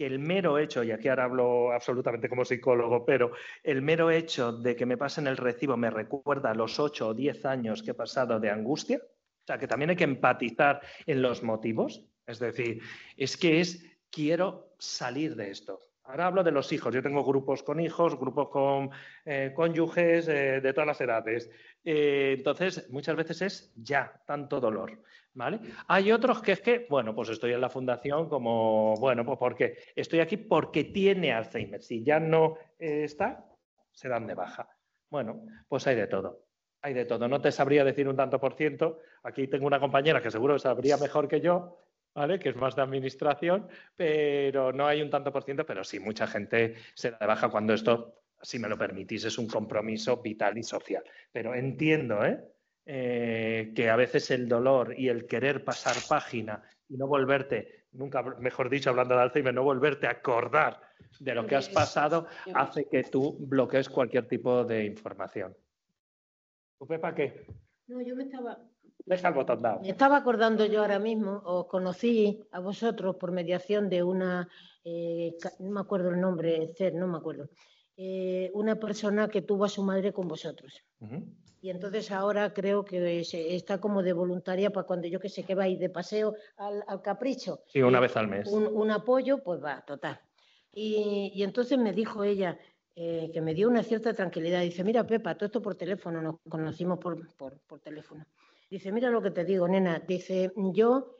que el mero hecho, y aquí ahora hablo absolutamente como psicólogo, pero el mero hecho de que me pasen el recibo me recuerda a los 8 o 10 años que he pasado de angustia. O sea, que también hay que empatizar en los motivos. Es decir, quiero salir de esto. Ahora hablo de los hijos. Yo tengo grupos con hijos, grupos con cónyuges de todas las edades. Entonces, muchas veces es ya tanto dolor, ¿vale? Hay otros que es que, bueno, pues estoy en la fundación como, bueno, pues porque estoy aquí porque tiene Alzheimer. Si ya no está, se dan de baja. Bueno, pues hay de todo. Hay de todo. No te sabría decir un tanto por ciento. Aquí tengo una compañera que seguro sabría mejor que yo, ¿vale? Que es más de administración, pero no hay un tanto por ciento, pero sí, mucha gente se da de baja cuando esto, si me lo permitís, es un compromiso vital y social. Pero entiendo que a veces el dolor y el querer pasar página y no volverte, nunca mejor dicho, hablando de Alzheimer, no volverte a acordar de lo que has pasado, hace que tú bloquees cualquier tipo de información. ¿Tú, Pepa, qué? No, yo me estaba... Deja el botón dado. Me estaba acordando yo ahora mismo, os conocí a vosotros por mediación de una, no me acuerdo el nombre, no me acuerdo, una persona que tuvo a su madre con vosotros. Y entonces ahora creo que está como de voluntaria para cuando yo que sé que vais de paseo al Capricho. Sí, una vez al mes. Un apoyo, pues va, total. Y entonces me dijo ella, que me dio una cierta tranquilidad, dice, mira Pepa, todo esto por teléfono, nos conocimos por teléfono. Dice, mira lo que te digo, nena. Dice, yo,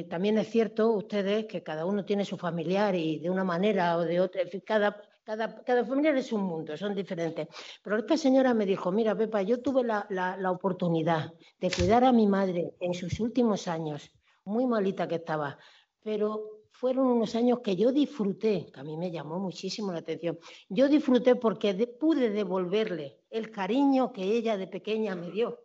también es cierto, ustedes, que cada uno tiene su familiar y de una manera o de otra, cada familiar es un mundo, son diferentes. Pero esta señora me dijo, mira, Pepa, yo tuve la oportunidad de cuidar a mi madre en sus últimos años, muy malita que estaba, pero fueron unos años que yo disfruté, que a mí me llamó muchísimo la atención. Yo disfruté porque pude devolverle el cariño que ella de pequeña me dio.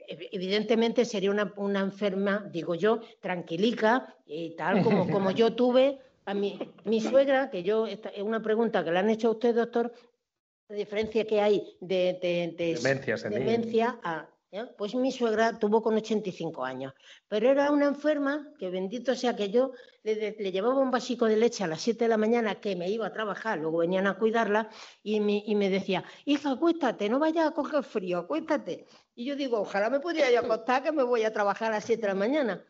Evidentemente sería una enferma, digo yo, tranquilica, tal como yo tuve a mi suegra, que yo, es una pregunta que le han hecho a usted, doctor, la diferencia que hay de demencia a... Pues mi suegra tuvo con 85 años, pero era una enferma que, bendito sea que yo le llevaba un vasico de leche a las 7 de la mañana, que me iba a trabajar, luego venían a cuidarla y me decía, hija, acuéstate, no vayas a coger frío, acuéstate. Y yo digo, ojalá me pudiera yo acostar, que me voy a trabajar a las 7 de la mañana.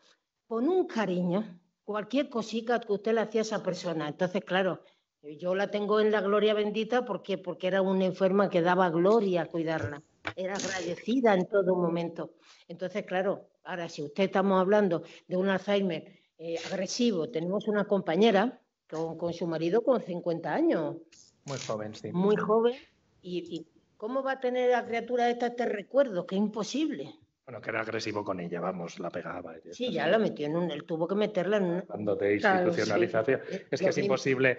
Con un cariño, cualquier cosita que usted le hacía a esa persona. Entonces, claro, yo la tengo en la gloria bendita porque era una enferma que daba gloria a cuidarla. Era agradecida en todo momento. Entonces, claro, ahora si usted estamos hablando de un Alzheimer agresivo, tenemos una compañera con su marido con 50 años. Muy joven, sí. Muy joven. ¿Y cómo va a tener la criatura esta este recuerdo? Que es imposible. Bueno, que era agresivo con ella, vamos, la pegaba. Sí, ya la metió él tuvo que meterla en una... Hablando de institucionalización. Claro, sí. Es que es imposible,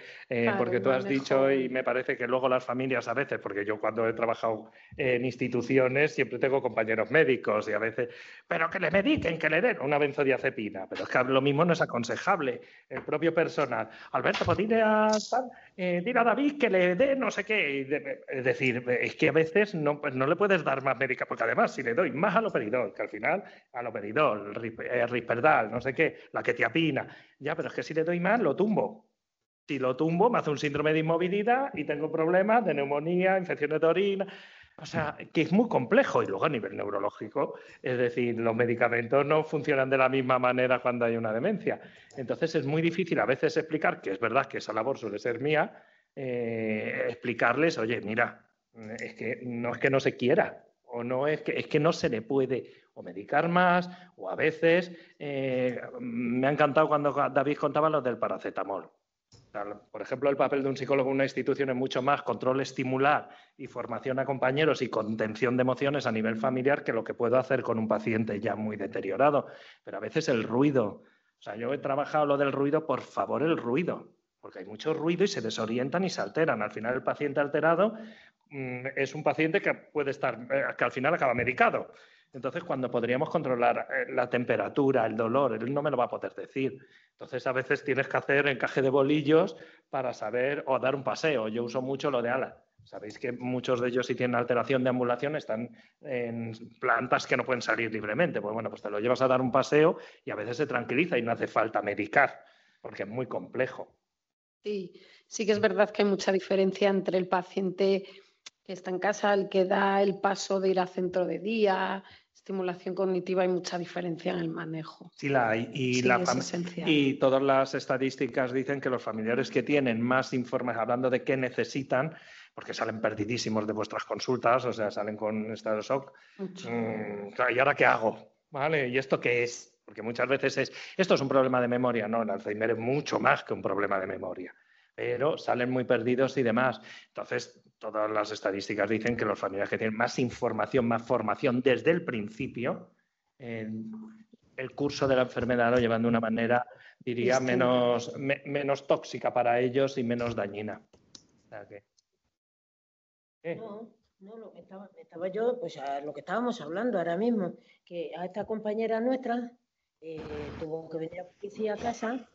porque tú has dicho, y me parece que luego las familias a veces, porque yo cuando he trabajado en instituciones siempre tengo compañeros médicos y a veces, pero que le mediquen, que le den una benzodiazepina, pero es que lo mismo no es aconsejable. El propio personal, Alberto, pues dile a David que le dé no sé qué. Es decir, es que a veces no le puedes dar más médica, porque además si le doy más aloperidol, que al final aloperidol, risperdal, no sé qué, la quetiapina, ya, pero es que si le doy más lo tumbo. Si lo tumbo me hace un síndrome de inmovilidad y tengo problemas de neumonía, infecciones de orina, o sea, que es muy complejo. Y luego a nivel neurológico, es decir, los medicamentos no funcionan de la misma manera cuando hay una demencia. Entonces es muy difícil a veces explicar, que es verdad que esa labor suele ser mía, explicarles, oye, mira, es que no se quiera, o no es que no se le puede o medicar más, o a veces me ha encantado cuando David contaba lo del paracetamol. Por ejemplo, el papel de un psicólogo en una institución es mucho más control estimular y formación a compañeros y contención de emociones a nivel familiar que lo que puedo hacer con un paciente ya muy deteriorado. Pero a veces el ruido, o sea, yo he trabajado lo del ruido, por favor, el ruido, porque hay mucho ruido y se desorientan y se alteran. Al final el paciente alterado es un paciente que puede estar, que al final acaba medicado. Entonces, cuando podríamos controlar la temperatura, el dolor, él no me lo va a poder decir. Entonces, a veces tienes que hacer encaje de bolillos para saber, o dar un paseo. Yo uso mucho lo de ala. Sabéis que muchos de ellos, si tienen alteración de ambulación, están en plantas que no pueden salir libremente. Pues bueno, pues te lo llevas a dar un paseo y a veces se tranquiliza y no hace falta medicar. porque es muy complejo. Sí, sí que es verdad que hay mucha diferencia entre el paciente que está en casa, el que da el paso de ir a centro de día, estimulación cognitiva, hay mucha diferencia en el manejo. Sí la hay. Y, sí, es esencial. Y todas las estadísticas dicen que los familiares que tienen más información, hablando de qué necesitan, porque salen perdidísimos de vuestras consultas, o sea, salen con estado de shock. Claro, ¿y ahora qué hago? ¿Vale? ¿Y esto qué es? Porque muchas veces esto es un problema de memoria. No, el Alzheimer es mucho más que un problema de memoria, pero salen muy perdidos y demás. Entonces, todas las estadísticas dicen que los familiares que tienen más información, más formación desde el principio, el curso de la enfermedad lo llevan de una manera, diría, menos tóxica para ellos y menos dañina. O sea que... No, estaba yo, pues a lo que estábamos hablando ahora mismo, que a esta compañera nuestra tuvo que venir a policía a casa,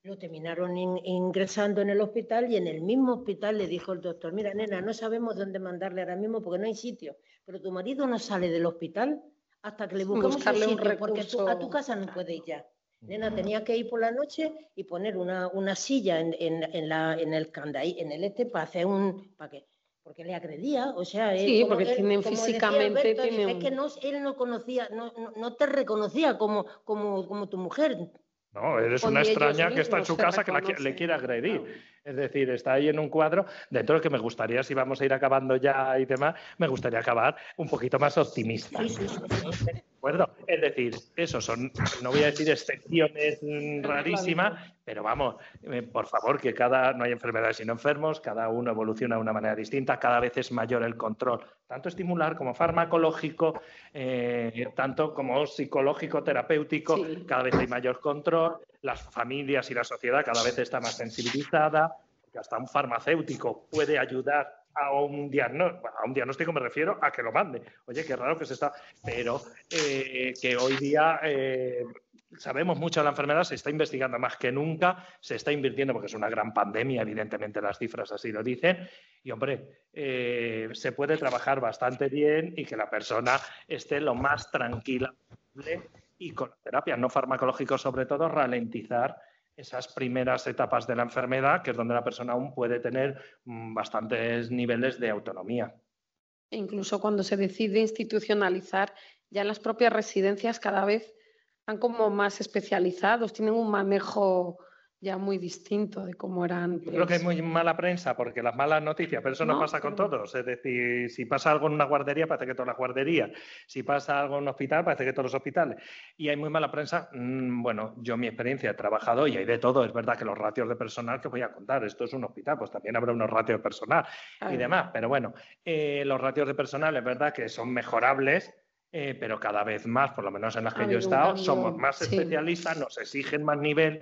lo terminaron ingresando en el hospital y en el mismo hospital le dijo el doctor, mira, nena, no sabemos dónde mandarle ahora mismo porque no hay sitio, pero tu marido no sale del hospital hasta que le busquemos un sitio, porque a tu casa no puede ir ya. Nena, tenía que ir por la noche y poner una silla en el candaí, en el para hacer porque le agredía, o sea, sí, como porque tienen físicamente... Alberto, es que él no conocía, no te reconocía como tu mujer. No, eres una extraña que está en su casa que le quiere agredir. Es decir, está ahí en un cuadro. Dentro de que me gustaría, si vamos a ir acabando ya y demás, me gustaría acabar un poquito más optimista. ¿De acuerdo? Es decir, eso son, no voy a decir excepciones rarísimas, pero vamos, por favor, que no hay enfermedades sino enfermos, cada uno evoluciona de una manera distinta, cada vez es mayor el control, tanto estimular como farmacológico, tanto como psicológico, terapéutico, cada vez hay mayor control, las familias y la sociedad cada vez está más sensibilizada, porque hasta un farmacéutico puede ayudar a un diagnóstico, me refiero a que lo mande. Oye, qué raro que se está... Pero que hoy día sabemos mucho de la enfermedad, se está investigando más que nunca, se está invirtiendo porque es una gran pandemia, evidentemente las cifras así lo dicen, y hombre, se puede trabajar bastante bien y que la persona esté lo más tranquila posible y con la terapia no farmacológica sobre todo ralentizar esas primeras etapas de la enfermedad, que es donde la persona aún puede tener bastantes niveles de autonomía. Incluso cuando se decide institucionalizar, ya en las propias residencias cada vez están como más especializados, tienen un manejo ya muy distinto de cómo eran. Yo creo que hay muy mala prensa porque las malas noticias, pero eso no pasa con todos. Es decir, si pasa algo en una guardería, parece que todas las guarderías. Si pasa algo en un hospital, parece que todos los hospitales. Y hay muy mala prensa. Bueno, yo en mi experiencia he trabajado y hay de todo. Es verdad que los ratios de personal que voy a contar, esto es un hospital, pues también habrá unos ratios de personal y demás. Pero bueno, los ratios de personal es verdad que son mejorables. Pero cada vez más, por lo menos en las que yo he estado, somos más especialistas, nos exigen más nivel.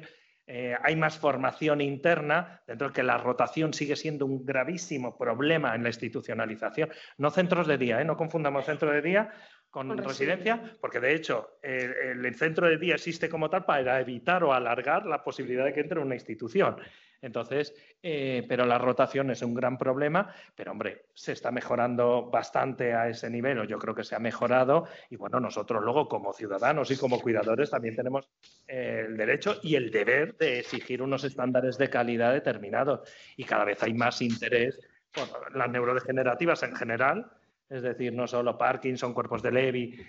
Hay más formación interna, dentro de que la rotación sigue siendo un gravísimo problema en la institucionalización. No centros de día, no confundamos centro de día con residencia, porque de hecho el centro de día existe como tal para evitar o alargar la posibilidad de que entre en una institución. Entonces, pero la rotación es un gran problema, pero hombre, se está mejorando bastante a ese nivel, o yo creo que se ha mejorado, y bueno, nosotros luego como ciudadanos y como cuidadores también tenemos el derecho y el deber de exigir unos estándares de calidad determinados, y cada vez hay más interés por las neurodegenerativas en general, es decir, no solo Parkinson, cuerpos de Levy,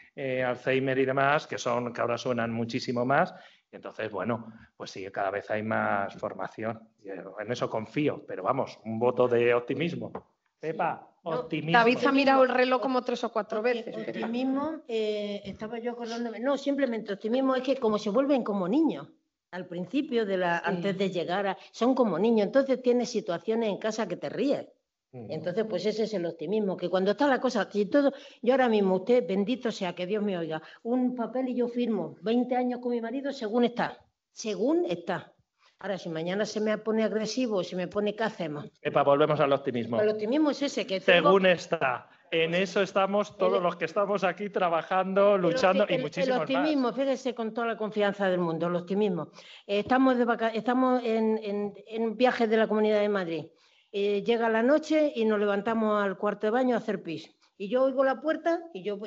Alzheimer y demás, que ahora suenan muchísimo más. Y entonces, bueno, pues sí, cada vez hay más formación. Y en eso confío, pero vamos, un voto de optimismo. Pepa, optimismo. David ha mirado el reloj como 3 o 4 veces. Optimismo, estaba yo acordándome. No, simplemente optimismo es que como se vuelven como niños. Al principio, antes de llegar, son como niños. Entonces tienes situaciones en casa que te ríes. Entonces, pues ese es el optimismo, que cuando está la cosa, y todo, yo ahora mismo, usted, bendito sea, que Dios me oiga, un papel y yo firmo 20 años con mi marido según está. Ahora, si mañana se me pone agresivo, se me pone, ¿qué hacemos? Epa, volvemos al optimismo. El optimismo es ese, que según está. En eso estamos todos los que estamos aquí trabajando, luchando y muchísimos más. El optimismo, fíjese con toda la confianza del mundo, el optimismo. Estamos en viaje de la Comunidad de Madrid. Llega la noche y nos levantamos al cuarto de baño a hacer pis. Y yo oigo la puerta y yo,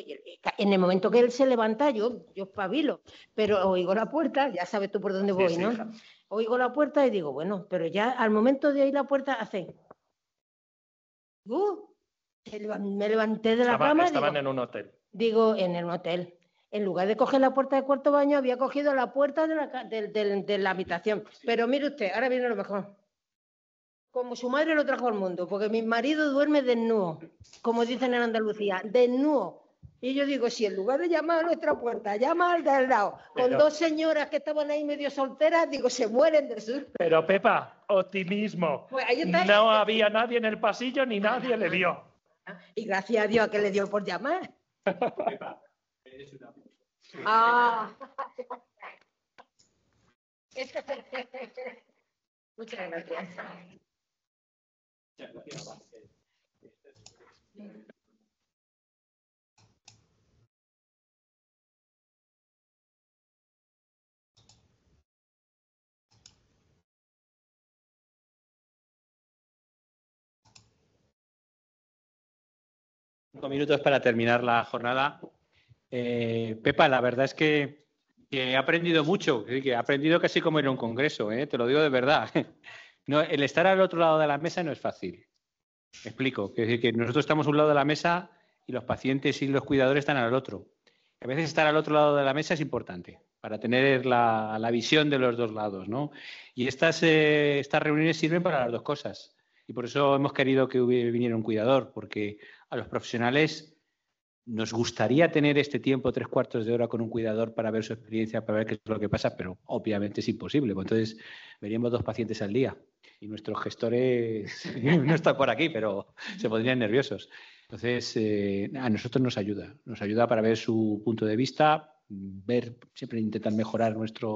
en el momento que él se levanta, yo espabilo. Pero oigo la puerta, ya sabes tú por dónde voy, ¿no? oigo la puerta y digo, bueno, pero ya al momento de oír la puerta hace... me levanté de la cama. Estaban en un hotel. Digo, en el hotel. En lugar de coger la puerta del cuarto baño, había cogido la puerta de la habitación. Pero mire usted, ahora viene lo mejor. Como su madre lo trajo al mundo, porque mi marido duerme desnudo, como dicen en Andalucía, desnudo. Y yo digo, si en lugar de llamar a nuestra puerta, llama al de al lado, con dos señoras que estaban ahí medio solteras, digo, se mueren del susto. Pero Pepa, optimismo. Pues ahí está. No había nadie en el pasillo ni nadie le vio. Y gracias a Dios a que le dio por llamar. Pepa, eres una... Ah. Muchas gracias. Minutos para terminar la jornada. Pepa, la verdad es que he aprendido mucho, que he aprendido casi como en un congreso, te lo digo de verdad. No, el estar al otro lado de la mesa no es fácil. Me explico, que nosotros estamos a un lado de la mesa y los pacientes y los cuidadores están al otro. A veces estar al otro lado de la mesa es importante para tener la visión de los dos lados, ¿no? Y estas reuniones sirven para las dos cosas. Y por eso hemos querido que viniera un cuidador, porque a los profesionales nos gustaría tener este tiempo, 3/4 de hora con un cuidador para ver su experiencia, para ver qué es lo que pasa, pero obviamente es imposible. Entonces, veríamos 2 pacientes al día y nuestros gestores no están por aquí, pero se pondrían nerviosos. Entonces, a nosotros nos ayuda para ver su punto de vista, siempre intentar mejorar nuestra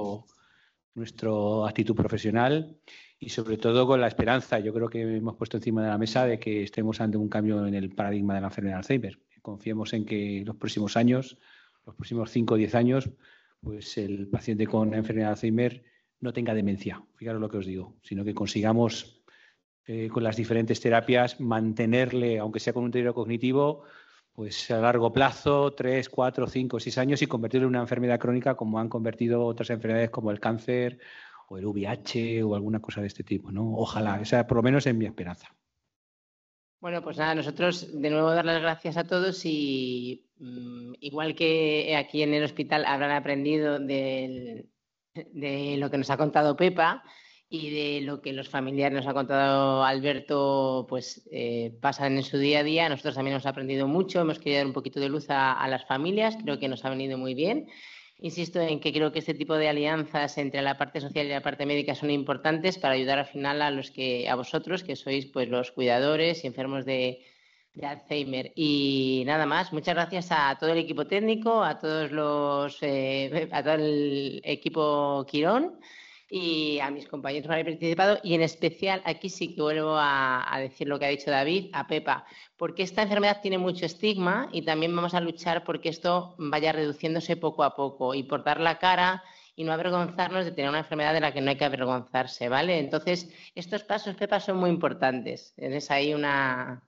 actitud profesional y sobre todo con la esperanza. Yo creo que hemos puesto encima de la mesa de que estemos ante un cambio en el paradigma de la enfermedad de Alzheimer. Confiemos en que los próximos años, los próximos 5 o 10 años, pues el paciente con enfermedad de Alzheimer no tenga demencia, fijaros lo que os digo, sino que consigamos con las diferentes terapias mantenerle, aunque sea con un deterioro cognitivo, pues a largo plazo, 3, 4, 5, 6 años y convertirlo en una enfermedad crónica como han convertido otras enfermedades como el cáncer o el VIH o alguna cosa de este tipo, ¿no? Ojalá, esa por lo menos es mi esperanza. Bueno, pues nada, nosotros de nuevo dar las gracias a todos y igual que aquí en el hospital habrán aprendido de lo que nos ha contado Pepa y de lo que los familiares nos ha contado Alberto, pues pasan en su día a día. Nosotros también hemos aprendido mucho, hemos querido dar un poquito de luz a las familias, creo que nos ha venido muy bien. Insisto en que creo que este tipo de alianzas entre la parte social y la parte médica son importantes para ayudar al final a vosotros, que sois pues los cuidadores y enfermos de Alzheimer. Y nada más, muchas gracias a todo el equipo técnico, a todo el equipo Quirón y a mis compañeros por haber participado y en especial aquí sí que vuelvo a decir lo que ha dicho David, a Pepa, porque esta enfermedad tiene mucho estigma y también vamos a luchar porque esto vaya reduciéndose poco a poco y por dar la cara y no avergonzarnos de tener una enfermedad de la que no hay que avergonzarse, ¿vale? Entonces, estos pasos, Pepa, son muy importantes. Eres ahí una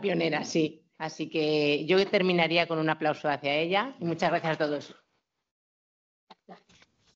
pionera, sí. Así que yo terminaría con un aplauso hacia ella y muchas gracias a todos.